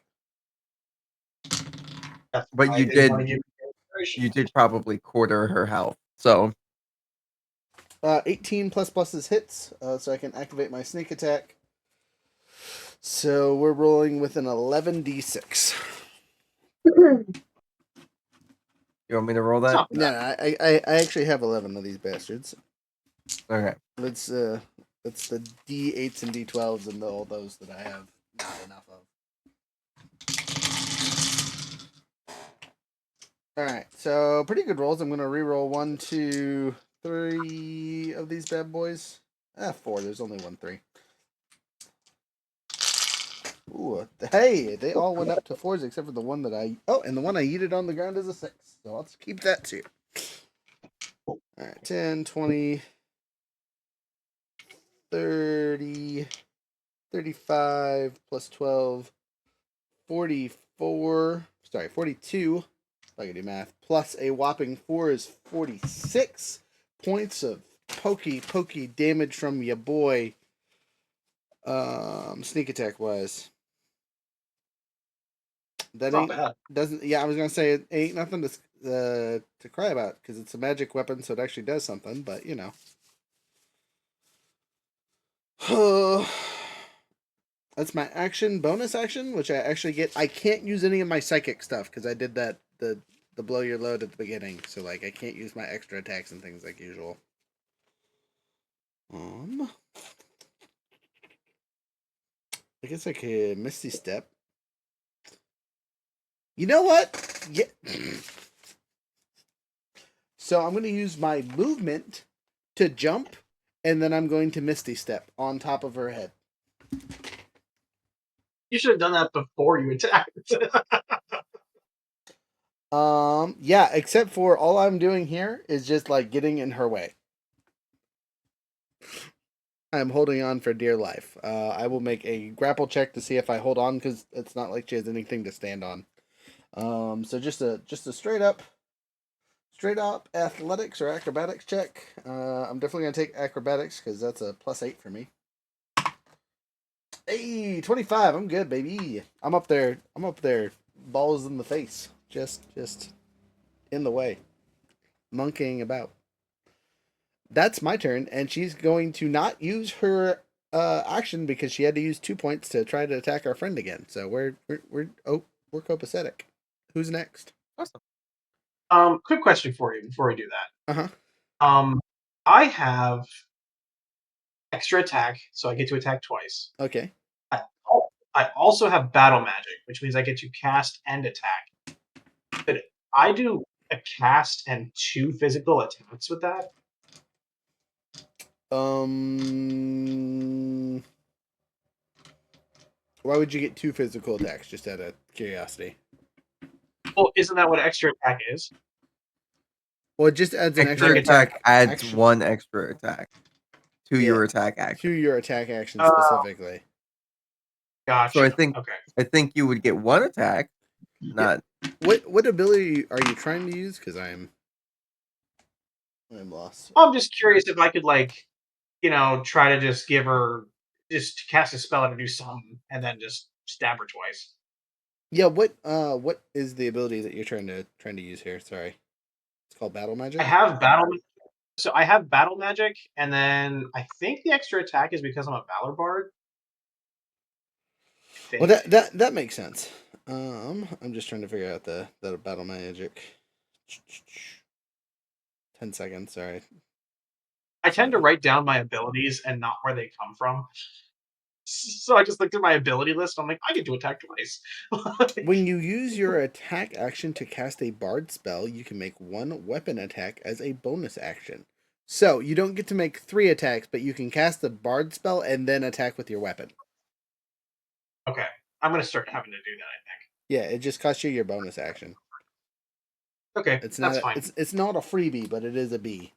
That's But why I you didn't want to give you inspiration. You did probably quarter her health. So 18 pluses hits, so I can activate my sneak attack. So we're rolling with an 11d6. you want me to roll that? Stop. Yeah, I actually have 11 of these bastards. Okay. That's the d8s and d12s and all those that I have not enough of. All right, so pretty good rolls. I'm gonna re-roll 1, 2, 3 of these bad boys. 4. There's only 1 3. Ooh, hey, they all went up to 4s except for the one that I. Oh, and the one I yeeted on the ground is a 6. So let's keep that too. All right, 10, 20, 30, 35 plus 12, 44. Sorry, 42. If I can do math. Plus a whopping 4 is 46 points of pokey damage from your boy. Sneak attack wise. That Not ain't bad. doesn't. Yeah, I was gonna say it ain't nothing to cry about because it's a magic weapon, so it actually does something. But you know. That's my action, bonus action, which I actually get. I can't use any of my psychic stuff because I did that the blow your load at the beginning. So like I can't use my extra attacks and things like usual. I guess I could Misty Step. You know what? Yeah. So I'm going to use my movement to jump, and then I'm going to Misty Step on top of her head. You should have done that before you attacked. Yeah, except for all I'm doing here is just like getting in her way. I'm holding on for dear life. I will make a grapple check to see if I hold on because it's not like she has anything to stand on. So just a straight up athletics or acrobatics check. I'm definitely gonna take acrobatics because that's a +8 for me. Hey, 25. I'm good, baby. I'm up there. Balls in the face. Just in the way. Monkeying about. That's my turn, and she's going to not use her action because she had to use 2 points to try to attack our friend again. So we're copacetic. Who's next? Awesome. Quick question for you before we do that. Uh-huh. I have extra attack, so I get to attack twice. Okay. I also have battle magic, which means I get to cast and attack. But I do a cast and 2 physical attacks with that. Why would you get 2 physical attacks? Just out of curiosity. Well, isn't that what extra attack is? Well, it just adds an Extra extra attack adds action. 1 extra attack to Yeah. your attack action. To your attack action Oh. specifically. Gotcha. So Okay. I think you would get 1 attack, not What ability are you trying to use? Because I'm lost. I'm just curious if I could try to just give her just cast a spell and do something, and then just stab her twice. Yeah. What is the ability that you're trying to use here? Sorry. It's called battle magic. I have battle. So I have battle magic, and then I think the extra attack is because I'm a Valor Bard. Well, that makes sense. I'm just trying to figure out the battle magic. 10 seconds. Sorry. I tend to write down my abilities and not where they come from. So I just looked at my ability list. I'm like, I get to attack twice. When you use your attack action to cast a bard spell, you can make 1 weapon attack as a bonus action. So you don't get to make 3 attacks, but you can cast the bard spell and then attack with your weapon. Okay, I'm gonna start having to do that. I think. Yeah, it just costs you your bonus action. Okay, It's that's not. fine. It's not a freebie, but it is a B.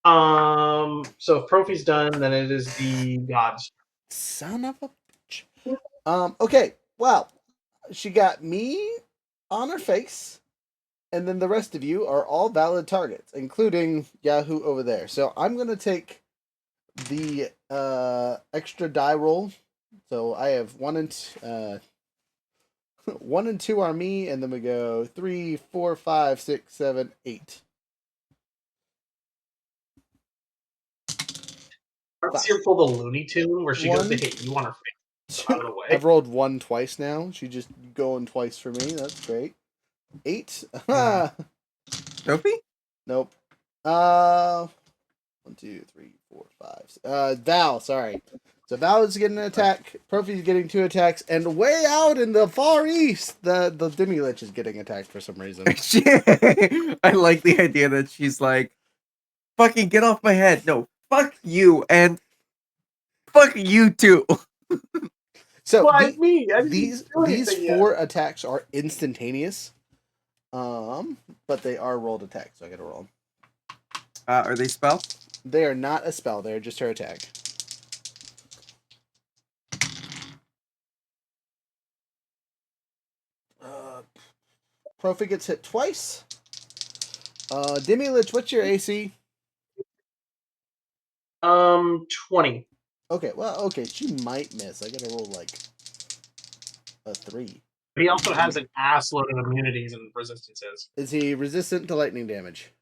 So if Profi's done, then it is the gods. Son of a bitch. Okay. Well, she got me on her face, and then the rest of you are all valid targets, including Yahoo over there. So I'm gonna take the extra die roll. So I have 1 and 1 and 2 are me, and then we go 3, 4, 5, 6, 7, 8. Let's hear pull the Looney Tune where she goes to 1, hit you on her face. 2. Out of the way. I've rolled 1 twice now. She just going twice for me. That's great. 8. Trophy? Nope. 1, 2, 3, 4, 5. Val, sorry. So Val is getting an attack. Profi's getting 2 attacks, and way out in the far east, the Demi-Lich is getting attacked for some reason. I like the idea that she's like, fucking get off my head. No, fuck you and fuck you too. So Why me? I didn't these do anything yet. 4 attacks are instantaneous. But they are rolled attacks, so I gotta roll them. Are they spells? They are not a spell, they're just her attack. Profi gets hit twice. Demi-Lich, what's your AC? 20. Okay, she might miss. I gotta roll like a 3. But he also has an ass load of immunities and resistances. Is he resistant to lightning damage?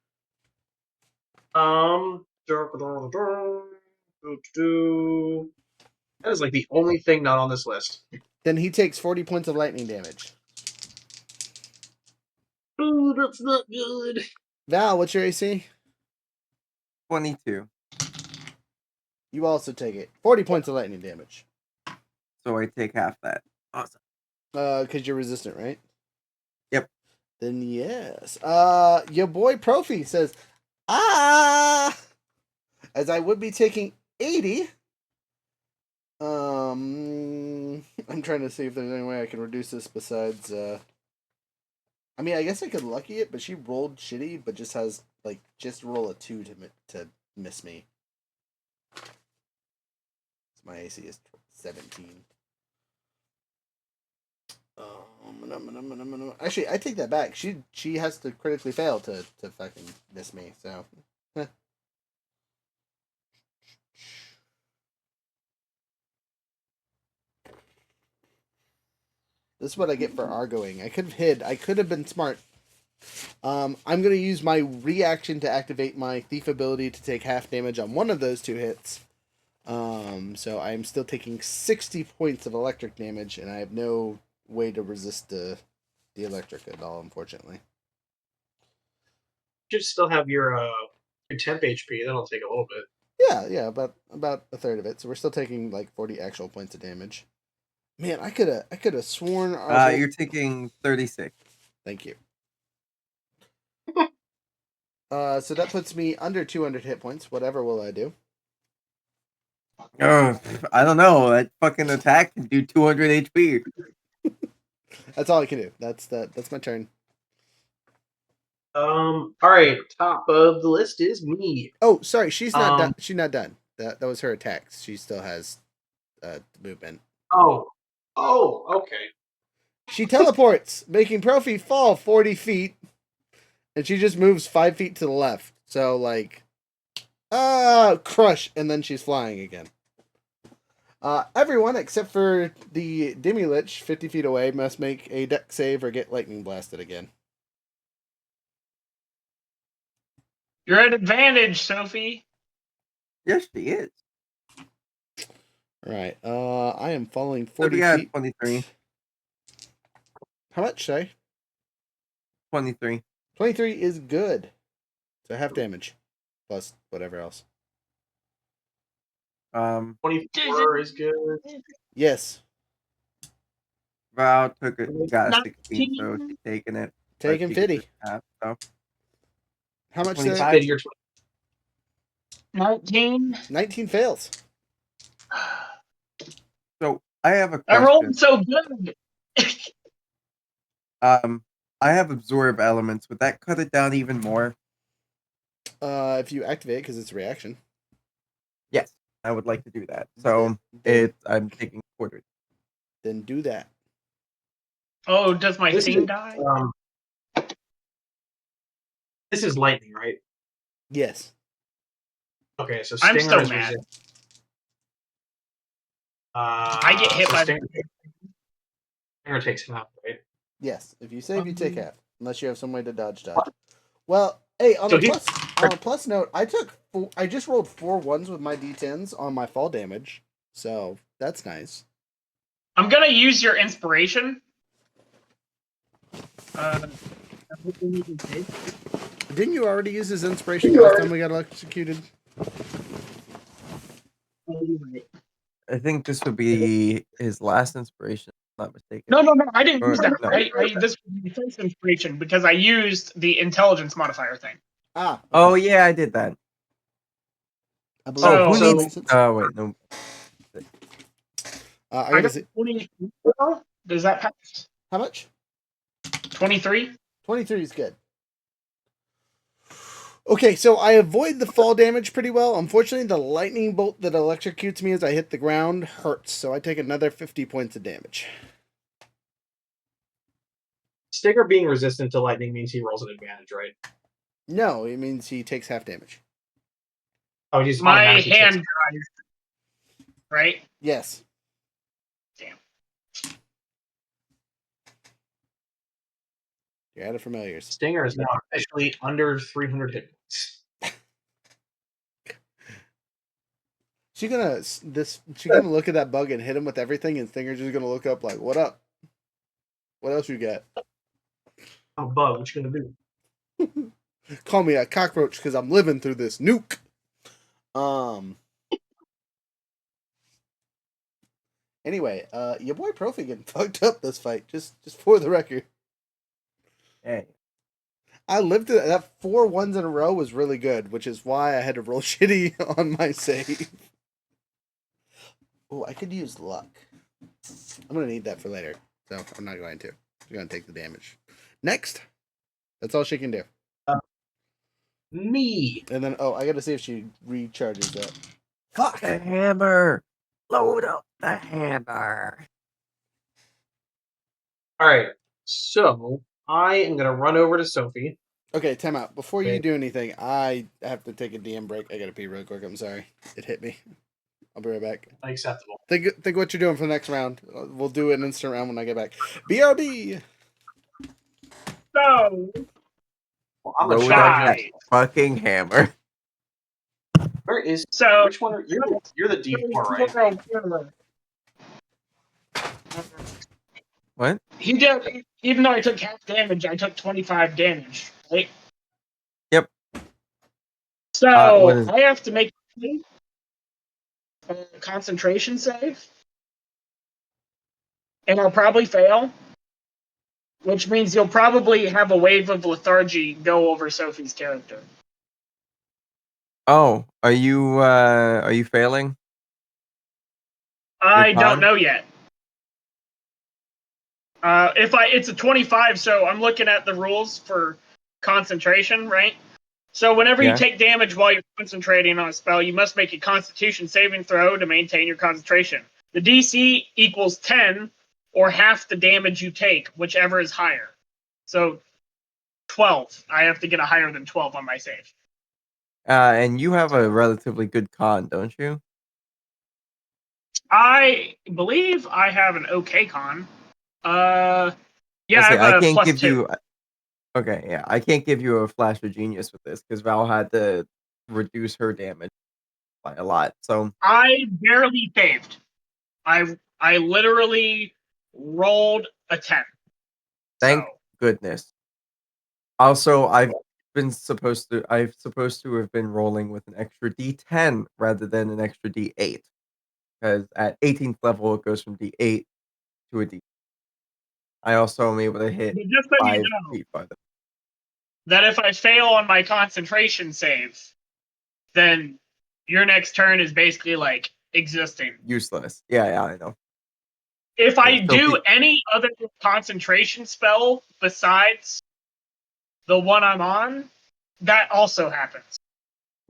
That is like the only thing not on this list. Then he takes 40 points of lightning damage. Ooh, that's not good. Val, what's your AC? 22. You also take it. 40 points of lightning damage. So I take half that. Awesome. Because you're resistant, right? Yep. Then yes. Your boy Profi says, as I would be taking 80. I'm trying to see if there's any way I can reduce this besides, I mean, I guess I could lucky it, but she rolled shitty, but just has, like, just roll a 2 to miss me. My AC is 17. Actually, I take that back. She has to critically fail to fucking miss me. So, this is what I get for Argoing. I could have hid. I could have been smart. I'm gonna use my reaction to activate my thief ability to take half damage on one of those 2 hits. So I'm still taking 60 points of electric damage, and I have no way to resist the electric at all, unfortunately. You should still have your temp HP. That'll take a little bit. Yeah, about a third of it. So we're still taking like 40 actual points of damage. Man, I could have sworn. You're taking 36. Thank you. So that puts me under 200 hit points. Whatever will I do? Oh, I don't know. That fucking attack can do 200 HP. That's all I can do. That's my turn. All right. Top of the list is me. Oh, sorry, she's not done. She's not done. That was her attacks. She still has movement. Oh, okay. She teleports, making Profi fall 40 feet, and she just moves 5 feet to the left. So like, crush, and then she's flying again. Everyone except for the Demi-Lich 50 feet away must make a dex save or get lightning blasted again. You're at advantage, Sophie. Yes, she is. All right. I am falling 40 Sophie feet. 23. How much, say? 23. 23 is good. So half damage. Plus whatever else. 24 is good. Yes. Val took it, got a 16, 19. so she's taking it. Taking But she gets 50. half, so. How much? 25. Fid, you're 19. 19 fails. So I have a I question. rolled so good. I have absorb elements. Would that cut it down even more? If you activate it, because it's a reaction. Yes, I would like to do that. So I'm taking quarters. Then do that. Oh, does my This thing is- die? This is lightning, right? Yes. Okay, so I'm Stinger so is mad. I get hit by Stinger takes half, right? Yes. If you save, you take half. Unless you have some way to dodge. Well, hey, on So a plus note, I just rolled 4 1s with my d10s on my fall damage. So that's nice. I'm gonna use your inspiration. Didn't you already use his inspiration last time we got executed? I think this would be his last inspiration, if I'm not mistaken. No, I didn't Or- use that. no. This was my first inspiration because I used the intelligence modifier thing. Ah. Okay. Oh, yeah, I did that. I believe So- who that needs... makes sense. Oh, wait, no. I I gotta got see. 24. Does that pass? How much? 23? 23 is good. Okay, so I avoid the fall damage pretty well. Unfortunately, the lightning bolt that electrocutes me as I hit the ground hurts, so I take another 50 points of damage. Stinger being resistant to lightning means he rolls an advantage, right? No, it means he takes half damage. Oh, he just My automatically hand takes- dries. Right? Yes. Damn. You're out of familiars. Stinger is now officially under 300 hit points. She's gonna look at that bug and hit him with everything, and Stinger's just gonna look up like, "What up? What else you got? Oh, bug, what you gonna do? Call me a cockroach because I'm living through this nuke." Anyway, your boy Profi getting fucked up this fight. Just for the record, Hey. I lived it. That 4 ones in a row was really good, which is why I had to roll shitty on my save. Oh, I could use luck. I'm gonna need that for later, so I'm not going to. I'm gonna take the damage. Next, that's all she can do. Me. And then, I gotta see if she recharges that. Fuck. The hammer! Load up the hammer! All right, so I am gonna run over to Sophie. Okay, time out. Before you Okay. do anything, I have to take a DM break. I gotta pee real quick. I'm sorry. It hit me. I'll be right back. Unacceptable. Think what you're doing for the next round. We'll do an instant round when I get back. BRB. So, Well, I'm gonna Load try. up that fucking hammer. Where is? so Which one? You're the D4, right? What? He did. Even though I took half damage, I took 25 damage. Right? Yep. So what is- I have to make a concentration save, and I'll probably fail, which means you'll probably have a wave of lethargy go over Sophie's character. Oh, are you failing? I Your don't con? know yet. It's a 25, so I'm looking at the rules for concentration, right? So whenever Yeah. you take damage while you're concentrating on a spell, you must make a Constitution saving throw to maintain your concentration. The DC equals 10 or half the damage you take, whichever is higher. So 12. I have to get a higher than 12 on my save. And you have a relatively good con, don't you? I believe I have an okay con. Yeah, Let's I see, have a can't plus give 2. you. Okay, yeah, I can't give you a flash of genius with this because Val had to reduce her damage by a lot. So I barely saved. I literally rolled a 10. thank So, goodness. Also, I've supposed to have been rolling with an extra D10 rather than an extra D8 because at 18th level it goes from D8 to a D. I also am able to hit but just so you 5 know, feet farther. that if I fail on my concentration save, then your next turn is basically like existing. Useless. Yeah, I know. If I Yeah, do Sophie- any other concentration spell besides the one I'm on, that also happens.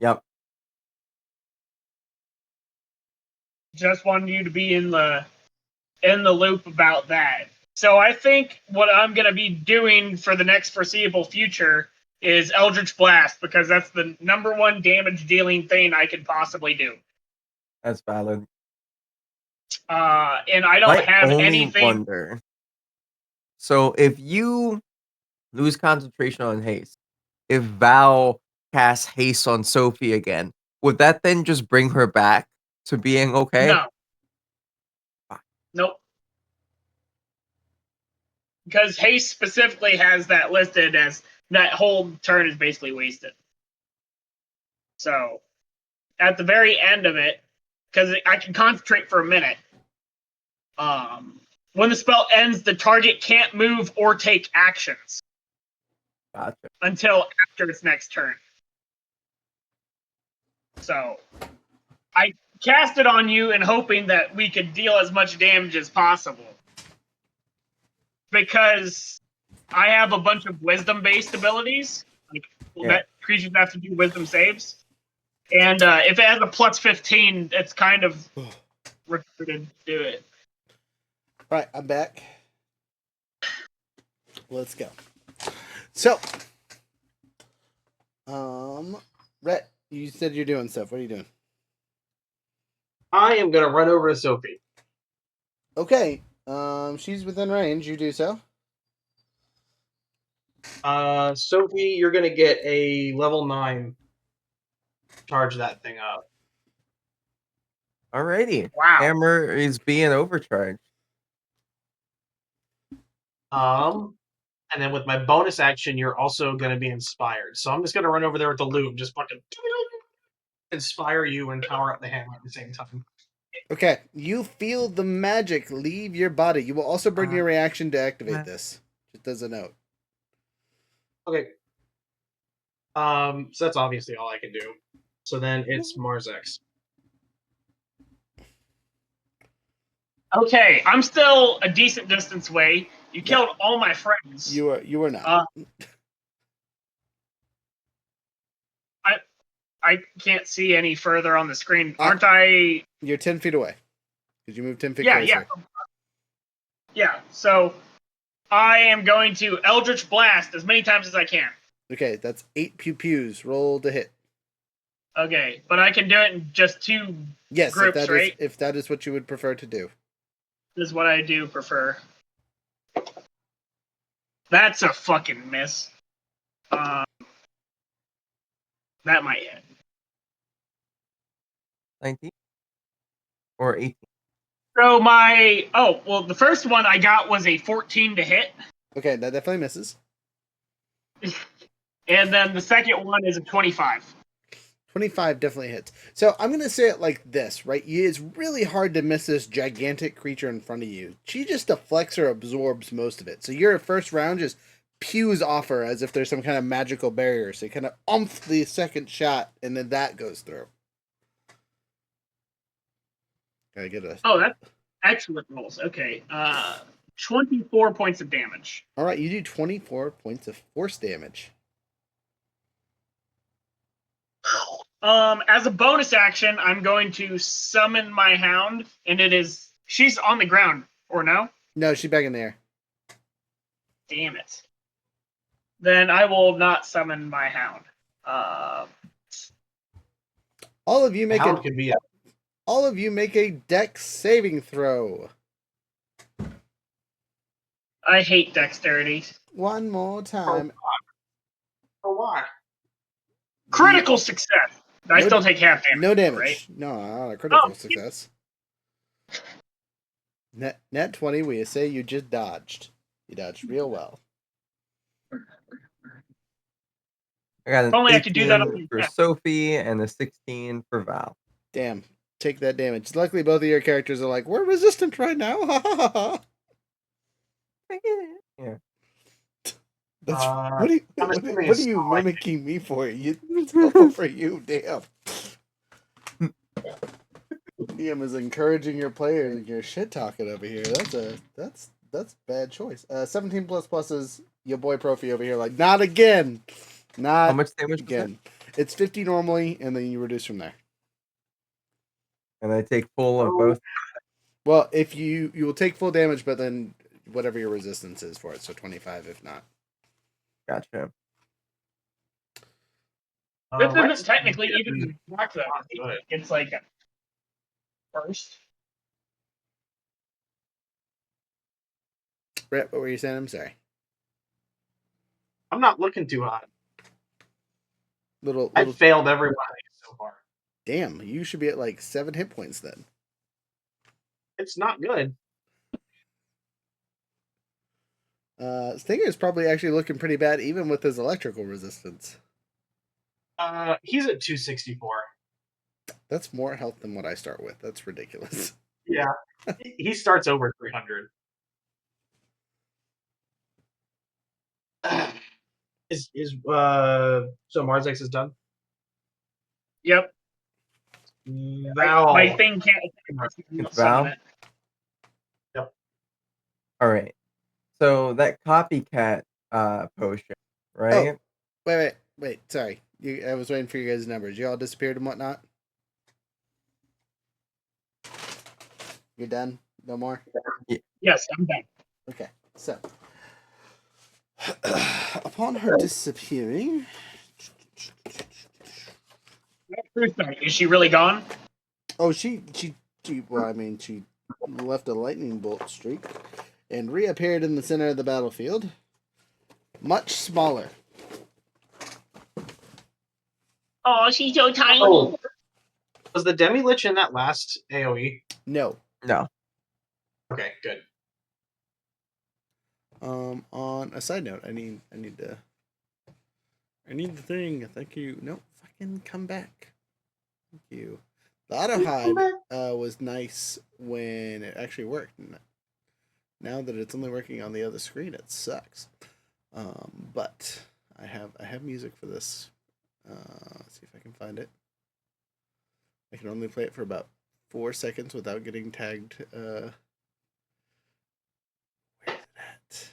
Yep. Just wanted you to be in the loop about that. So I think what I'm going to be doing for the next foreseeable future is Eldritch Blast, because that's the number one damage dealing thing I could possibly do. That's valid. And I don't I have only anything. wonder. So if you lose concentration on haste, if Val casts haste on Sophie again, would that then just bring her back to being okay? No. Fine. Nope. Because haste specifically has that listed as that whole turn is basically wasted. So at the very end of it, because I can concentrate for a minute, when the spell ends, the target can't move or take actions Gotcha. until after its next turn. So I cast it on you in hoping that we could deal as much damage as possible. Because I have a bunch of wisdom-based abilities. That creatures have to do wisdom saves. And if it has a plus 15, it's kind of recruited to do it. All right, I'm back. Let's go. So, Rhett, you said you're doing stuff. What are you doing? I am gonna run over to Sophie. Okay. She's within range. You do so. Sophie, you're gonna get a level 9. Charge that thing up. Alrighty. Wow. Hammer is being overcharged. And then with my bonus action, you're also gonna be inspired. So I'm just gonna run over there with the loot and just fucking inspire you and power up the hammer at the same time. Okay. You feel the magic leave your body. You will also burn your reaction to activate this. Just as a note. Okay. So that's obviously all I can do. So then it's Marzex. Okay, I'm still a decent distance away. You killed all my friends. You are not. I can't see any further on the screen. Aren't I? You're 10 feet away. Because you moved 10 feet Yeah, closer. yeah. So I am going to Eldritch Blast as many times as I can. Okay, that's 8 pew-pews. Roll to hit. Okay, but I can do it in just 2 Yes, groups, if right? if that is what you would prefer to do. Is what I do prefer. That's a fucking miss. That might hit. 19 or 18. So the first one I got was a 14 to hit, Okay, that definitely misses. and then the second one is a 25. 25 definitely hits. So I'm going to say it like this, right? It's really hard to miss this gigantic creature in front of you. She just deflects or absorbs most of it. So your first round just pews off her as if there's some kind of magical barrier. So you kind of umph the second shot, and then that goes through. Gotta get a... Oh, that's excellent rolls. Okay. 24 points of damage. All right, you do 24 points of force damage. As a bonus action, I'm going to summon my hound, and she's on the ground, or no? No, she's back in the air. Damn it. Then I will not summon my hound. All of you make How could be a dex saving throw. I hate dexterity. One more time. For why? Critical success. I No- still take half damage. No damage. Right? No, not a critical Oh. success. Net 20, we say you just dodged. You dodged real well. I got an Only I could do that 18 on- for Sophie and a 16 for Val. Damn. Take that damage. Luckily, both of your characters are like, we're resistant right now. Yeah. That's, I'm what assuming are it's you not like- mimicking me for? It's all for you, damn. DM is encouraging your players and you're shit talking over here. That's bad choice. 17 plus is your boy Profi over here. Like, not again. Not How much damage was it? again. It's 50 normally, and then you reduce from there. And I take full of both. Well, if you will take full damage, but then whatever your resistance is for it, so 25 if not. Gotcha. This Rex- isn't technically even black though. Good. It's like a first. Brett, what were you saying? I'm sorry. I'm not looking too hot. Little I've failed every one of these so far. damn, you should be at like 7 hit points then. It's not good. Stinger's probably actually looking pretty bad even with his electrical resistance. He's at 264. That's more health than what I start with. That's ridiculous. Yeah. He starts over 300. So Marzex is done? Yep. Val. My thing can't It's summon Val? it. All right. So that copycat potion, right? Wait. Sorry. I was waiting for you guys' numbers. You all disappeared and whatnot? You're done? No more? Yes, I'm done. Okay. So, Upon her disappearing, Is she really gone? oh, she well, I mean, she left a lightning bolt streak and reappeared in the center of the battlefield, much smaller. Oh, she's so tiny. Oh, was the Demi Lich in that last AOE? No. No. Okay, good. On a side note, I need the thing. Thank you. No, fucking come back. Thank you. The auto hide was nice when it actually worked. Now that it's only working on the other screen, it sucks. But I have music for this. Let's see if I can find it. I can only play it for about 4 seconds without getting tagged. Where is it at?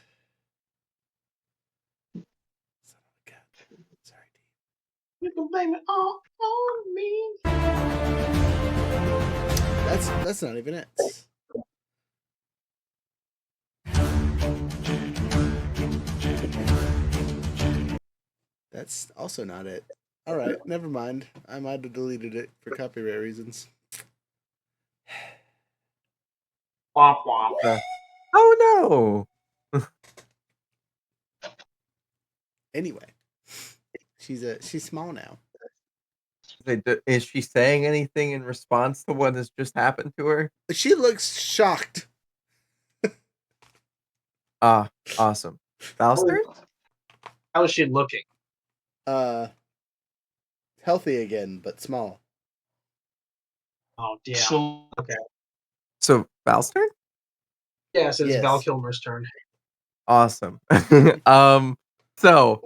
Son of a gun. Sorry, D. You can blame it all on me. That's not even it. That's also not it. All right, never mind. I might have deleted it for copyright reasons. Womp womp. Oh no! Anyway, she's small now. Is she saying anything in response to what has just happened to her? She looks shocked. Ah, awesome. Falster? How is she looking? Healthy again, but small. Oh, damn. So, Okay. So Falster? Yes, it's Yes. Val Kilmer's turn. Awesome. So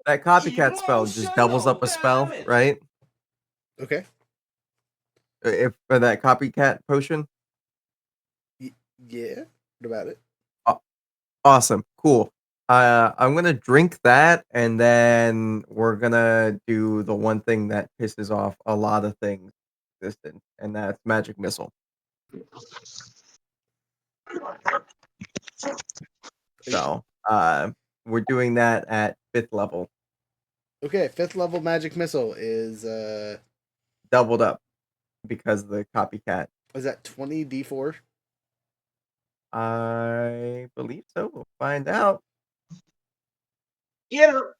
that copycat spell just doubles up a spell, right? Okay. If for that copycat potion. Yeah. What about it? Awesome. Cool. I'm gonna drink that, and then we're gonna do the one thing that pisses off a lot of things existent, and that's magic missile. So, we're doing that at 5th level, Okay, 5th level magic missile is doubled up because of the copycat. that 20 D4? I believe so. We'll find out. Get her.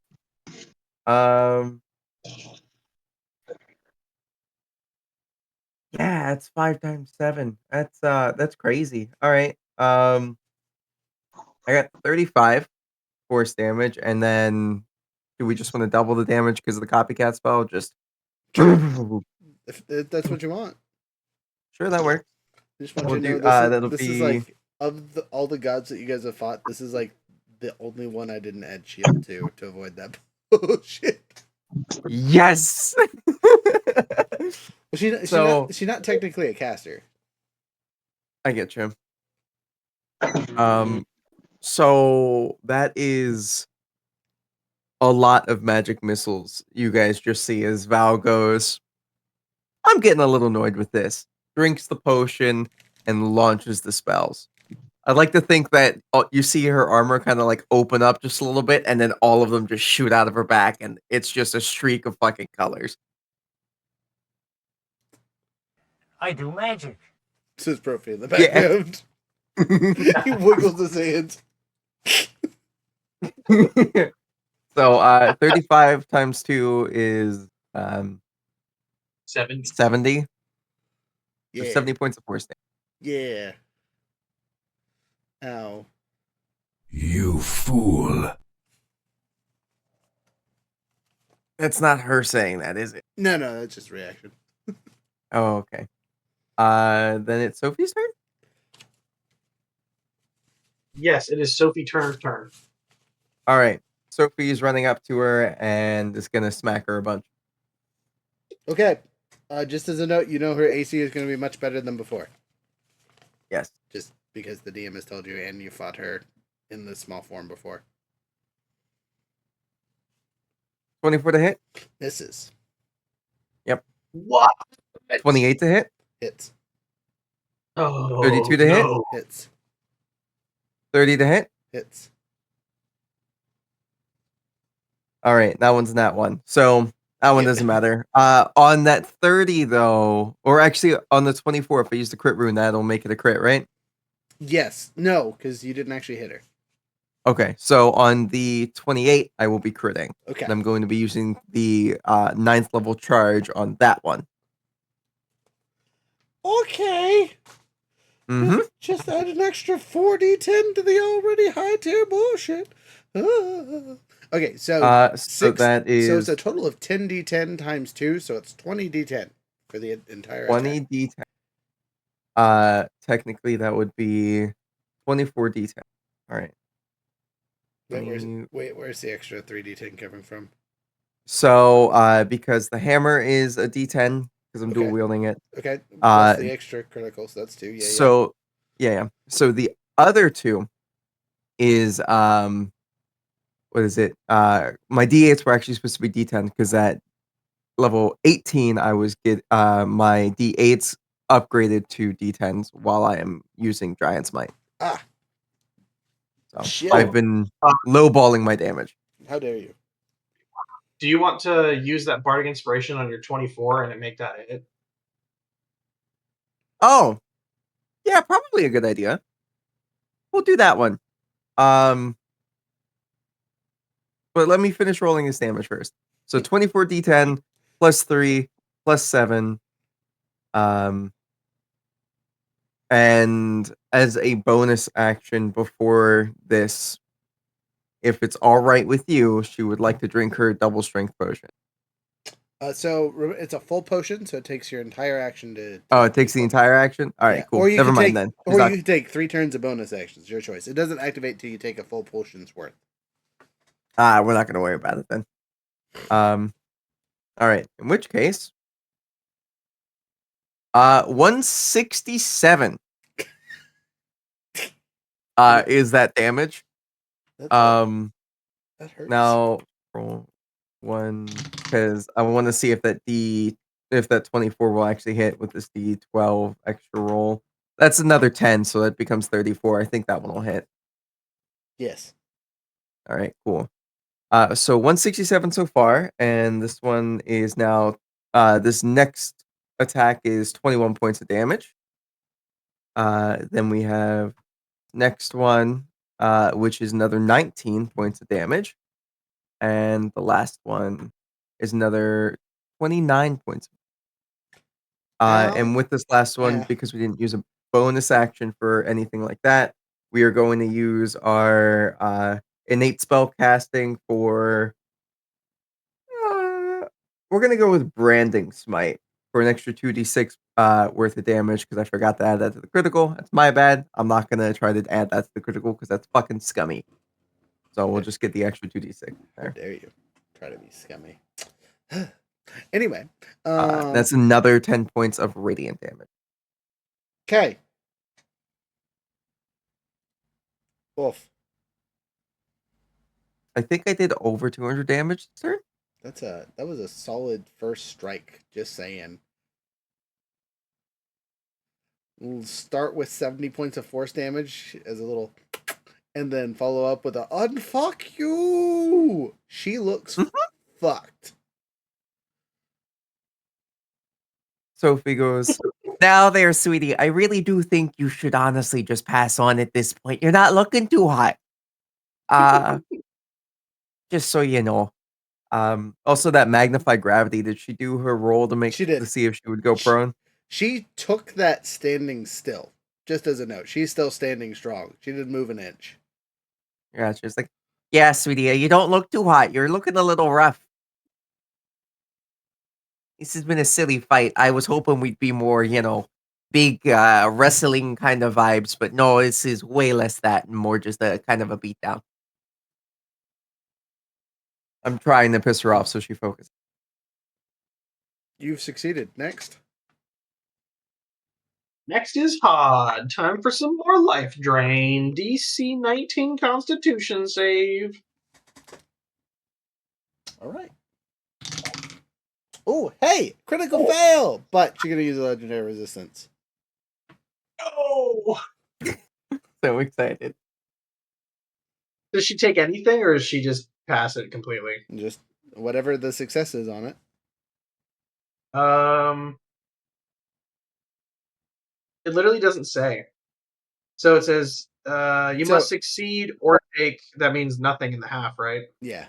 Yeah, it's 5 times 7. That's crazy. All right. I got 35 force damage, and then do we just want to double the damage because of the copycat spell? Just sure, If that's what you want. that works. I just want We'll you to do- know that'll this is be- like of all the gods that you guys have fought, this is like the only one I didn't add shield to avoid that bullshit. Yes. Well, So- she's not technically a caster. I get you. So that is a lot of magic missiles you guys just see as Val goes, I'm getting a little annoyed with this. Drinks the potion and launches the spells. I'd like to think that you see her armor kind of like open up just a little bit, and then all of them just shoot out of her back, and it's just a streak of fucking colors. I do magic. Says Profi in the Yeah. background. He wiggles his hands. So 35 times 2 is 7. 70. So Yeah. 70 points of force damage. Yeah. Ow. You fool. That's not her saying that, is it? No, that's just reaction. Oh, okay. Then it's Sophie's turn? Yes, it is Sophie Turner's turn. All right. Sophie's running up to her and is going to smack her a bunch. Okay. Just as a note, you know her AC is going to be much better than before. Yes. Just because the DM has told you and you fought her in the small form before. 24 to hit? Misses. What? 28 to hit? Hits. Oh, 32 to hit? Hits. 30 to hit? Hits. All right, that one's not one. So that one Yeah. doesn't matter. On that 30 though, or actually on the 24, if I use the crit rune, that'll make it a crit, right? Yes. No, because you didn't actually hit her. Okay, so on the 28, I will be critting. Okay. And I'm going to be using the 9th level charge on that one. Okay. Mm-hmm. Just add an extra 4d10 to the already high tier bullshit. Ah. Okay, so So that so is it's a total of 10d10 times 2, so it's 20d10 for the entire 20 attack. d10. Technically that would be 24 d10. All right. Where's the extra 3d10 coming from? So because the hammer is a d10 because I'm dual Okay. wielding it. Okay, plus Uh, the extra critical, so that's 2. Yeah, So yeah. So the other two is what is it? My d8s were actually supposed to be d10 because at level 18 I was my d8s upgraded to d10s while I am using Giant's Might. Ah, So shit. I've been lowballing my damage. How dare you? Do you want to use that bardic inspiration on your 24 and it make that hit? Oh, yeah, probably a good idea. We'll do that one. But let me finish rolling this damage first. So 24 d10 plus 3 plus 7. And as a bonus action before this, if it's all right with you, she would like to drink her double strength potion. It's a full potion, so it takes your entire action to. Oh, it takes the entire action? All right, Yeah. cool. Or you Never can mind take, then. or you can take 3 turns of bonus actions. Your choice. It doesn't activate till you take a full potion's worth. We're not going to worry about it then. All right. In which case, 167 is that damage. That hurts. Now roll one because I want to see if that 24 will actually hit with this D12 extra roll. That's another 10, so that becomes 34. I think that one will hit. Yes. All right, cool. So 167 so far, and this one is now this next attack is 21 points of damage. Then we have next one, which is another 19 points of damage. And the last one is another 29 points. And with this last one, yeah. because we didn't use a bonus action for anything like that, we are going to use our innate spell casting for. We're going to go with Branding Smite for an extra 2d6 worth of damage because I forgot to add that to the critical. That's my bad. I'm not going to try to add that to the critical because that's fucking scummy. So we'll just get the extra 2d6 How there. dare you try to be scummy? Anyway, That's another 10 points of radiant damage. okay. Wolf. I think I did over 200 damage this turn. That was a solid first strike. Just saying. We'll start with 70 points of force damage as a little, and then follow up with a unfuck you. She looks fucked. Sophie goes, now there, sweetie. I really do think you should honestly just pass on at this point. You're not looking too hot. Just so you know. Also that magnified gravity, did she do her roll She did. to see if she would go prone? She took that standing still. Just as a note, she's still standing strong. She didn't move an inch. Yeah, she's like, yeah, sweetie, you don't look too hot. You're looking a little rough. This has been a silly fight. I was hoping we'd be more, big wrestling kind of vibes, but no, this is way less that and more just a kind of a beatdown. I'm trying to piss her off so she focuses. You've succeeded. Next. Next is Hod. Time for some more life drain. DC 19 Constitution save. All right. Oh, hey, critical fail, but she's gonna use a legendary resistance. Oh! So excited. Does she take anything, or is she just pass it completely. Just whatever the success is on it. It literally doesn't say. So it says you So- must succeed or take. That means nothing in the half, right? Yeah.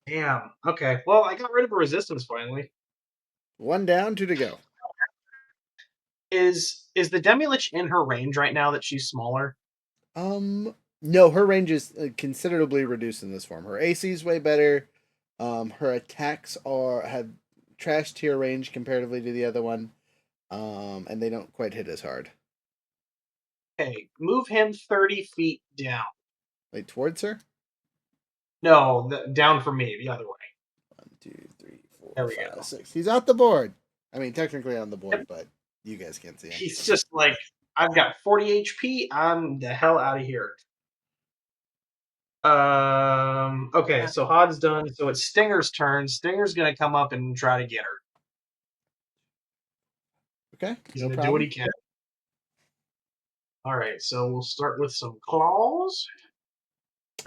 Damn. Okay. Well, I got rid of a resistance finally. 1 down, 2 to go. Is the Demilich in her range right now that she's smaller? No, her range is considerably reduced in this form. Her AC is way better. Her attacks have trash tier range comparatively to the other one. And they don't quite hit as hard. Okay, move him 30 feet down. Like towards her? No, down from me, the other way. 1, 2, 3, 4, There we 5, go. 6. He's off the board. I mean, technically on the board, but you guys can't see him. He's just like, I've got 40 HP. I'm the hell out of here. Okay, so Hod's done. So it's Stinger's turn. Stinger's gonna come up and try to get her. Okay, He's no gonna do what problem. he can. All right, so we'll start with some claws.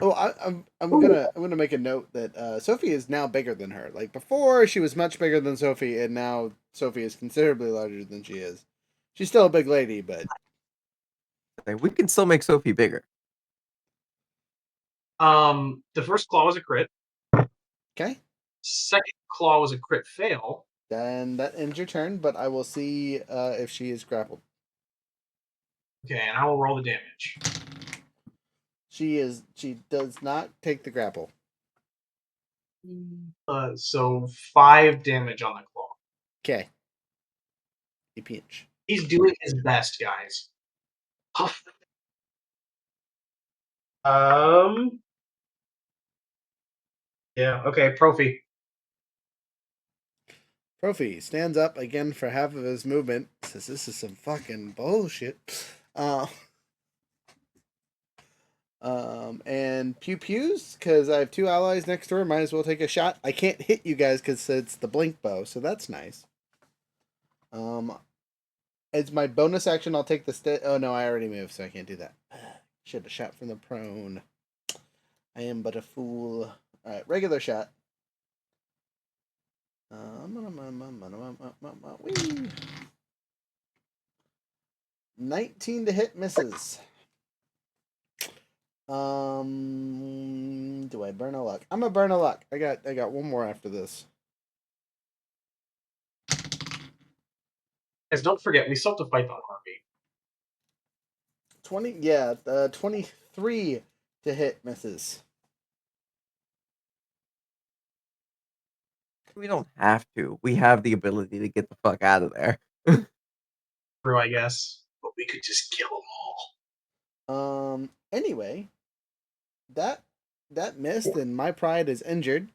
Oh, I'm gonna make a note that Sophie is now bigger than her. Like before, she was much bigger than Sophie, and now Sophie is considerably larger than she is. She's still a big lady, but We can still make Sophie bigger. The first claw was a crit. okay. Second claw was a crit fail. Then that ends your turn, but I will see if she is grappled. Okay, and I will roll the damage. She does not take the grapple. So 5 damage on the claw. Okay. A pinch. He's doing his best, guys. Yeah. Okay, Profi. Profi stands up again for half of his movement. Says this is some fucking bullshit. And pew pews because I have 2 allies next to her. Might as well take a shot. I can't hit you guys because it's the blink bow, so that's nice. As my bonus action, I'll take the oh no, I already moved, so I can't do that. Should have shot from the prone. I am but a fool. All right, regular shot. Whee. 19 to hit, misses. Do I burn a luck? I'm gonna burn a luck. I got one more after this. Guys, don't forget, we still have to fight the Harvey. 23 to hit, misses. We don't have to. We have the ability to get the fuck out of there. True, I guess. But we could just kill them all. Anyway, that missed, and my pride is injured.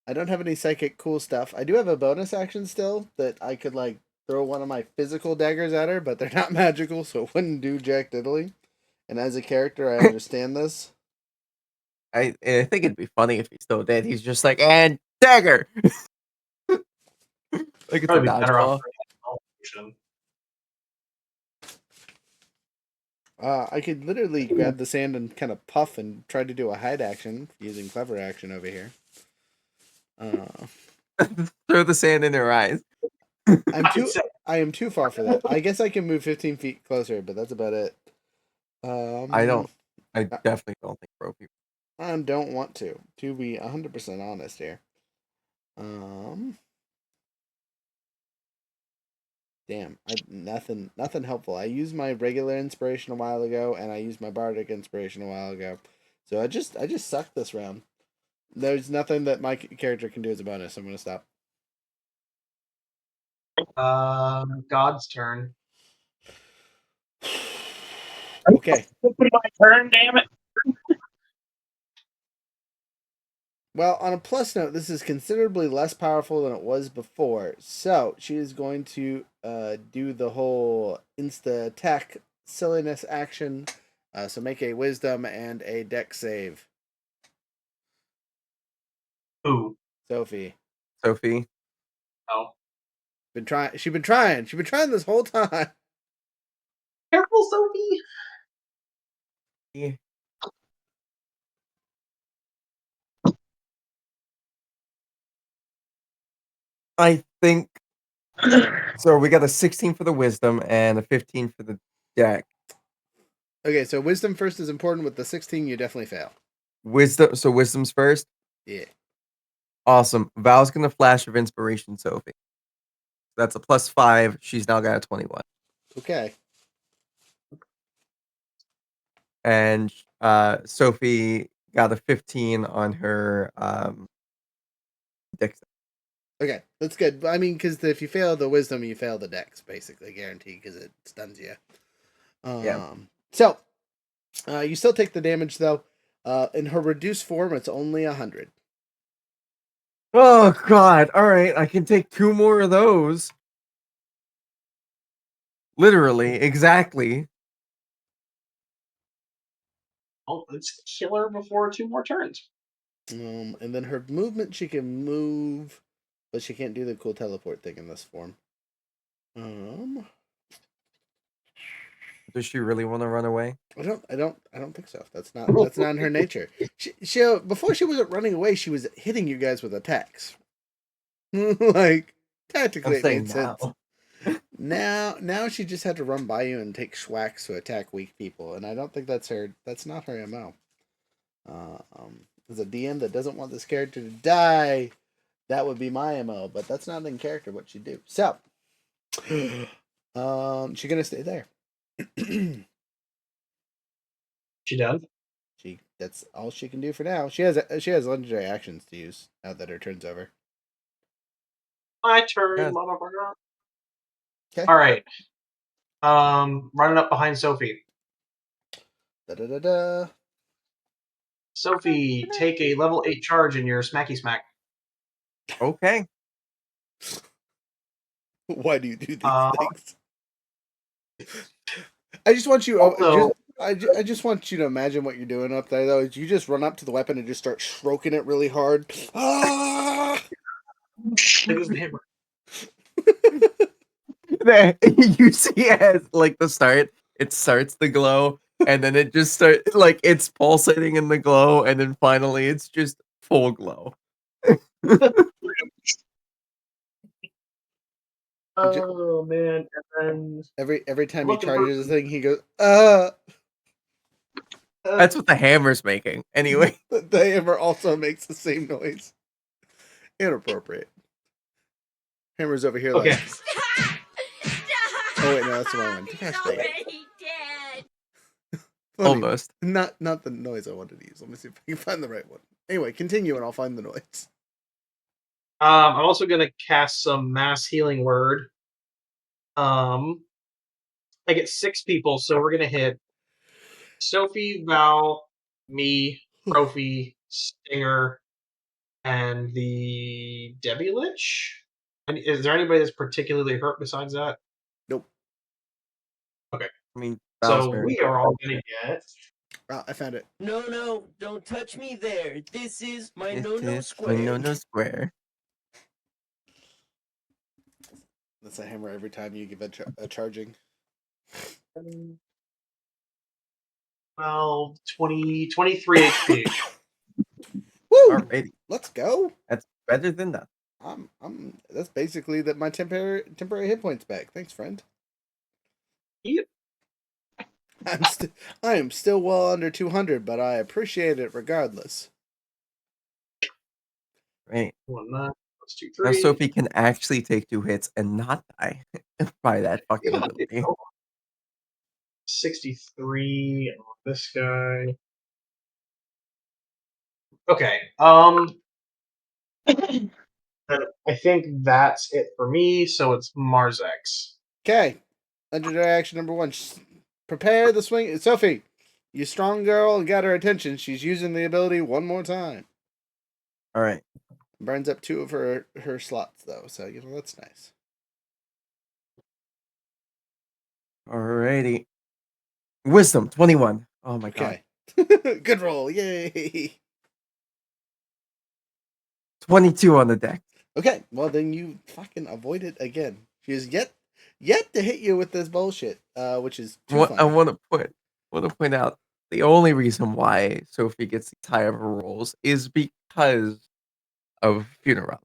I don't have any psychic cool stuff. I do have a bonus action still that I could like throw one of my physical daggers at her, but they're not magical, so it wouldn't do jack diddly. And as a character, I understand this. I think it'd be funny if he's still dead. He's just like, and dagger! Like it's a Probably be better dodgeball. off for an potion. I could literally grab the sand and kind of puff and try to do a hide action using clever action over here. Throw the sand in her eyes. I am too far for that. I guess I can move 15 feet closer, but that's about it. I definitely don't think Profi. I don't want to be 100% honest here. Damn, nothing helpful. I used my regular inspiration a while ago, and I used my bardic inspiration a while ago. So I just sucked this round. There's nothing that my character can do as a bonus. I'm gonna stop. God's turn. Okay. My turn, damn it. Well, on a plus note, this is considerably less powerful than it was before. So she is going to do the whole insta attack silliness action. So make a wisdom and a dex save. Who? Sophie. Sophie. Oh. She's been trying this whole time. Careful, Sophie. Yeah. I think so. We got a 16 for the wisdom and a 15 for the deck. Okay, so wisdom first is important. With the 16, you definitely fail. Wisdom. So wisdom's first. Yeah. Awesome. Val's gonna flash of inspiration, Sophie. That's a +5. She's now got a 21. Okay. And Sophie got a 15 on her dex. Okay, that's good. I mean, because if you fail the wisdom, you fail the dex, basically, guaranteed, because it stuns you. Yeah. So, you still take the damage, though. In her reduced form, it's only 100. Oh God! All right, I can take 2 more of those. Literally, exactly. Oh, let's kill her before 2 more turns. And then her movement, she can move, but she can't do the cool teleport thing in this form. Does she really want to run away? I don't think so. That's not in her nature. She before she wasn't running away, she was hitting you guys with attacks. Like tactically, I'm it saying made now. sense. Now she just had to run by you and take schwacks to attack weak people, and I don't think that's her. That's not her MO. As a DM that doesn't want this character to die, that would be my MO, but that's not in character what she'd do. So, she's gonna stay there. She does. That's all she can do for now. She has legendary actions to use now that her turn's over. My turn, Yes. motherfucker. Okay. All right. Running up behind Sophie. Da da da da. Sophie, take a level 8 charge in your smacky smack. Okay. Why do you do these Uh, things? I just want you. Also- I just want you to imagine what you're doing up there, though. Is you just run up to the weapon and just start stroking it really hard. Ah! Take this hammer. There, you see as like the start, it starts the glow, and then it just starts like it's pulsating in the glow, and then finally it's just full glow. Oh man! And Every time he Looking for- charges the thing, he goes, then That's what the hammer's making. Anyway, The hammer also makes the same noise. Inappropriate. Hammer's over here okay. like, Stop! Oh, wait, no, that's the wrong one. He's Gosh, dang it. already dead. funny. almost. Not the noise I wanted to use. Let me see if I can find the right one. Anyway, continue and I'll find the noise. I'm also gonna cast some mass healing word. I get 6 people, so we're gonna hit Sophie, Val, me, Profi, Stinger, and the Debbie Lich. And is there anybody that's particularly hurt besides that? Nope. I mean, So Valsbury. we are all gonna get. I found it. No, don't touch me there. This is my It no is square. no square. That's a hammer every time you give a charging. Well, 23 HP. Woo! Alrighty, Let's go. that's better than that. That's basically that my temporary hit points back. Thanks, friend. Yep. I am still well under 200, but I appreciate it regardless. Right. 1, 9, plus 2, Now 3. Sophie can actually take 2 hits and not die by that fucking Yeah, ability. 63 on this guy. Okay. I think that's it for me. So it's Marzex. Okay. Legendary action number 1. Prepare the swing. Sophie, you strong girl and got her attention. She's using the ability one more time. All right. Burns up 2 of her slots, though, so, that's nice. Alrighty. Wisdom 21. Oh my god. Okay. Good roll. Yay. 22 on the deck. Okay, well then you fucking avoid it again. She is yet to hit you with this bullshit, which is too I funny. want to point out the only reason why Sophie gets these high of rolls is because of Funeral.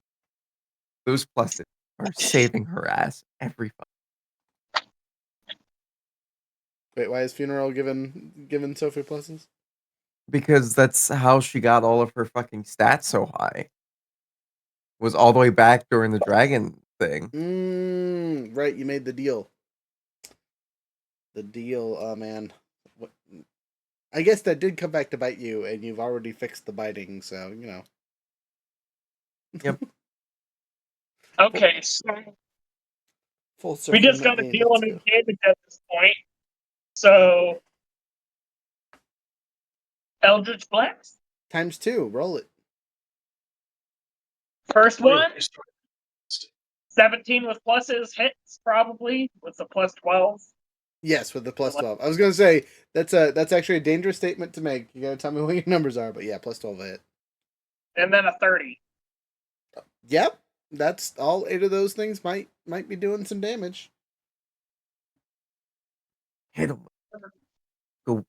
Those pluses are saving her ass every fucking. Wait, why is funeral given Sophie pluses? Because that's how she got all of her fucking stats so high. Was all the way back during the dragon thing. Right, you made the deal. The deal, man. What? I guess that did come back to bite you, and you've already fixed the biting, so you know. Yep. Okay, so Full we circle. just got to deal on his damage at this point. So, Eldritch Blast. Times 2. Roll it. First one, Wait, 17 with pluses hits probably with the plus 12. Yes, with the plus 12. I was gonna say that's actually a dangerous statement to make. You gotta tell me what your numbers are, but yeah, plus 12 hit. And then a 30. Yep, that's all 8 of those things might be doing some damage. Hit him. Well,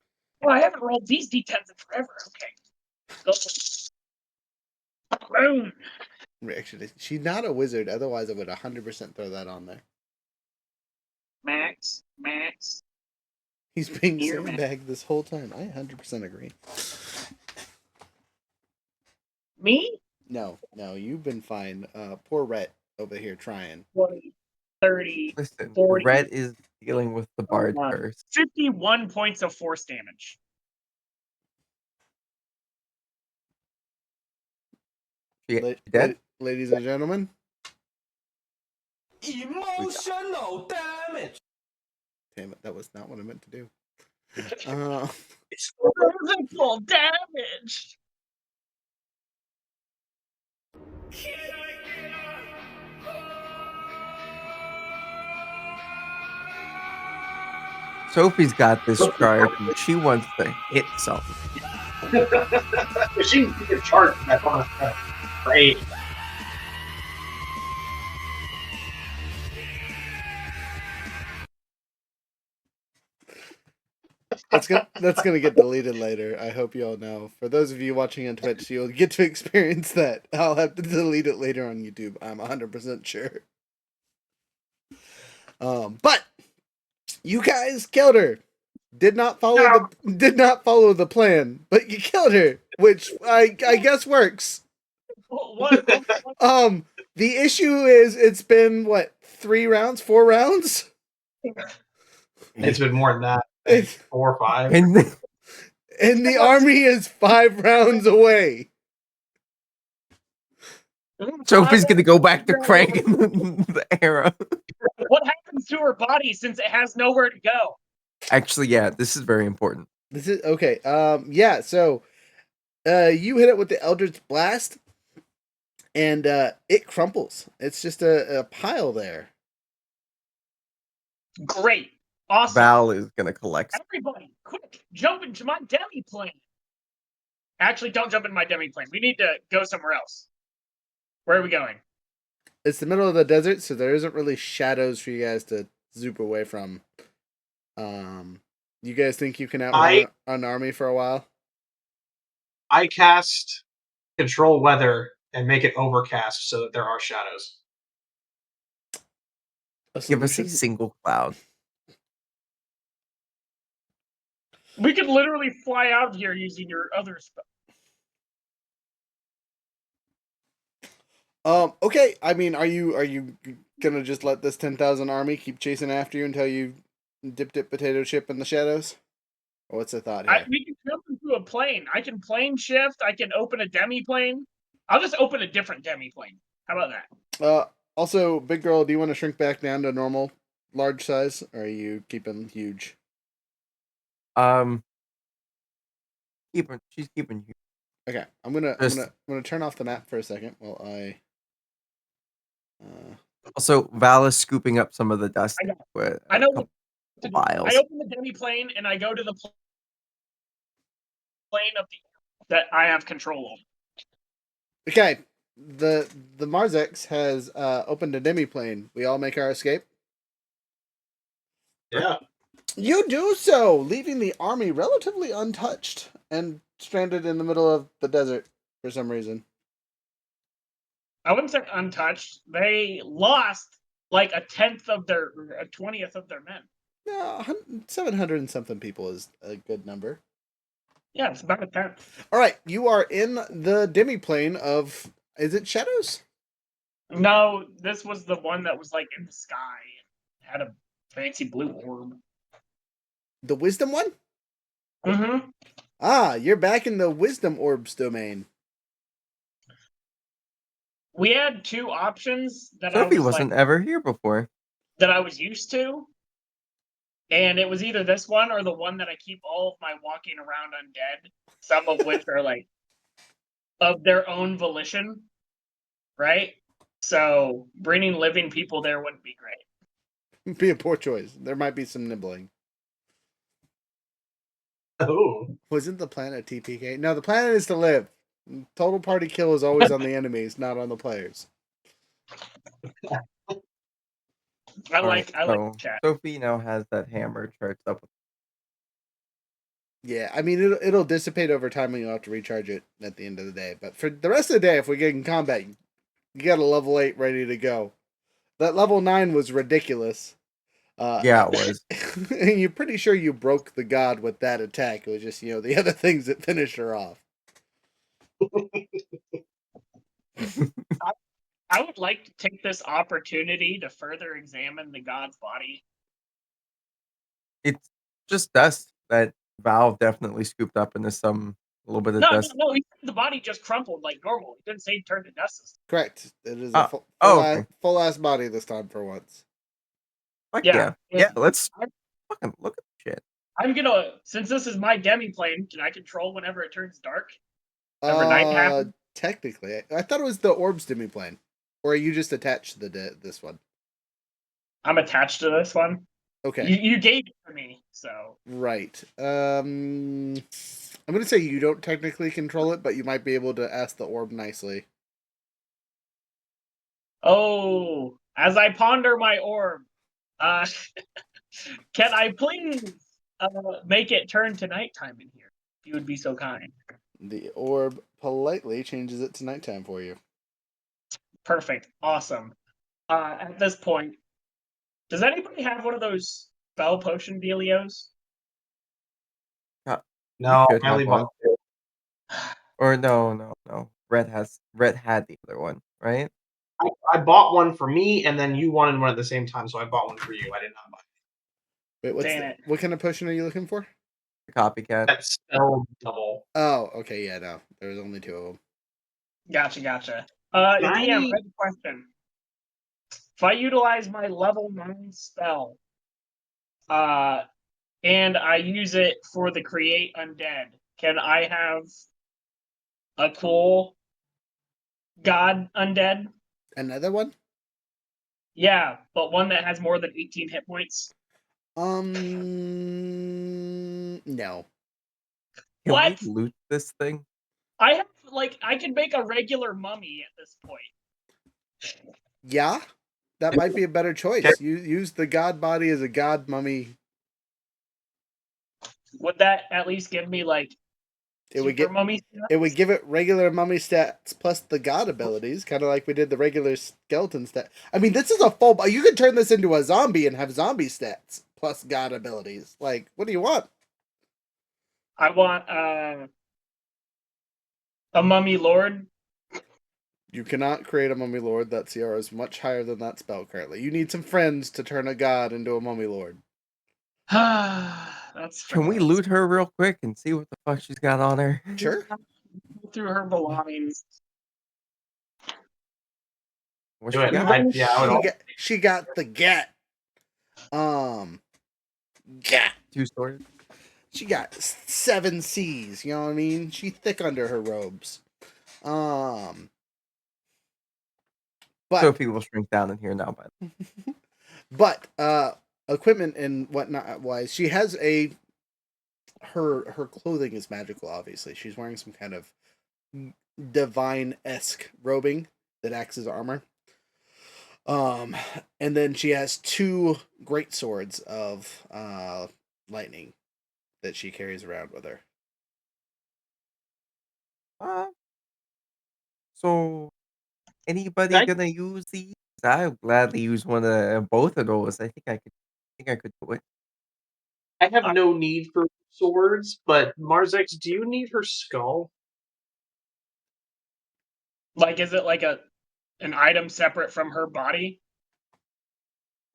I haven't rolled these d10s in forever. Okay. Boom. Actually, she's not a wizard. Otherwise, I would 100% throw that on there. Max. He's being Here, man. sandbagged this whole time. I 100% agree. Me? No, you've been fine. Poor Rhett over here trying. 20, 30, Listen, 40. Red is dealing with the bard One. curse. 51 points of force damage. She La- dead? ladies and gentlemen, Emotional damage. damn it, that was not what I meant to do. Physical damage. Sophie's got this chart and she wants to hit something. She can charge that on for 8. That's gonna get deleted later. I hope you all know. For those of you watching on Twitch, you'll get to experience that. I'll have to delete it later on YouTube. I'm 100% sure. But you guys killed her. Did not follow the plan, but you killed her, which I guess works. What? The issue is it's been what, 4 rounds? It's been more than that. It's, 4 or 5. And and the army is 5 rounds away. Sophie's gonna go back to cranking the arrow. What happens to her body since it has nowhere to go? Actually, yeah, this is very important. This is okay. Yeah. So, you hit it with the Eldritch Blast, and it crumples. It's just a pile there. Great. Awesome. Val is gonna collect. Everybody, quick, jump into my demi plane. Actually, don't jump into my demi plane. We need to go somewhere else. Where are we going? It's the middle of the desert, so there isn't really shadows for you guys to zoop away from. You guys think you can outrun an army for a while? I cast control weather and make it overcast so that there are shadows. Give us a single cloud. We could literally fly out of here using your other spell. Okay. I mean, are you gonna just let this 10,000 army keep chasing after you until you dip potato chip in the shadows? Or what's the thought here? We can jump into a plane. I can plane shift. I can open a demi plane. I'll just open a different demi plane. How about that? Also, big girl, do you want to shrink back down to normal, large size, or are you keeping huge? She's keeping you. Okay, I'm gonna turn off the map for a second while I. Also, Val is scooping up some of the dust. I know what to do. Vials. I open the demi plane and I go to the plane of that I have control over. Okay, the Marzex has opened a demi plane. We all make our escape. Yeah. You do so, leaving the army relatively untouched and stranded in the middle of the desert for some reason. I wouldn't say untouched. They lost like a 20th of their men. No, 700 and something people is a good number. Yeah, it's about a 10th. All right, you are in the demiplane of. Is it Shadows? No, this was the one that was like in the sky and had a fancy blue orb. The Wisdom one? Mm-hmm. Ah, you're back in the Wisdom Orbs domain. We had two options that Sophie I was wasn't like ever here before. that I was used to. And it was either this one or the one that I keep all of my walking around undead, some of which are like of their own volition, right? So bringing living people there wouldn't be great. Be a poor choice. There might be some nibbling. Oh. Wasn't the planet TPK? No, the planet is to live. Total party kill is always on the enemies, not on the players. I All like right, the so chat. Sophie now has that hammer charged up. Yeah, I mean it'll dissipate over time, and you'll have to recharge it at the end of the day. But for the rest of the day, if we get in combat, you got a level 8 ready to go. That level 9 was ridiculous. Yeah, it was. And you're pretty sure you broke the god with that attack. It was just the other things that finished her off. I would like to take this opportunity to further examine the god's body. It's just dust that Valve definitely scooped up into some little bit of No, dust. the body just crumpled like normal. It didn't say turn to dust. Correct. It is Ah, a full, okay. full ass body this time for once. Fuck Yeah. yeah. Yeah, let's I- fucking look at the shit. I'm gonna, since this is my demiplane, can I control whenever it turns dark? Whenever night happens? Technically, I thought it was the orbs demiplane, or are you just attached to this one? I'm attached to this one. Okay, You gave it to me, so right. I'm gonna say you don't technically control it, but you might be able to ask the orb nicely. oh, as I ponder my orb, uh, can I please make it turn to nighttime in here? If you would be so kind. The orb politely changes it to nighttime for you. Perfect, awesome. At this point, does anybody have one of those spell potion dealios? No, should I only have bought two. Or no. Red had the other one, right? I bought one for me, and then you wanted one at the same time, so I bought one for you. I did not buy Wait, Dang it. what kind of potion are you looking for? The copycat. that spell double. Oh, okay, yeah, no, there's only two of them. Gotcha. Can DM, I- I have a question. If I utilize my level 9 spell, and I use it for the create undead, can I have a cool god undead? Another one? Yeah, but one that has more than 18 hit points. No. Can What? we loot this thing? I have I could make a regular mummy at this point. Yeah, that might be a better choice. Okay. You use the god body as a god mummy. Would that at least give me It would super get mummy? it would give it regular mummy stats plus the god abilities, kind of like we did the regular skeleton stat. I mean, this is a full. You could turn this into a zombie and have zombie stats plus god abilities. Like, what do you want? I want a mummy lord. You cannot create a mummy lord. That CR is much higher than that spell currently. You need some friends to turn a god into a mummy lord. That's Can we gross. loot her real quick and see what the fuck she's got on her? Sure. Go through her belongings. What Do she it. got? I would. She got the get. Get. 2 swords. She got 7 C's. You know what I mean? She thick under her robes. But Sophie will shrink down in here now, but equipment and whatnot wise, she has her clothing is magical. Obviously, she's wearing some kind of divine-esque robing that acts as armor. And then she has 2 great swords of lightning that she carries around with her. So anybody I- gonna use these? I'll gladly use both of those. I think I could do it. I have no need for swords, but Marzex, do you need her skull? Like, is it like an item separate from her body?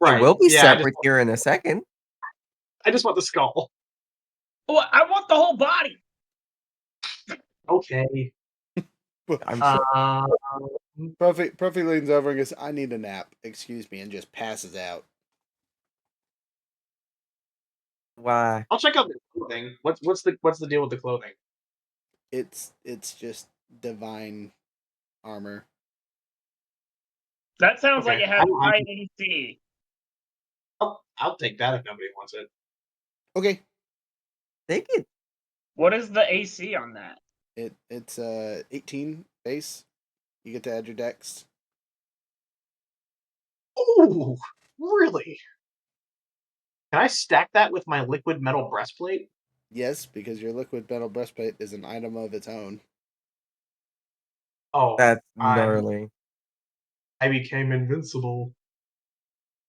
It will be Yeah, separate here in a second. I just want the skull. Well, I want the whole body. Okay. I'm sure. Puffy leans over and goes, "I need a nap. Excuse me," and just passes out. Why? I'll check out the clothing. What's the deal with the clothing? It's just divine armor. That sounds like Okay, it has high AC. I'll take that if nobody wants it. Okay. Take it. What is the AC on that? It's 18 base. You get to add your dex. Oh, really? Can I stack that with my liquid metal breastplate? Yes, because your liquid metal breastplate is an item of its own. Oh, That's I gnarly. became invincible.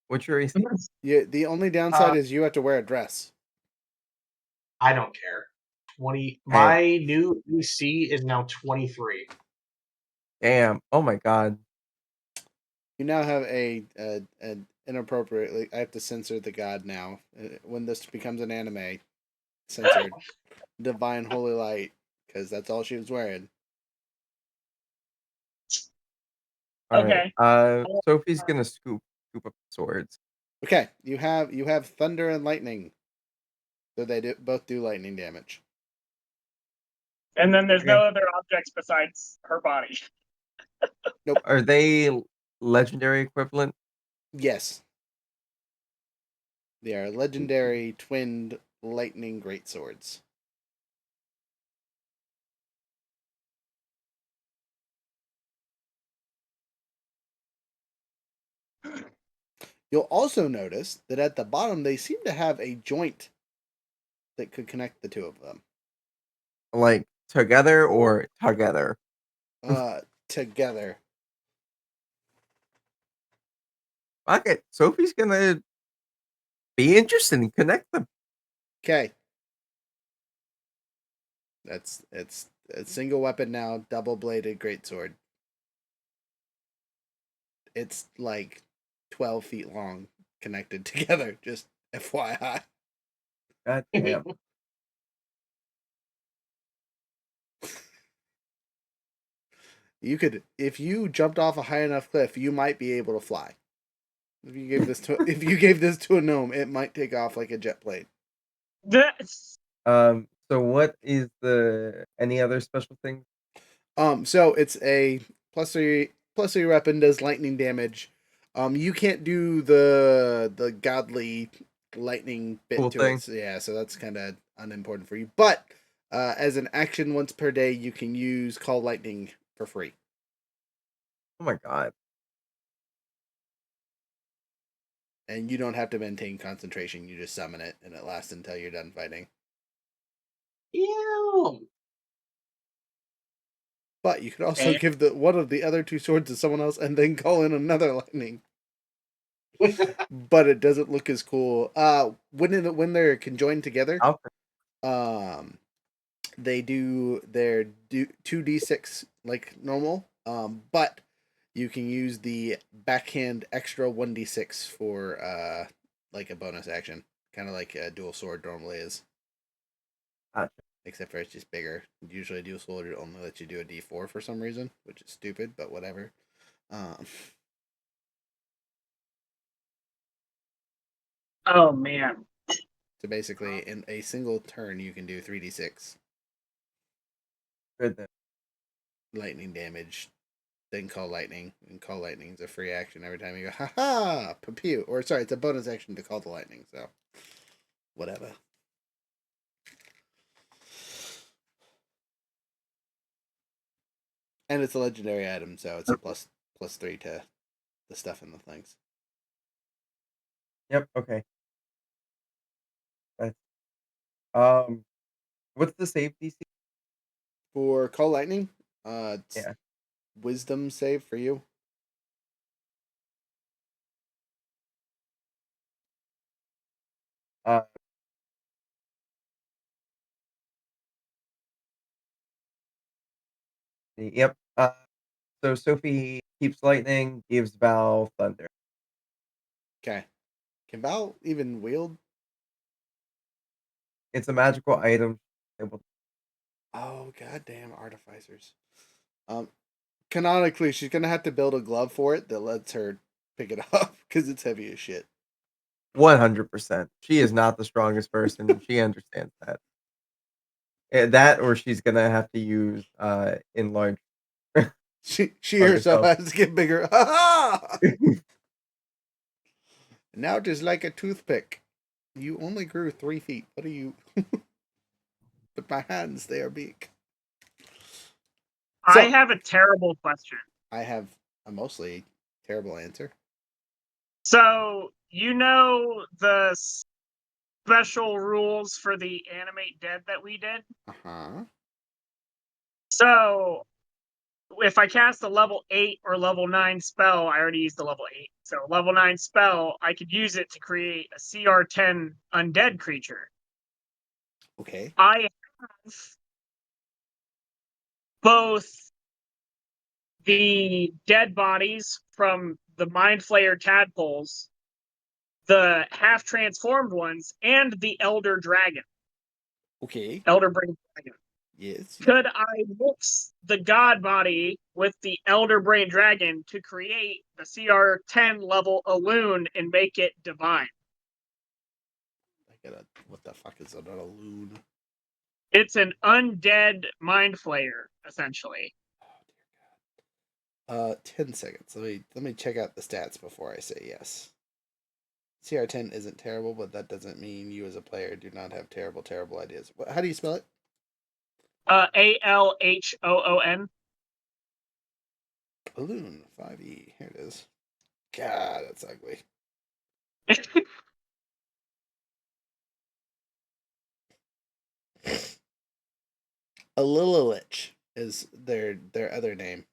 What's your AC? The only downside is you have to wear a dress. I don't care. 20. Hey. My new EC is now 23. Damn. Oh my god. You now have an inappropriately. I have to censor the god now. When this becomes an anime, censored. Divine Holy Light, because that's all she was wearing. All Okay. right. Sophie's gonna scoop up the swords. Okay, you have thunder and lightning, so they both do lightning damage. And then there's no Okay. other objects besides her body. Are they legendary equivalent? Yes, they are legendary twinned lightning greatswords. You'll also notice that at the bottom they seem to have a joint that could connect the two of them. Like together or together? Together. Fuck it. Sophie's gonna be interested and connect them. Okay. It's a single weapon now, double bladed greatsword. It's like 12 feet long, connected together. Just FYI. God damn. You could, if you jumped off a high enough cliff, you might be able to fly. If you gave this to a gnome, it might take off like a jet plane. That's So what is any other special things? So it's a +3 weapon, does lightning damage. You can't do the godly lightning bit Cool to thing. it. So, yeah, so that's kind of unimportant for you. But as an action once per day, you can use Call Lightning for free. Oh my god. And you don't have to maintain concentration. You just summon it, and it lasts until you're done fighting. Ew. But you could also give one of the other two swords to someone else, and then call in another lightning. But it doesn't look as cool. When they're conjoined together, they do their 2d6 like normal. But you can use the backhand extra 1d6 for like a bonus action, kind of like a dual sword normally is. Gotcha. Except for it's just bigger. Usually a dual sword only lets you do a d4 for some reason, which is stupid, but whatever. oh man. So basically, in a single turn, you can do 3d6 Goodness. lightning damage, then call lightning. And call lightning is a free action every time you go, ha ha, pew. Or sorry, it's a bonus action to call the lightning, so whatever. And it's a legendary item, so it's a +3 to the stuff and the things. Yep, okay. That's what's the save DC? For call lightning, it's Yeah. wisdom save for you. Uh, yep. So Sophie keeps lightning, gives Val thunder. Okay. Can Val even wield? It's a magical item. Oh, goddamn artificers. Canonically, she's gonna have to build a glove for it that lets her pick it up because it's heavy as shit. 100%. She is not the strongest person, and she understands that. That, or she's gonna have to use enlarge. She On herself herself. has to get bigger. Ha ha! Now it is like a toothpick. You only grew 3 feet. What are you? But my hands, they are big. I So- have a terrible question. I have a mostly terrible answer. So, you know the special rules for the Animate Dead that we did? Uh-huh. So, if I cast a level 8 or level 9 spell, I already used the level 8. So, level 9 spell, I could use it to create a CR10 undead creature. Okay. I have both the dead bodies from the Mind Flayer tadpoles, the half transformed ones, and the Elder Dragon, Okay. Elder Brain Dragon. Yes. Could I mix the God body with the Elder Brain Dragon to create the CR10 level Elune and make it divine? What the fuck is a loon? It's an undead Mind Flayer, essentially. 10 seconds. Let me check out the stats before I say yes. CR10 isn't terrible, but that doesn't mean you as a player do not have terrible ideas. How do you spell it? ALHOON. Balloon 5e. Here it is. God, that's ugly. A Lilich is their other name.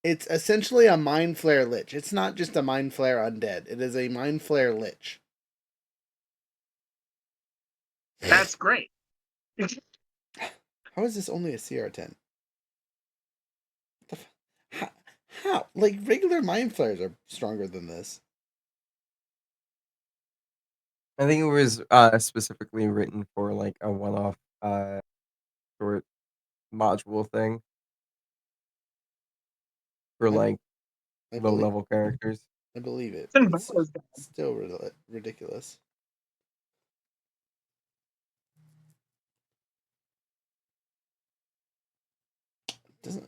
It's essentially a Mind Flare Lich. It's not just a Mind Flare undead. It is a Mind Flare Lich. That's great. How is this only a CR10? How? Like, regular Mind Flares are stronger than this. I think it was specifically written for like a one-off short module thing for like I low-level characters. I believe it. And But it's Bella's dead. still ridiculous.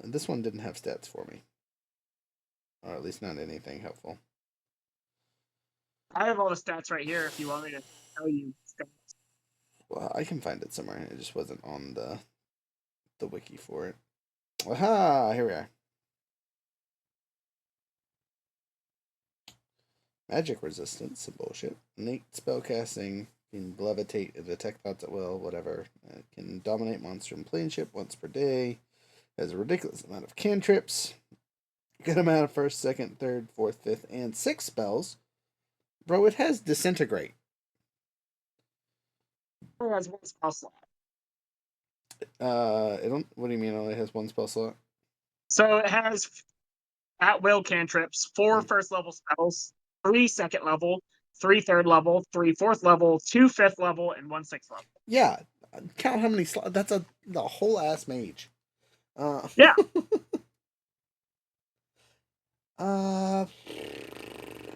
This one didn't have stats for me, or at least not anything helpful. I have all the stats right here if you want me to tell you stats. Well, I can find it somewhere. It just wasn't on the wiki for it. Aha! Here we are. Magic resistance, some bullshit. Innate spellcasting, can levitate and detect thoughts at will, whatever. Can dominate monster and planeship once per day. Has a ridiculous amount of cantrips. Good amount of first, second, third, fourth, fifth, and sixth spells. Bro, it has disintegrate. It has one spell slot. I don't. What do you mean? It only has one spell slot. So it has at will cantrips, 4 first level spells, 3 second level, 3 third level, 3 fourth level, 2 fifth level, and 1 sixth level. Yeah, count how many slots. That's the whole ass mage. Yeah.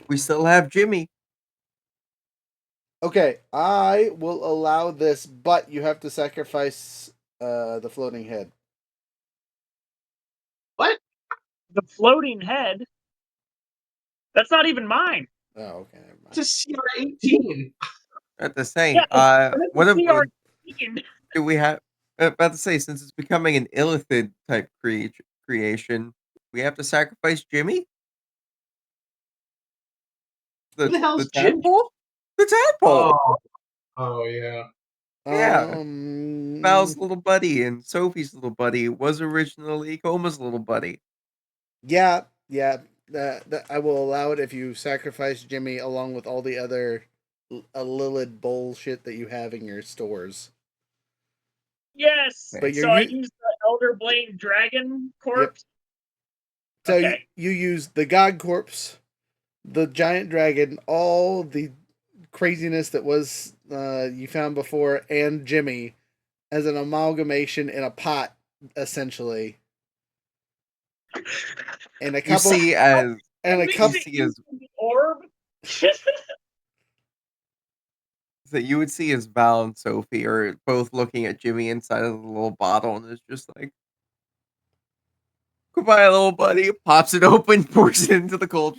We still have Jimmy. Okay, I will allow this, but you have to sacrifice the floating head. What? The floating head. That's not even mine. Oh, okay, never mind. It's a CR18. I have to say, Yeah, what if CR18. do we have? About to say, since it's becoming an illithid type creation, we have to sacrifice Jimmy. Who the hell's Jimmy? tadpole? The tadpole. Oh yeah. Yeah. Val's little buddy and Sophie's little buddy was originally Coma's little buddy. Yeah. that I will allow it if you sacrifice Jimmy along with all the other Lilith bullshit that you have in your stores. Yes. But So I used the Elder Blade Dragon corpse. So Okay. you use the God corpse, the giant dragon, all the craziness that was you found before, and Jimmy as an amalgamation in a pot, essentially. And a You couple see as and a At couple least see it as- used the orb. that you would see as Val and Sophie are both looking at Jimmy inside of the little bottle, and it's just like, "Goodbye, little buddy." Pops it open, pours it into the cold.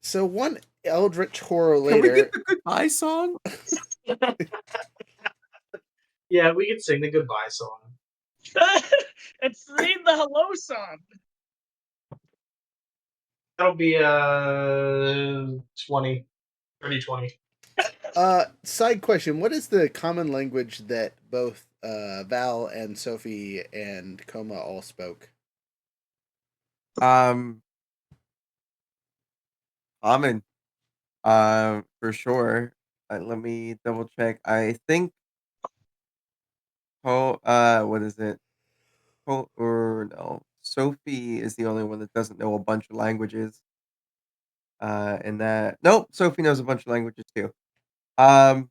So one eldritch horror Can we later, get the goodbye song? Yeah, we can sing the goodbye song. It's the hello song. That'll be 20. 30-20. side question, what is the common language that both Val and Sophie and Coma all spoke? Common, for sure. Let me double check. I think. What is it? Or no, Sophie is the only one that doesn't know a bunch of languages. And that nope, Sophie knows a bunch of languages too. I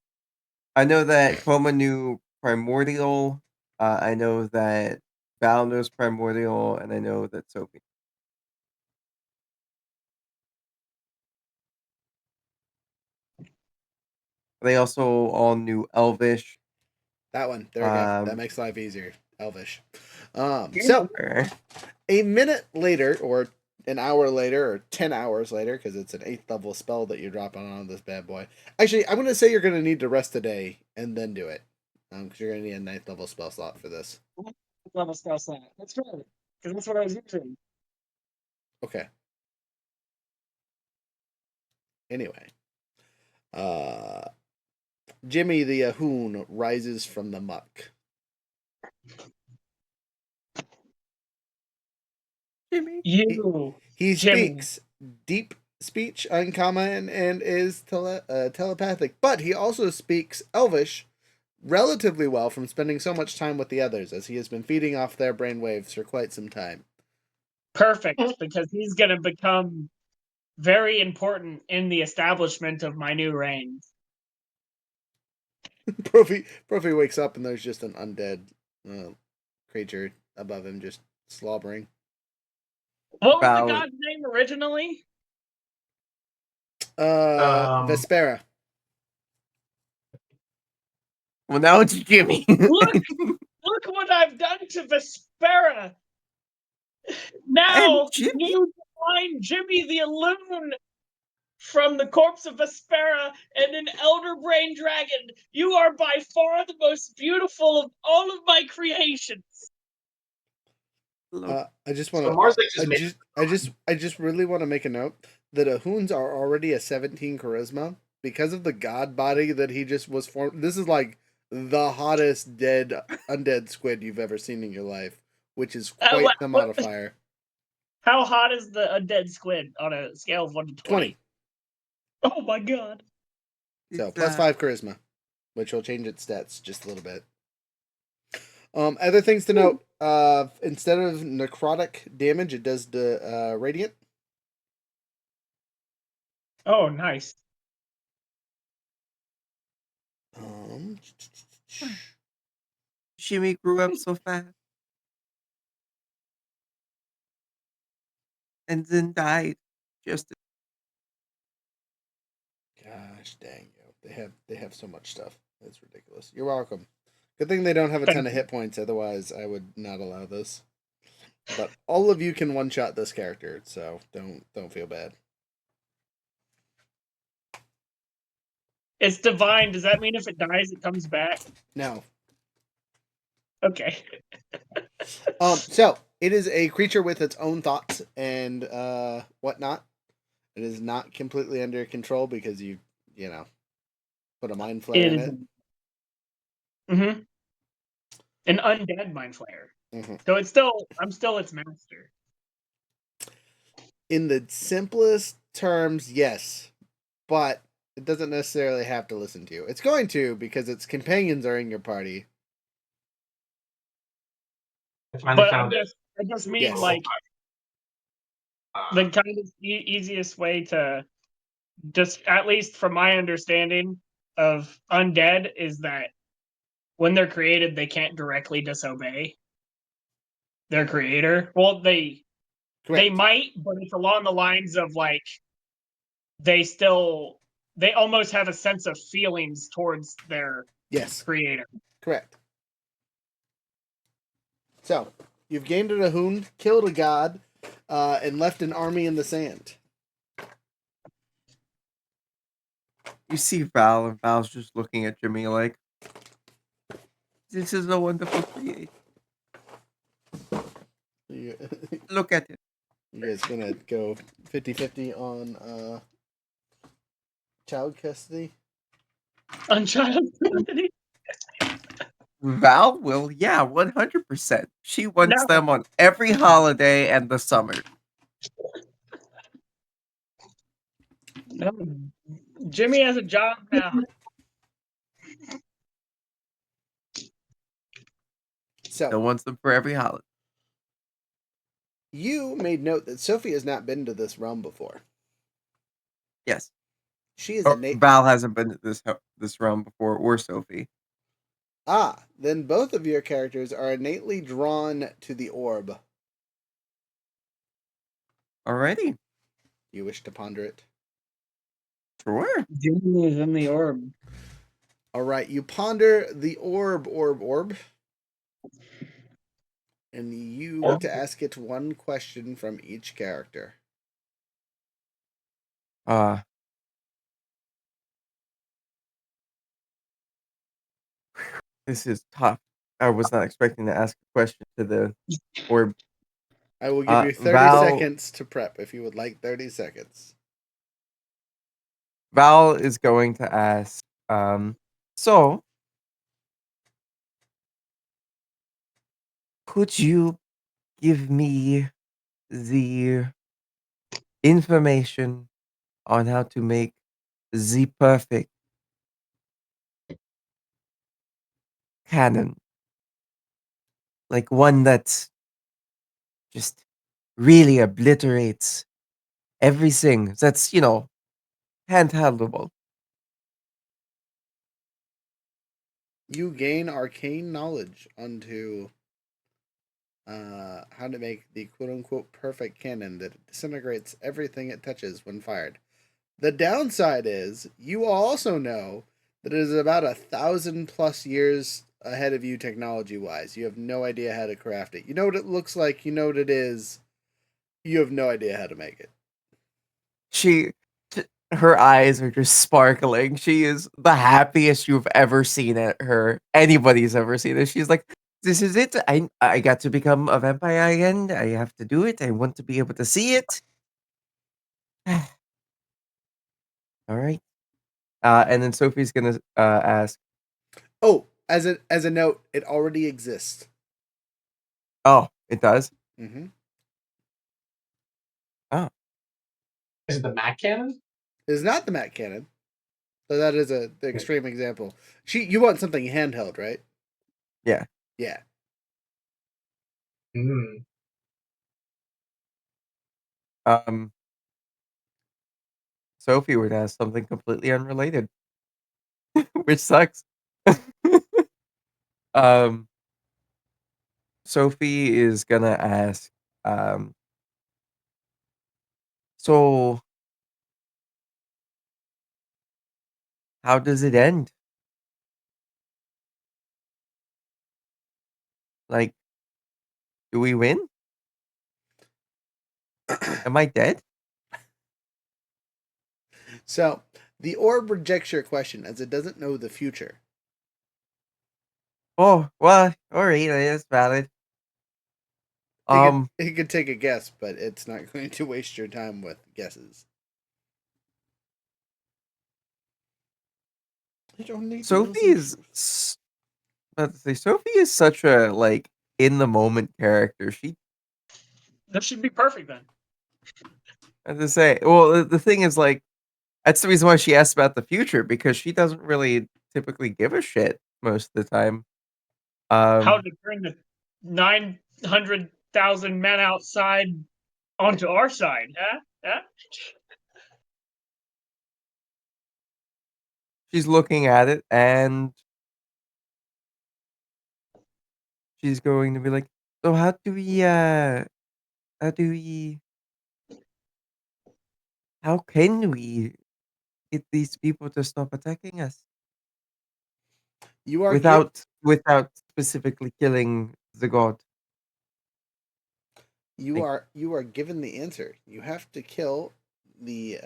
know that Coma knew Primordial. I know that Val knows Primordial, and I know that Sophie. They also all knew Elvish. That one. There we go. That Um, makes life easier. Elvish. So er, a minute later, or an hour later, or 10 hours later, because it's an 8th level spell that you're dropping on this bad boy. Actually, I'm going to say you're going to need to rest a day and then do it. Because you're going to need a 9th level spell slot for this. Level spell slot. That's right. Because that's what I was using. Okay. Anyway. Jimmy the Ahoon rises from the muck. Jimmy. You. He Jimmy. speaks deep speech, uncommon, and is telepathic, but he also speaks Elvish relatively well from spending so much time with the others, as he has been feeding off their brainwaves for quite some time. Perfect. Because he's going to become very important in the establishment of my new reign. Profi wakes up and there's just an undead creature above him, just slobbering. What was the Val- god's name originally? Vespera. Well, now it's Jimmy. Look what I've done to Vespera. Now And Jimmy? you find Jimmy the Illumin from the corpse of Vespera and an elder brain dragon. You are by far the most beautiful of all of my creations. I just want So to. Marzik I just really want to make a note that Ahoons are already a 17 charisma because of the god body that he just was formed. This is like the hottest undead squid you've ever seen in your life, which is quite the modifier. How hot is the undead squid on a scale of 1 to 20? 20. Oh my god. So It's, plus 5 charisma, which will change its stats just a little bit. Other things to note: instead of necrotic damage, it does the radiant. Oh, nice. Jimmy grew up so fast. And then died. Just Gosh dang you! They have so much stuff. It's ridiculous. You're welcome. Good thing they don't have a ton of hit points. Otherwise, I would not allow this. But all of you can one shot this character, so don't feel bad. It's divine. Does that mean if it dies, it comes back? No. Okay. So it is a creature with its own thoughts and whatnot. It is not completely under control because you put a mind flare in it. Mm-hmm. An undead mind flayer. Mhm. So I'm still its master. In the simplest terms, yes, but it doesn't necessarily have to listen to you. It's going to because its companions are in your party. I finally But found it. I just mean Yes. like the kind of easiest way to just, at least from my understanding of undead, is that when they're created, they can't directly disobey their creator. Well, they Correct. might, but it's along the lines of like they almost have a sense of feelings towards their Yes. creator. Correct. So, you've gained a Hoon, killed a god, and left an army in the sand. You see Val, and Val's just looking at Jimmy like, this is a wonderful creation. You, Look at it. you guys gonna go 50-50 on child custody? Unchild. Val will, yeah, 100%. She wants No. them on every holiday and the summer. No. Jimmy has a job now. Still So, wants them for every holiday. you made note that Sophie has not been to this realm before. Yes. She is Oh, innate. Val hasn't been to this realm before, or Sophie. Then both of your characters are innately drawn to the orb. Alrighty. You wish to ponder it? Sure. Jimmy is in the orb. All right, you ponder the orb. And you get to ask it one question from each character. This is tough. I was not expecting to ask a question to the orb. I will give you 30 Val- seconds to prep if you would like 30 seconds. Val is going to ask, so, could you give me the information on how to make the perfect cannon? Like one that just really obliterates everything that's, handheldable. You gain arcane knowledge onto how to make the quote-unquote perfect cannon that disintegrates everything it touches when fired. The downside is you also know that it is about 1,000+ years ahead of you technology-wise. You have no idea how to craft it. You know what it looks like. You know what it is. You have no idea how to make it. Her eyes are just sparkling. She is the happiest you've ever seen her. Anybody's ever seen it. She's like, this is it. I got to become a vampire again. I have to do it. I want to be able to see it. All right. And then Sophie's gonna ask. Oh, as a note, it already exists. Oh, it does. Mm-hmm. Oh, Is it the Mac cannon? It is not the Mac cannon. So that is the extreme example. You want something handheld, right? yeah. Yeah. Mm. Sophie would ask something completely unrelated, which sucks. Sophie is gonna ask, so how does it end? Like, do we win? Am I dead? So the orb rejects your question as it doesn't know the future. Oh, well, alright, that's valid. It could take a guess, but it's not going to waste your time with guesses. You don't need Sophie is Sophie is such a in the moment character. That should be perfect then. As I say, well, the thing is, like, that's the reason why she asked about the future because she doesn't really typically give a shit most of the time. How to turn the 900,000 men outside onto our side, huh? Huh? She's looking at it and she's going to be like, "So how do we how can we get these people to stop attacking us You are without specifically killing the god?" you are given the answer. You have to kill the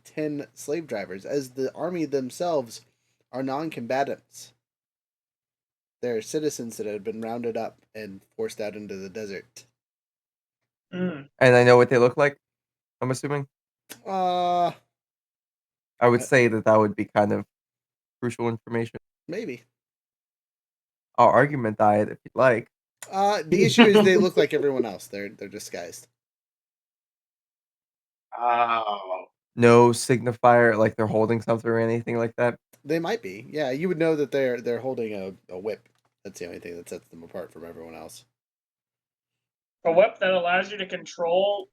10 slave drivers, as the army themselves are non-combatants. They're citizens that have been rounded up and forced out into the desert. Mm. And I know what they look like, I'm assuming. Uh I would say that would be kind of crucial information. Maybe. I'll argument diet if you'd like. The issue is they look like everyone else. They're disguised. Oh. No signifier, like they're holding something or anything like that. They might be. Yeah, you would know that they're holding a whip. That's the only thing that sets them apart from everyone else. A whip that allows you to control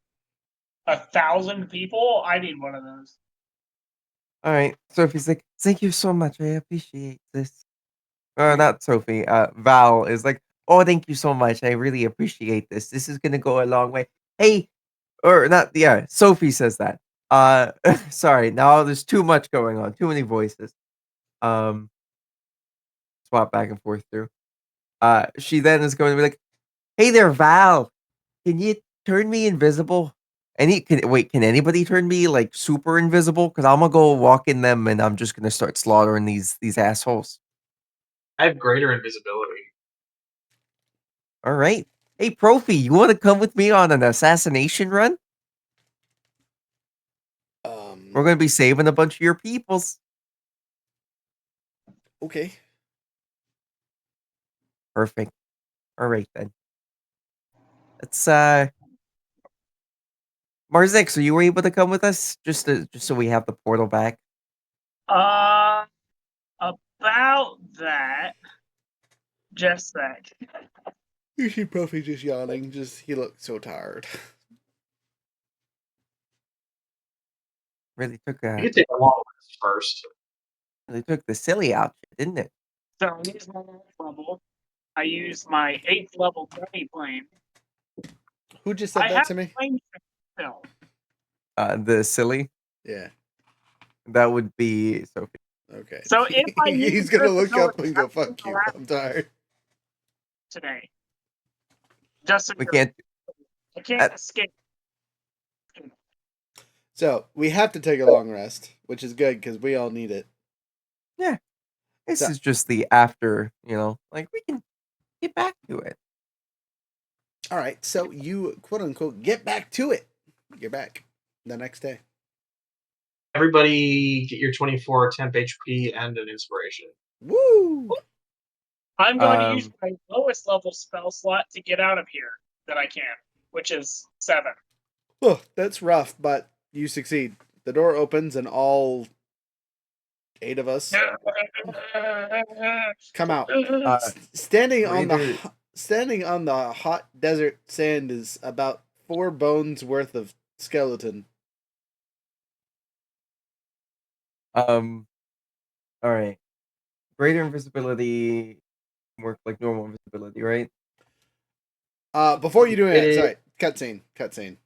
1,000 people? I need one of those. All right. Sophie's like, "Thank you so much. I appreciate this." Right. Not Sophie. Val is like, "Oh, thank you so much. I really appreciate this. This is gonna go a long way." Hey, or not? Yeah, Sophie says that. Sorry. Now there's too much going on. Too many voices. Um, swap back and forth through. She then is going to be like, "Hey there, Val. Can you turn me invisible? Can anybody turn me like super invisible? Because I'm gonna go walk in them and I'm just gonna start slaughtering these assholes." I have greater invisibility. All right. Hey, Profi, you want to come with me on an assassination run? We're gonna be saving a bunch of your peoples. Okay. Perfect. All right then. Let's Marzix, are you able to come with us? Just so we have the portal back. About that, just that. You see Profi just yawning. He looks so tired. Really took You can take a long rest first. the silly out, didn't it? So I use my 9th level. I use my 8th level granny plane. Who just said I that have to me? plane still. The silly. Yeah. That would be Sophie. Okay. So if I He's use gonna look invisibility, up and go, "Fuck you. I'm tired." today, just so We you're- can't. I can't escape. So we have to take a long rest, which is good because we all need it. Yeah. This So- is just the after. Like we can get back to it. All right. So you quote unquote get back to it. You're back the next day. Everybody get your 24 temp HP and an inspiration. Woo! I'm going to use my lowest level spell slot to get out of here that I can, which is 7. Oh, that's rough, but you succeed. The door opens and all 8 of us come out. Standing on the hot desert sand is about 4 bones worth of skeleton. All right. Greater invisibility work like normal invisibility, right? Before you do it, sorry, cutscene.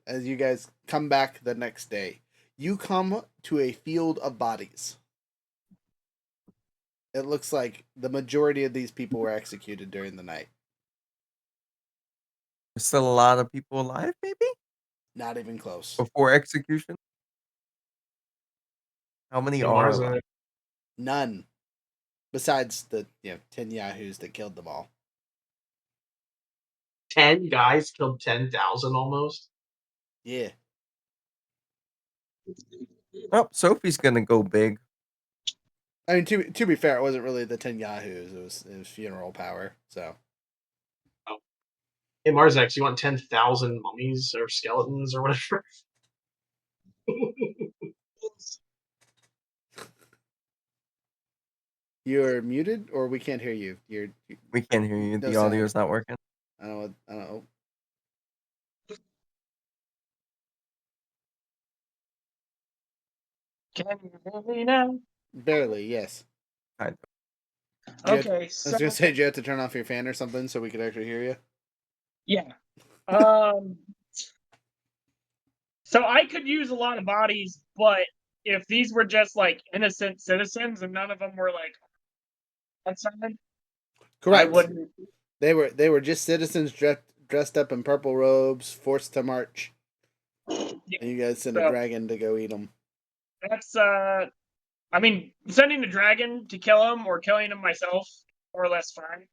As you guys come back the next day, you come to a field of bodies. It looks like the majority of these people were executed during the night. There's still a lot of people alive, maybe? Not even close. Before execution? How many And are Marza- alive? None. Besides the 10 yahoos that killed them all. 10 guys killed 10,000 almost. Yeah. Oh, Sophie's gonna go big. I mean, to be fair, it wasn't really the 10 yahoos. It was funeral power. So. Oh. Hey Marzex, you want 10,000 mummies or skeletons or whatever? You're muted, or we can't hear you. We can't hear you. No The sound. audio's not working. I don't know. Can you hear me now? Barely, yes. Kind You had- Okay, I was so gonna say, did you have to turn off your fan or something so we could actually hear you? yeah. So I could use a lot of bodies, but if these were just like innocent citizens and none of them were like outside, I Correct. wouldn't. They were just citizens dressed up in purple robes, forced to march, and you guys sent a So- dragon to go eat them. That's I mean, sending a dragon to kill him or killing him myself, more or less fine.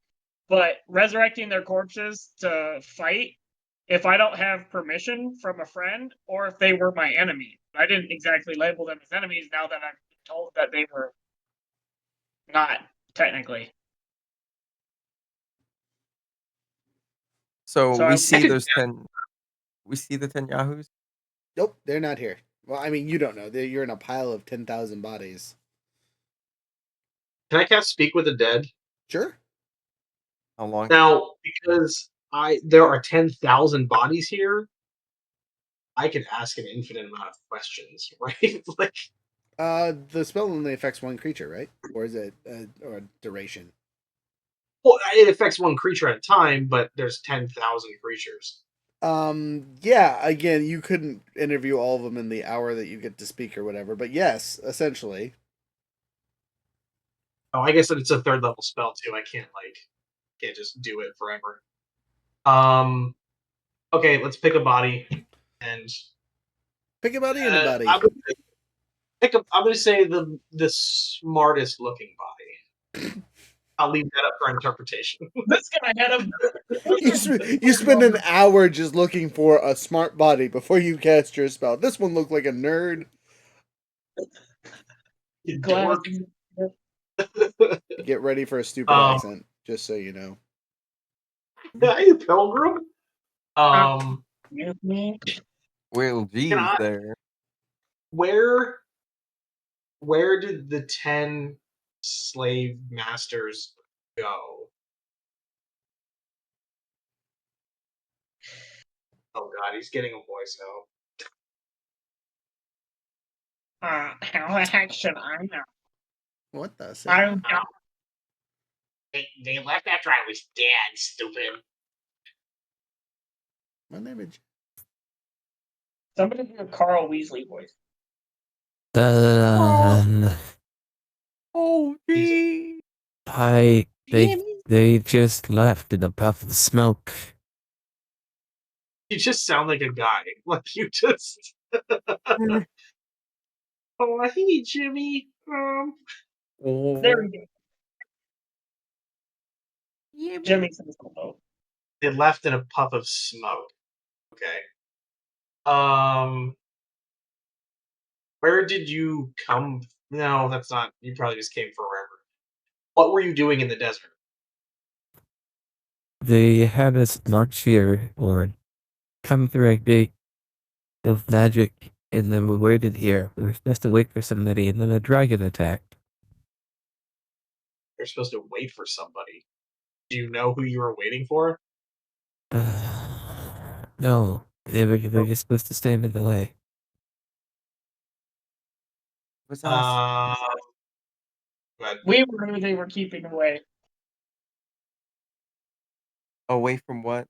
But resurrecting their corpses to fight, if I don't have permission from a friend, or if they were my enemy. I didn't exactly label them as enemies now that I'm told that they were not technically. So So we I see could- those 10. We see the 10 Yahoos. Nope, they're not here. Well, I mean, you don't know. You're in a pile of 10,000 bodies. Can I cast Speak with the Dead? Sure. How long? Now, because there are 10,000 bodies here, I could ask an infinite amount of questions, right? Like, The spell only affects one creature, right? Or is it or a duration? well, it affects one creature at a time, but there's 10,000 creatures. Yeah. Again, you couldn't interview all of them in the hour that you get to speak or whatever, but yes, essentially. Oh, I guess that it's a third level spell too. I can't just do it forever. Okay, let's pick a body and Pick a body, anybody. I'm gonna say the smartest looking body. I'll leave that up for interpretation. this guy had a You spend an hour just looking for a smart body before you cast your spell. This one looked like a nerd. You glass. dork. Get ready for a stupid accent, just so you know. Hey, pilgrim. Well, geez, I- there. Where did the 10 slave masters go? Oh god, he's getting a voice now. How the heck should I know? What the? I don't know. They left after I was dead, stupid. My name is. Somebody do a Carl Weasley voice. Oh, gee. They just left in a puff of smoke. You just sound like a guy. Like you just Oh, hey Jimmy. Oh. There we go. Jimmy says hello. They left in a puff of smoke. Okay. Where did you come? No, that's not. You probably just came forever. What were you doing in the desert? They had us march here or come through a gate of magic, and then we waited here. We were supposed to wait for somebody, and then a dragon attacked. You're supposed to wait for somebody. Do you know who you were waiting for? No, they were just supposed to stand in the way. Was us. But We were who they were keeping away. Away from what?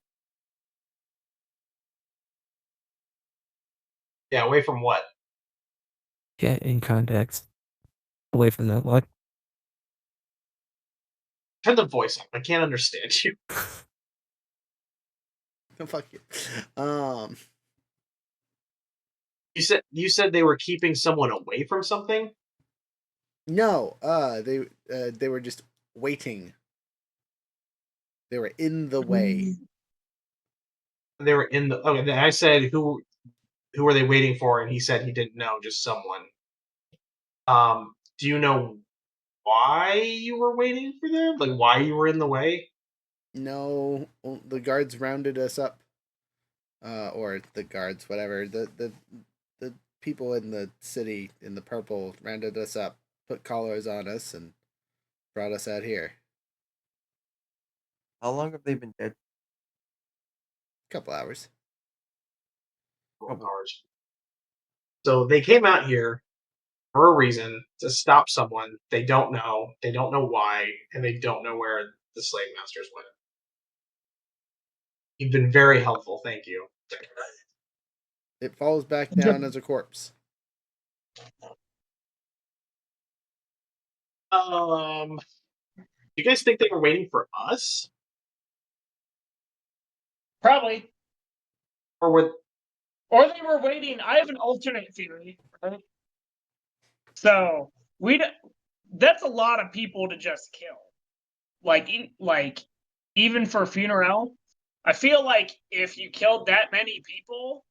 yeah, away from what? Get in context. Away from that what? Turn the voice up. I can't understand you. Fuck you. You said they were keeping someone away from something? No. They were just waiting. They were in the way. They were in the okay, then I said who were they waiting for? And he said he didn't know, just someone. Do you know why you were waiting for them? Like why you were in the way? No, the guards rounded us up. Or the guards, whatever. The people in the city in the purple rounded us up, put collars on us, and brought us out here. How long have they been dead? Couple hours. Couple- Hours. So they came out here for a reason to stop someone they don't know why, and they don't know where the slave masters went. You've been very helpful, thank you. It falls back down as a corpse. You guys think they were waiting for us? Probably. Or were Or they were waiting. I have an alternate theory, right? So that's a lot of people to just kill. Like even for funeral, I feel like if you killed that many people,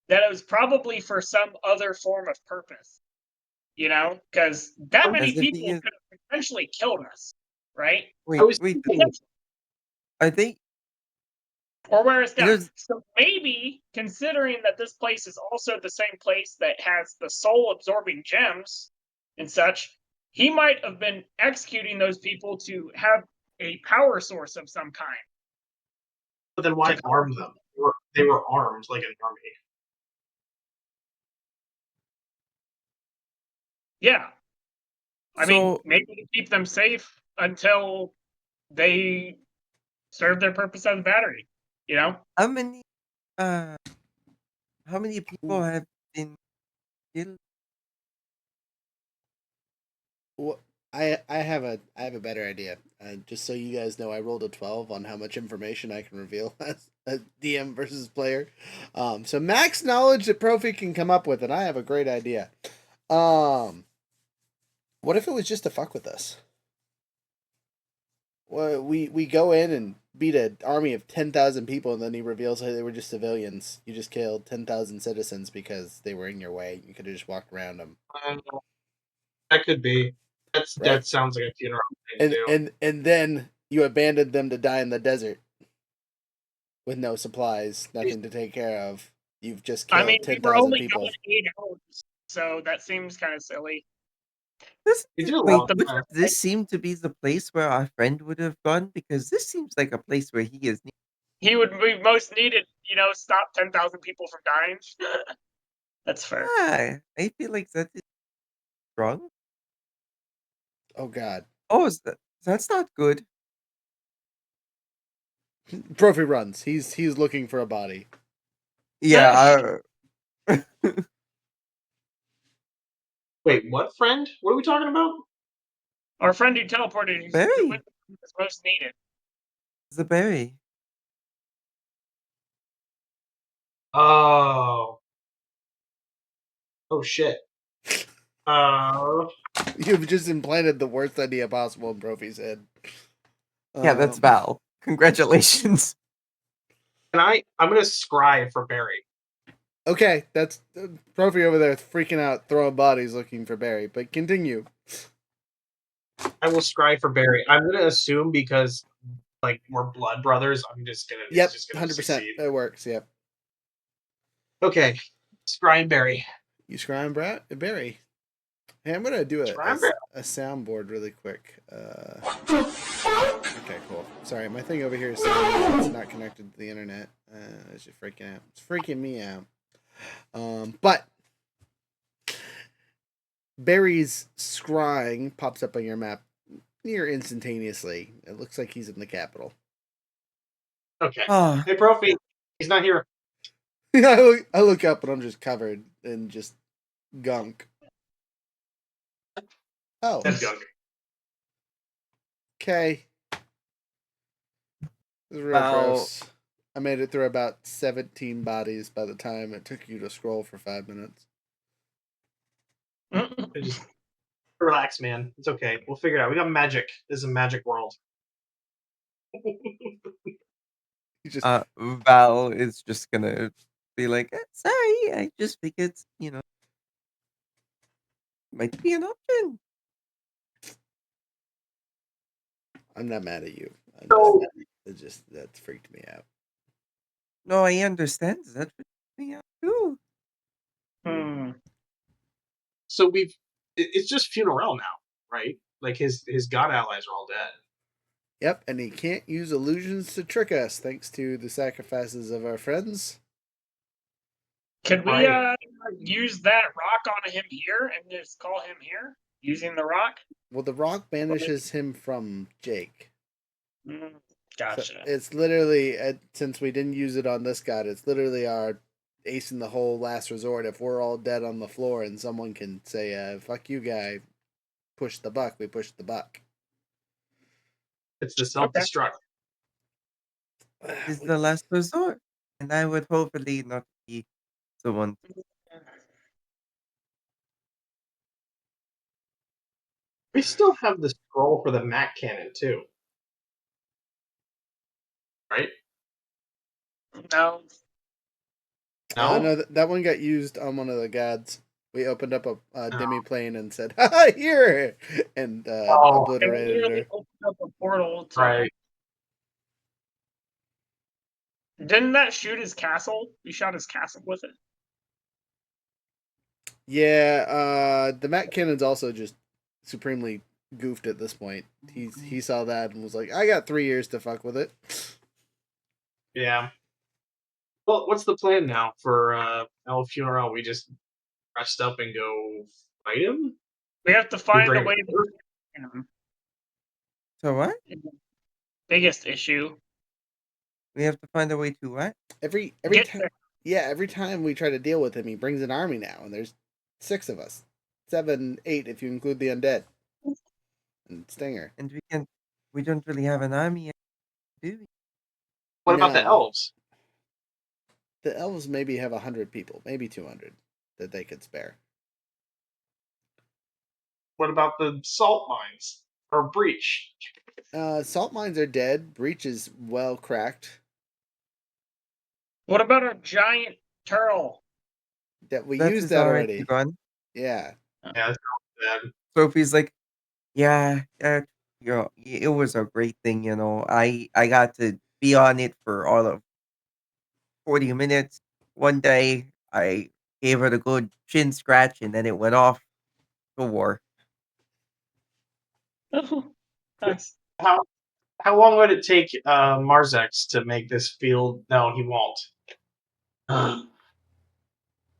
that it was probably for some other form of purpose. You know, because that many As if people he is- could have potentially killed us, right? Wait, was wait. thinking- Are they? Or wear us down. There's- So maybe, considering that this place is also the same place that has the soul absorbing gems and such, he might have been executing those people to have a power source of some kind. But then why arm them? They were armed like an army. Yeah. I mean, So- maybe to keep them safe until they serve their purpose as a battery, you know? How many people have been killed? Well, I have a better idea. Just so you guys know, I rolled a 12 on how much information I can reveal as a DM versus player. So max knowledge that Profi can come up with, and I have a great idea. What if it was just to fuck with us? Well, we go in and beat an army of 10,000 people, and then he reveals, hey, they were just civilians. You just killed 10,000 citizens because they were in your way. You could have just walked around them. That could be. Right. That sounds like a funeral thing to do. And then you abandoned them to die in the desert with no supplies, nothing to take care of. You've just I killed mean, we were 10,000 only people. going 8 hours, so that seems kind of silly. We did a Wait, lot. would this seem to be the place where our friend would have gone? Because this seems like a place where he is. He would be most needed, you know, stop 10,000 people from dying. That's fair. Ah, I feel like that is wrong. Oh God. Oh, that's not good. Profi runs. He's looking for a body. Yeah. Wait, what friend? What are we talking about? Our friend who teleported, who's Barry. the one who's most needed. The berry. Oh. Oh shit. You've just implanted the worst idea possible in Profi's head. Yeah, that's Val. Congratulations. I'm gonna scry for Barry. Okay, that's Profi over there freaking out, throwing bodies looking for Barry. But continue. I will scry for Barry. I'm gonna assume because like we're blood brothers. I'm just gonna. Yep, it's just gonna 100%. succeed. It works. Yep. Okay, scry and Barry. You scrying Barry. Hey, I'm gonna do a soundboard really quick. Okay, cool. Sorry, my thing over here is saying it's not connected to the internet. It's just freaking out. It's freaking me out. But Barry's scrying pops up on your map near instantaneously. It looks like he's in the capital. Okay. Oh, Hey, Profi. He's not here. I look up and I'm just covered in just gunk. Oh, That's gunk. okay. This is real Wow. gross. I made it through about 17 bodies by the time it took you to scroll for 5 minutes. Just relax, man. It's okay. We'll figure it out. We got magic. This is a magic world. You just Val is just gonna be like, sorry, I just think it's, might be an option. I'm not mad at you. So That freaked me out. No, I understand. That would me out too. Hmm. So it's just Funeral now, right? Like his god allies are all dead. Yep, and he can't use illusions to trick us thanks to the sacrifices of our friends. Could we Right. use that rock on him here and just call him here using the rock? Well, the rock banishes him from Jake. Mm, So gotcha. it's literally, since we didn't use it on this god, it's literally our ace in the hole last resort. If we're all dead on the floor and someone can say, fuck you, guy, push the buck, we push the buck. It's the self-destruct. It's the last resort, and I would hopefully not be the one. We still have the scroll for the Mac cannon too, right? No. No. No, that one got used on one of the gods. We opened up a Oh. demi plane and said, "Ha here!" and Oh. And we obliterated literally her. opened up a portal to. Right. Didn't that shoot his castle? We shot his castle with it. Yeah, the Matt Cannon's also just supremely goofed at this point. He saw that and was like, "I got 3 years to fuck with it." Yeah. Well, what's the plan now for El Funeral? We just rest up and go fight him? We have to We find a bring way him to first? get him. So what? Biggest issue. We have to find a way to what? Every Get time, there. yeah, every time we try to deal with him, he brings an army now, and there's 6 of us, 7, 8 if you include the undead and Stinger. And we don't really have an army, do we? What about the No. elves? The elves maybe have 100 people, maybe 200 that they could spare. What about the salt mines or breach? Salt mines are dead. Breach is well cracked. What about our giant turtle? That we That used is that already already. gone. Yeah. Yeah, that's not bad. Sophie's like, yeah, it was a great thing, I got to be on it for all of 40 minutes. One day, I gave it a good chin scratch, and then it went off to war. Nice. How long would it take Marzex to make this field? No, he won't.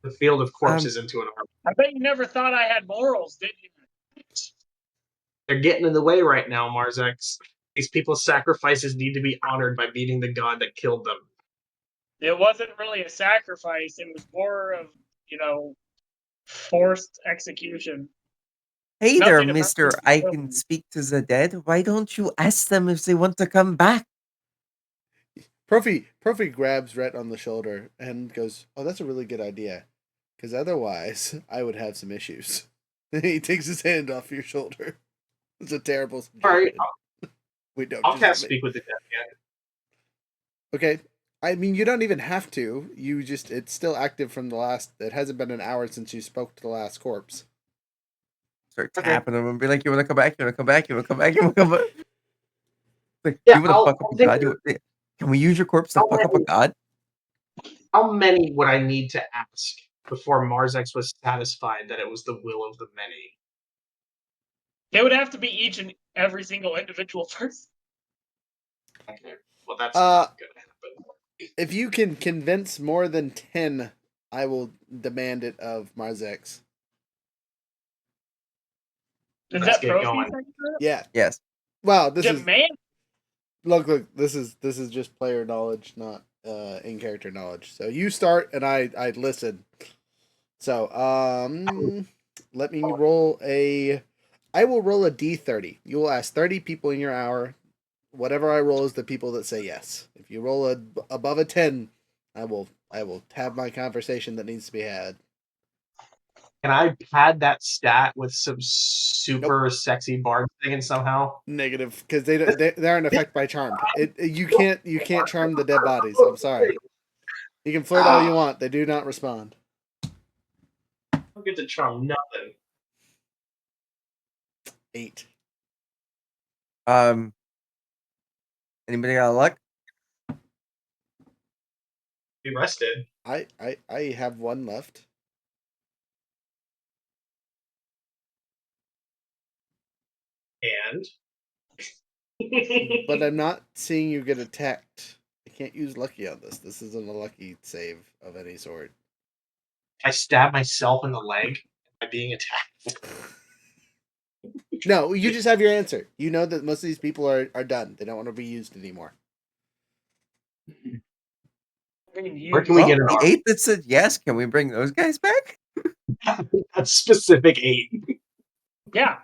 The field of corpses into an army. I bet you never thought I had morals, did you? They're getting in the way right now, Marzex. These people's sacrifices need to be honored by beating the god that killed them. It wasn't really a sacrifice. It was more of, forced execution. Hey there, Nothing about mister. this I film. can speak to the dead. Why don't you ask them if they want to come back? Profi grabs Rhett on the shoulder and goes, "Oh, that's a really good idea. Because otherwise, I would have some issues." He takes his hand off your shoulder. It's a terrible suggestion. All right, We don't. I'll just cast admit- Speak with the Dead again. Okay. I mean, you don't even have to. It's still active from the last. It hasn't been an hour since you spoke to the last corpse. Start Okay. tapping them and be like, "You want to come back? You want to come back? You want to come back? You want to come back?" Like, Yeah, you want to I'll fuck up a think god? Can we use your corpse to How fuck up a many- god? How many would I need to ask before Marzex was satisfied that it was the will of the many? It would have to be each and every single individual person. Okay, well that's not gonna happen. If you can convince more than 10, I will demand it of Marzex. Is Let's that get Profi? going. Yeah. Yes. Wow. This is Demand. look. This is just player knowledge, not in character knowledge. So you start and I listen. So let me roll a. I will roll a d30. You will ask 30 people in your hour. Whatever I roll is the people that say yes. If you roll above a 10, I will have my conversation that needs to be had. Can I pad that stat with some super sexy bard singing somehow? Negative, because they aren't affected by charmed. You can't charm the dead bodies. I'm sorry. You can flirt all you want. They do not respond. I don't get to charm nothing. 8. Anybody got luck? Be rested. I have one left. And But I'm not seeing you get attacked. I can't use lucky on this. This isn't a lucky save of any sort. I stab myself in the leg by being attacked. No, you just have your answer. You know that most of these people are done. They don't want to be used anymore. I mean, Where can we Well, get an the arm? 8 that said yes, can we bring those guys back? A specific 8. Yeah.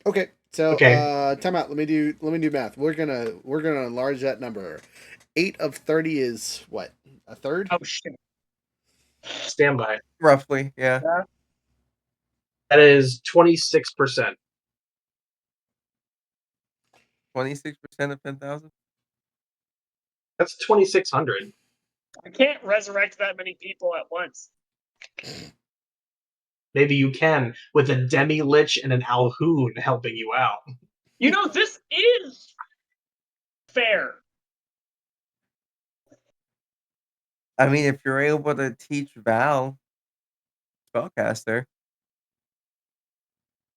Okay, so Okay. time out. Let me do math. We're gonna enlarge that number. 8 of 30 is what? A third? Oh shit. Stand by. Roughly, yeah. That is 26%. 26% of 10,000? That's 2,600. I can't resurrect that many people at once. Maybe you can with a Demi Lich and an Alhoon helping you out. You know, this is fair. I mean, if you're able to teach Val spellcaster,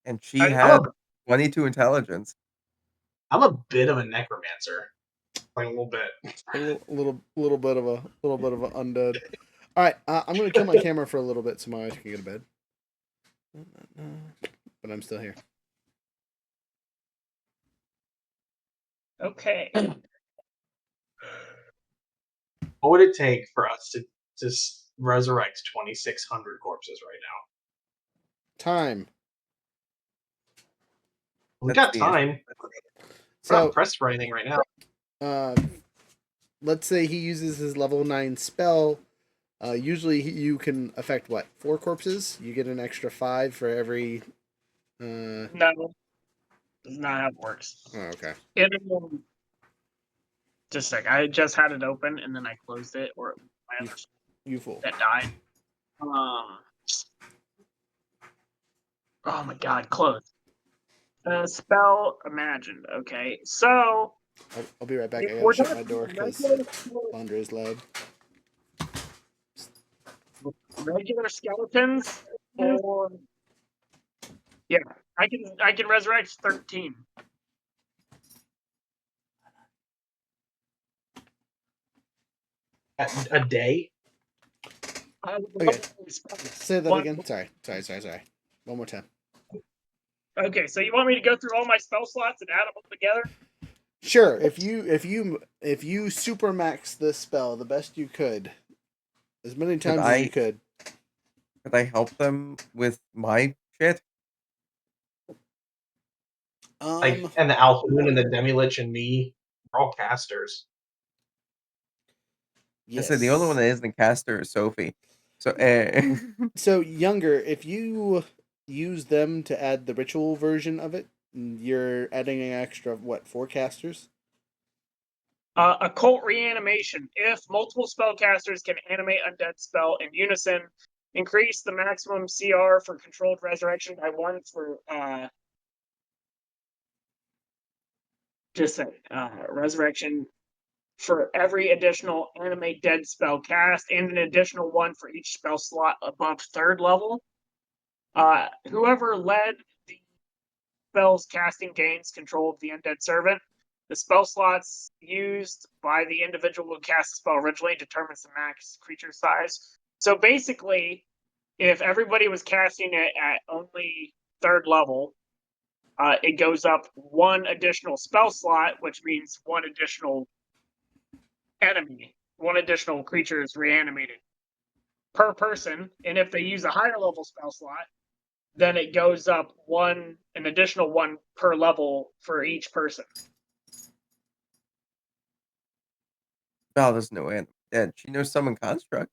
and she I- had 22 intelligence. I'm a bit of a necromancer. Like a little bit. A little bit of a undead. All right, I'm gonna kill my camera for a little bit so my wife can go to bed. But I'm still here. Okay. What would it take for us to just resurrect 2,600 corpses right now? Time. We That's got the time. We're So not pressed for anything right now. let's say he uses his level 9 spell. Usually you can affect what? 4 corpses. You get an extra 5 for every. No. That's not how it works. Oh, okay. Just a sec. I just had it open and then I closed it, or my other You fool. that died. Oh my god, close. Spell imagined. Okay, so I'll be right back. I if gotta we're shut my talking door because regular- Laundry is loud. regular skeletons, or yeah, I can resurrect 13. A day? Okay. Say that One- again. Sorry. One more time. Okay, so you want me to go through all my spell slots and add them all together? Sure. If you super max this spell the best you could, as many times as you could. Could I help them with my shit? Like, and the Alhoon and the Demi-Lich and me, we're all casters. Yes. I said the only one that isn't a caster is Sophie. So, So Younger, if you use them to add the ritual version of it, you're adding an extra what, 4 casters? Occult reanimation. If multiple spellcasters can animate undead spell in unison, increase the maximum CR for controlled resurrection by 1 for resurrection for every additional animate dead spell cast, and an additional 1 for each spell slot above 3rd level. Whoever led the spell's casting gains control of the undead servant. The spell slots used by the individual who cast the spell originally determines the max creature size. So basically, if everybody was casting it at only 3rd level, it goes up 1 additional spell slot, which means 1 additional enemy, 1 additional creature is reanimated per person. And if they use a higher level spell slot, then it goes up an additional 1 per level for each person. Val doesn't know Animal Dead. She knows Summon Construct.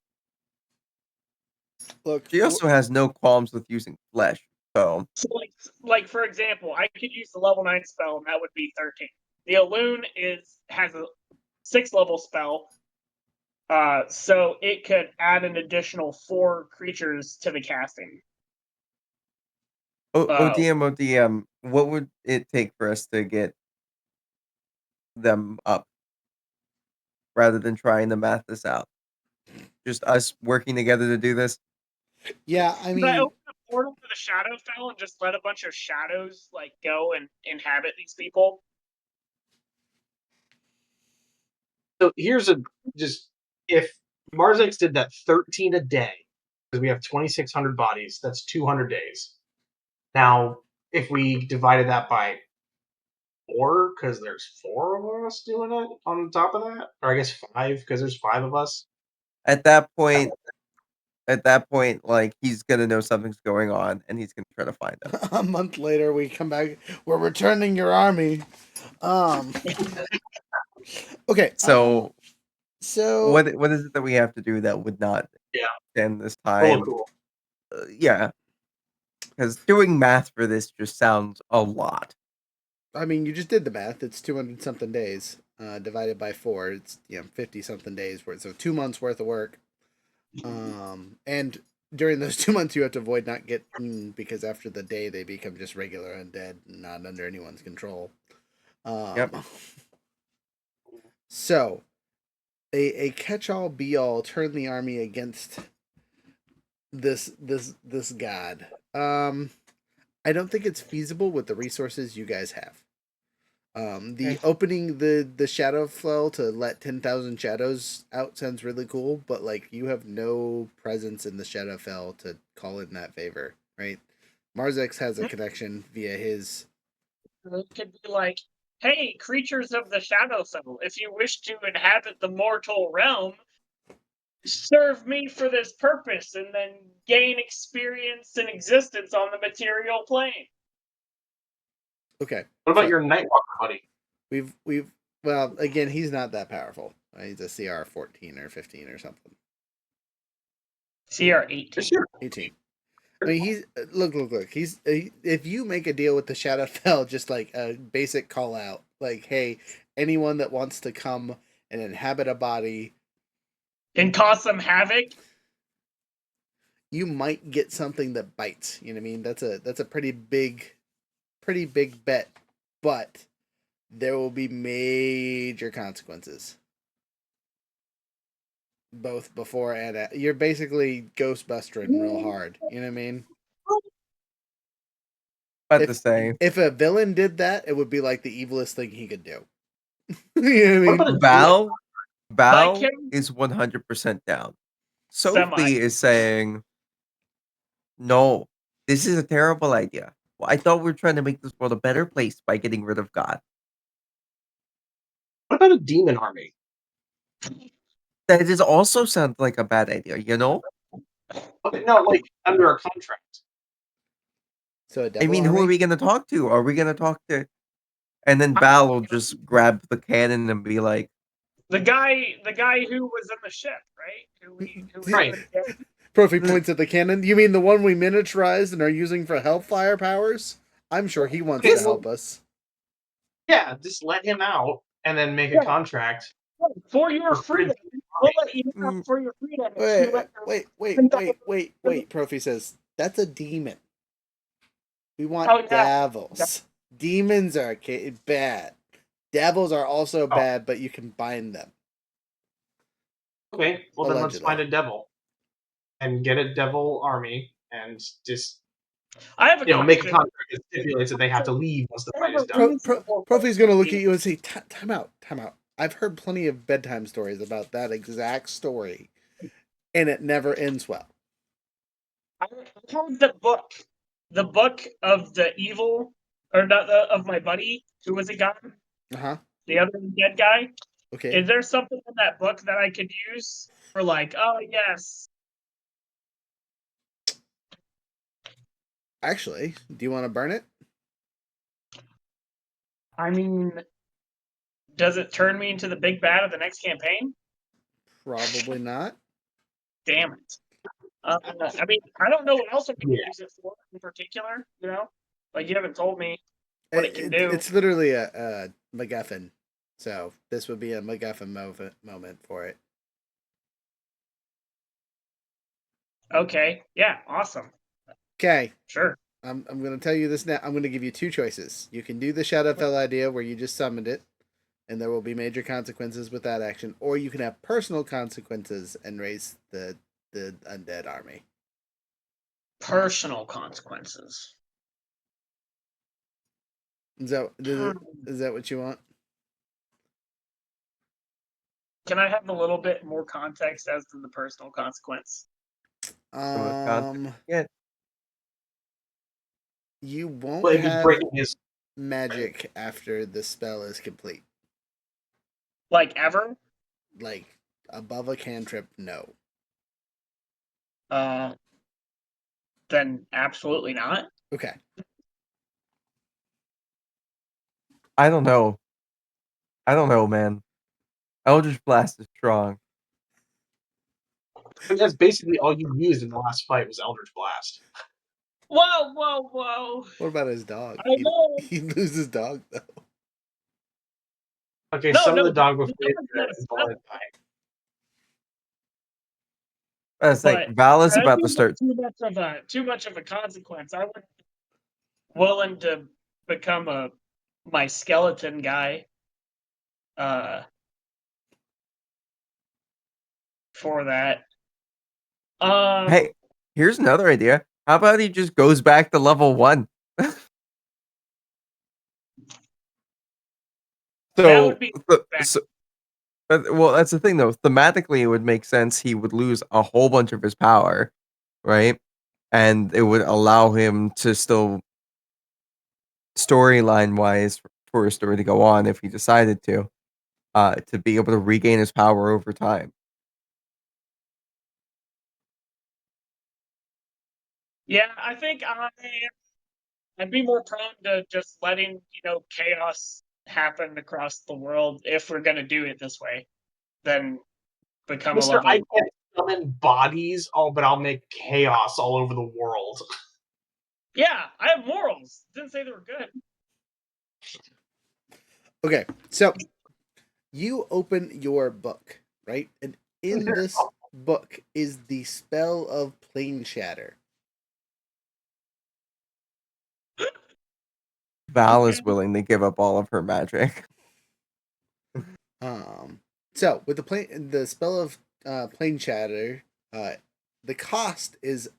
Look, She also has no qualms with using flesh. So, like for example, I could use the level 9 spell, and that would be 13. The Alloon has a 6 level spell, so it could add an additional 4 creatures to the casting. ODM, what would it take for us to get them up rather than trying to math this out. Just us working together to do this. Yeah, I Should I mean, open a portal to the Shadowfell and just let a bunch of shadows like go and inhabit these people? So here's a just if Marzex did that 13 a day, because we have 2,600 bodies, that's 200 days. Now, if we divided that by 4, because there's 4 of us doing it on top of that, or I guess 5, because there's 5 of us. At that point, like he's gonna know something's going on, and he's gonna try to find it. a month later we come back. We're returning your army. Okay. So So what is it that we have to do that would not Yeah. end this Oh, time? cool. Yeah, because doing math for this just sounds a lot. I mean, you just did the math. It's 200 something days divided by 4. It's 50 something days worth. So 2 months worth of work. And during those 2 months, you have to avoid not getting, because after the day they become just regular undead, and not under anyone's control. Yep. So, a catch-all be-all turn the army against this god. I don't think it's feasible with the resources you guys have. The opening the Shadowfell to let 10,000 shadows out sounds really cool, but like you have no presence in the Shadowfell to call in that favor, right? Marzex has a connection via his. It could be like, hey, creatures of the Shadowfell, if you wish to inhabit the mortal realm, serve me for this purpose, and then gain experience and existence on the material plane. Okay. What about so your Nightwalker buddy? We've well, again, he's not that powerful. He's a CR 14 or 15 or something. CR 18. Sure. 18. I mean, he's look. He's if you make a deal with the Shadowfell, just like a basic call out, like, hey, anyone that wants to come and inhabit a body, And cause some havoc. you might get something that bites. You know what I mean? That's a pretty big bet, but there will be major consequences, both before and after. You're basically Ghostbustering real hard. You know what I mean? But the same. If a villain did that, it would be like the evilest thing he could do. You know what I mean? Val is 100% down. Sophie is saying, no, this is a terrible idea. Well, I thought we were trying to make this world a better place by getting rid of God. What about a demon army? That is also sounds like a bad idea, you know? Okay, no, like under a contract. So I mean, who are we going to talk to? Are we going to talk to... And then Val will just grab the cannon and be like... The guy who was in the ship, right? Right. Profi points at the cannon. You mean the one we miniaturized and are using for Hellfire powers? I'm sure he wants to help us. Yeah, just let him out and then make a contract. For your freedom. We'll let you out for your freedom. Wait. Profi says, that's a demon. We want devils. Demons are bad. Devils are also bad, but you can bind them. Okay, well then let's find a devil. And get a devil army and just I have a make a contract that stipulates that they have to leave once the fight is done. Profi's gonna look at you and say, time out. I've heard plenty of bedtime stories about that exact story, and it never ends well. I heard the book of the evil, or not of my buddy who was a guy. The other dead guy. Okay. Is there something in that book that I could use for like, oh yes? Actually, do you want to burn it? I mean, does it turn me into the big bad of the next campaign? Probably not. Damn it. I mean, I don't know what else I can use it for in particular, you know? Like, you haven't told me what it can do. It's literally a MacGuffin. So, this would be a MacGuffin moment for it. Okay. Yeah, awesome. Okay. Sure. I'm going to tell you this now. I'm going to give you 2 choices. You can do the Shadowfell idea where you just summoned it, and there will be major consequences with that action, or you can have personal consequences and raise the undead army. Personal consequences. Is that what you want? Can I have a little bit more context as to the personal consequence? Yeah. You won't Well, it'd be have breaking his. magic after the spell is complete. Like ever? Like above a cantrip, no. Then absolutely not. Okay. I don't know. Man. Eldritch Blast is strong. That's basically all you used in the last fight was Eldritch Blast. Whoa. What about his dog? I know. He loses his dog though. Okay, No, some no, of the dog the before dog's not a spell. It's like But Val is that about to seems start. like too much of a consequence. I would willing to become my skeleton guy. For that. Hey, here's another idea. How about he just goes back to level 1? That would be well, that's the thing though. Thematically, it would make sense. He would lose a whole bunch of his power, right? And it would allow him to still, storyline wise, for his story to go on if he decided to be able to regain his power over time. Yeah, I think I'd be more prone to just letting, chaos happen across the world if we're gonna do it this way than become a Mister, level. I can't summon bodies, but I'll make chaos all over the world. Yeah, I have morals. Didn't say they were good. Okay, so you open your book, right? And in this book is the spell of Plane Shatter. Val is willing to give up all of her magic. So with the spell of Plane Shatter, the cost is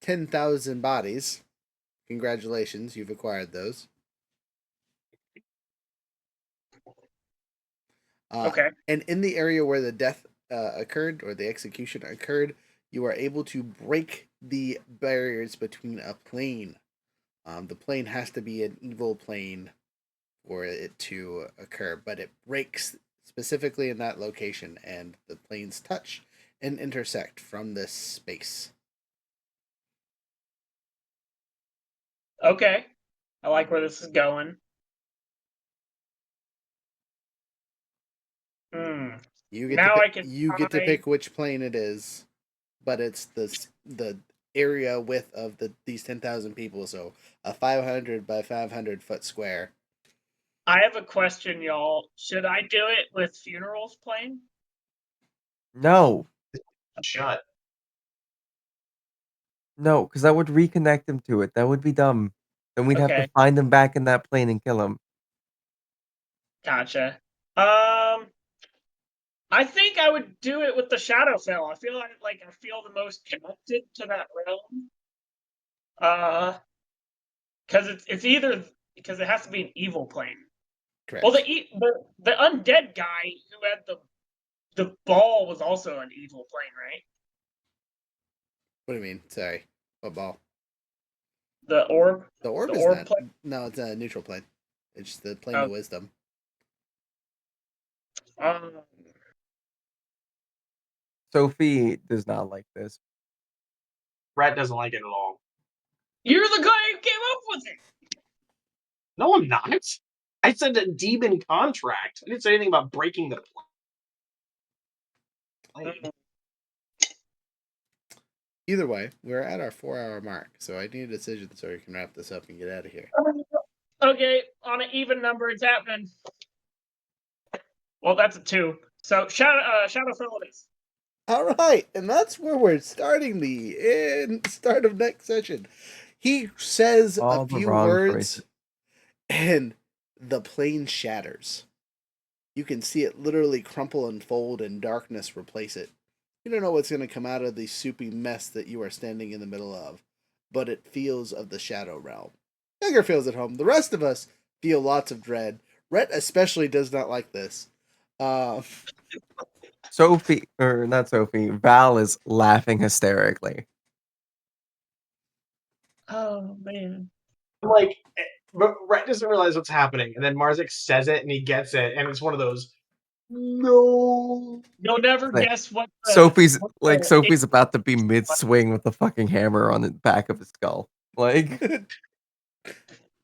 10,000 bodies. Congratulations, you've acquired those. Okay. And in the area where the death occurred or the execution occurred, you are able to break the barriers between a plane. The plane has to be an evil plane for it to occur, but it breaks specifically in that location, and the planes touch and intersect from this space. Okay. I like where this is going. You get Now to I pick, can you get to find- pick which plane it is, but it's the area width of these 10,000 people, so a 500 by 500 foot square. I have a question, y'all. Should I do it with funerals playing? No, Shut. no, because that would reconnect him to it. That would be dumb. Then we'd have to Okay. find him back in that plane and kill him. Gotcha. I think I would do it with the Shadowfell. I feel like I feel the most connected to that realm. Because because it has to be an evil plane. Correct. Well, the undead guy who had the ball was also an evil plane, right? What do you mean? Sorry. What ball? The orb. The orb The is orb not. plane? No, it's a neutral plane. It's the plane Oh. of wisdom. Sophie does not like this. Rat doesn't like it at all. You're the guy who came up with it. No, I'm not. I said a demon contract. I didn't say anything about breaking the plane. Either way, we're at our 4-hour mark, so I need a decision so we can wrap this up and get out of here. Okay, on an even number, it's happening. Well, that's a 2. So Shadowfell it is. All right, and that's where we're starting the start of next session. He says All a the few wrong words, choices. and the plane shatters. You can see it literally crumple and fold and darkness replace it. You don't know what's going to come out of the soupy mess that you are standing in the middle of, but it feels of the shadow realm. Younger feels at home. The rest of us feel lots of dread. Rhett especially does not like this. Sophie, or not Sophie, Val is laughing hysterically. Oh man. I'm like, but Rhett doesn't realize what's happening, and then Marzik says it, and he gets it, and it's one of those. No. You'll never Like, guess what Sophie's what Sophie's about to be mid swing with the fucking hammer on the back of his skull. Like,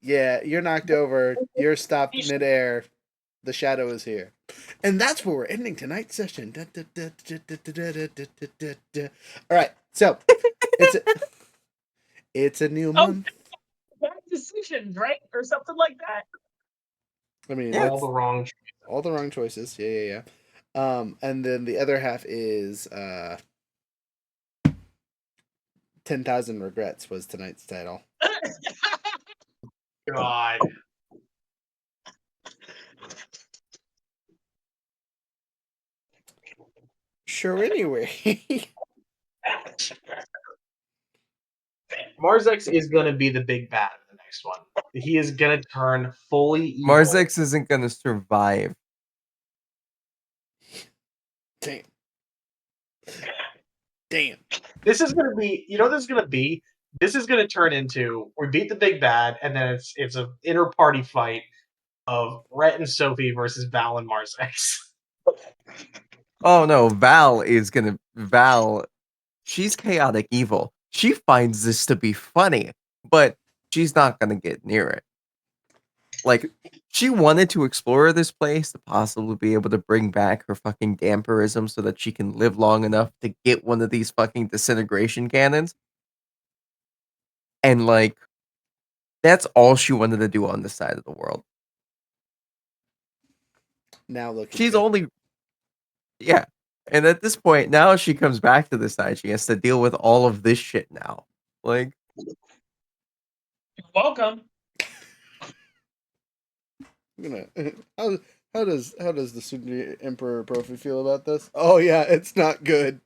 Yeah, you're knocked over. You're stopped midair. The shadow is here. And that's where we're ending tonight's session. All right, so it's a new month. bad decisions, right? Or something like that. I mean, Yeah. All the wrong. all the wrong choices. Yeah. And then the other half is 10,000 Regrets was tonight's title. God. Sure, anyway. Marzex is gonna be the big bad in the next one. He is gonna turn fully evil. Marzex isn't gonna survive. Damn. This is gonna be. You know what this is gonna be? This is gonna turn into we beat the big bad, and then it's an inter party fight of Rhett and Sophie versus Val and Marzex. Oh no, Val, she's chaotic evil. She finds this to be funny, but she's not gonna get near it. Like, she wanted to explore this place to possibly be able to bring back her fucking damperism so that she can live long enough to get one of these fucking disintegration cannons. And like, that's all she wanted to do on this side of the world. Now look. She's only, yeah. And at this point, now she comes back to this side. She has to deal with all of this shit now. Like, You're welcome. I'm gonna. How does the Sundri Emperor Profi feel about this? Oh yeah, it's not good.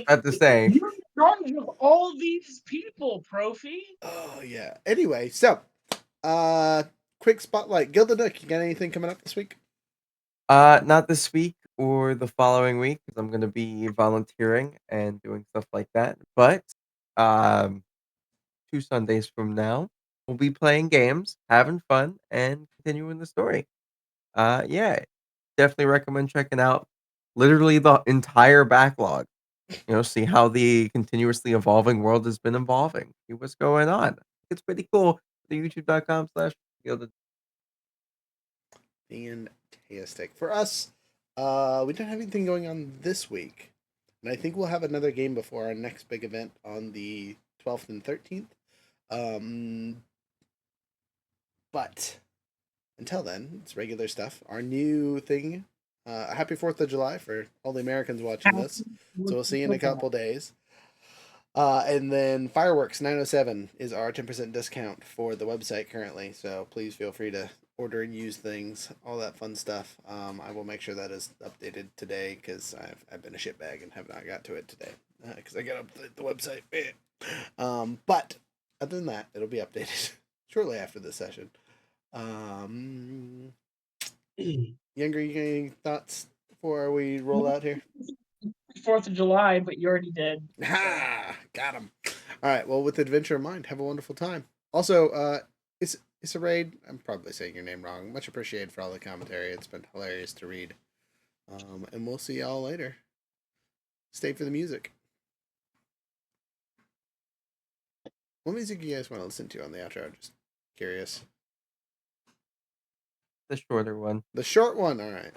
not to say, You're in charge of all these people, Profi. Oh yeah. Anyway, so quick spotlight. Gilded Nook, you got anything coming up this week? not this week or the following week because I'm gonna be volunteering and doing stuff like that. But 2 Sundays from now, we'll be playing games, having fun, and continuing the story. Yeah, definitely recommend checking out literally the entire backlog. You know, see how the continuously evolving world has been evolving. See what's going on. It's pretty cool. The youtube.com/Gilded. Fantastic. For us, we don't have anything going on this week. And I think we'll have another game before our next big event on the 12th and 13th. But until then, it's regular stuff. Our new thing, happy 4th of July for all the Americans watching this. So we'll see you in a couple days. And then Fireworks 907 is our 10% discount for the website currently. So please feel free to order and use things, all that fun stuff. I will make sure that is updated today because I've been a shitbag and have not got to it today because I got up the website. But other than that, it'll be updated shortly after this session. Younger, you got any thoughts before we roll out here? 4th of July, but you already did. Ha! Got him. All right. Well, with adventure in mind, have a wonderful time. Also, it's a raid. I'm probably saying your name wrong. Much appreciated for all the commentary. It's been hilarious to read. And we'll see y'all later. Stay for the music. What music do you guys want to listen to on the outro? Just curious. The shorter one. The short one. All right.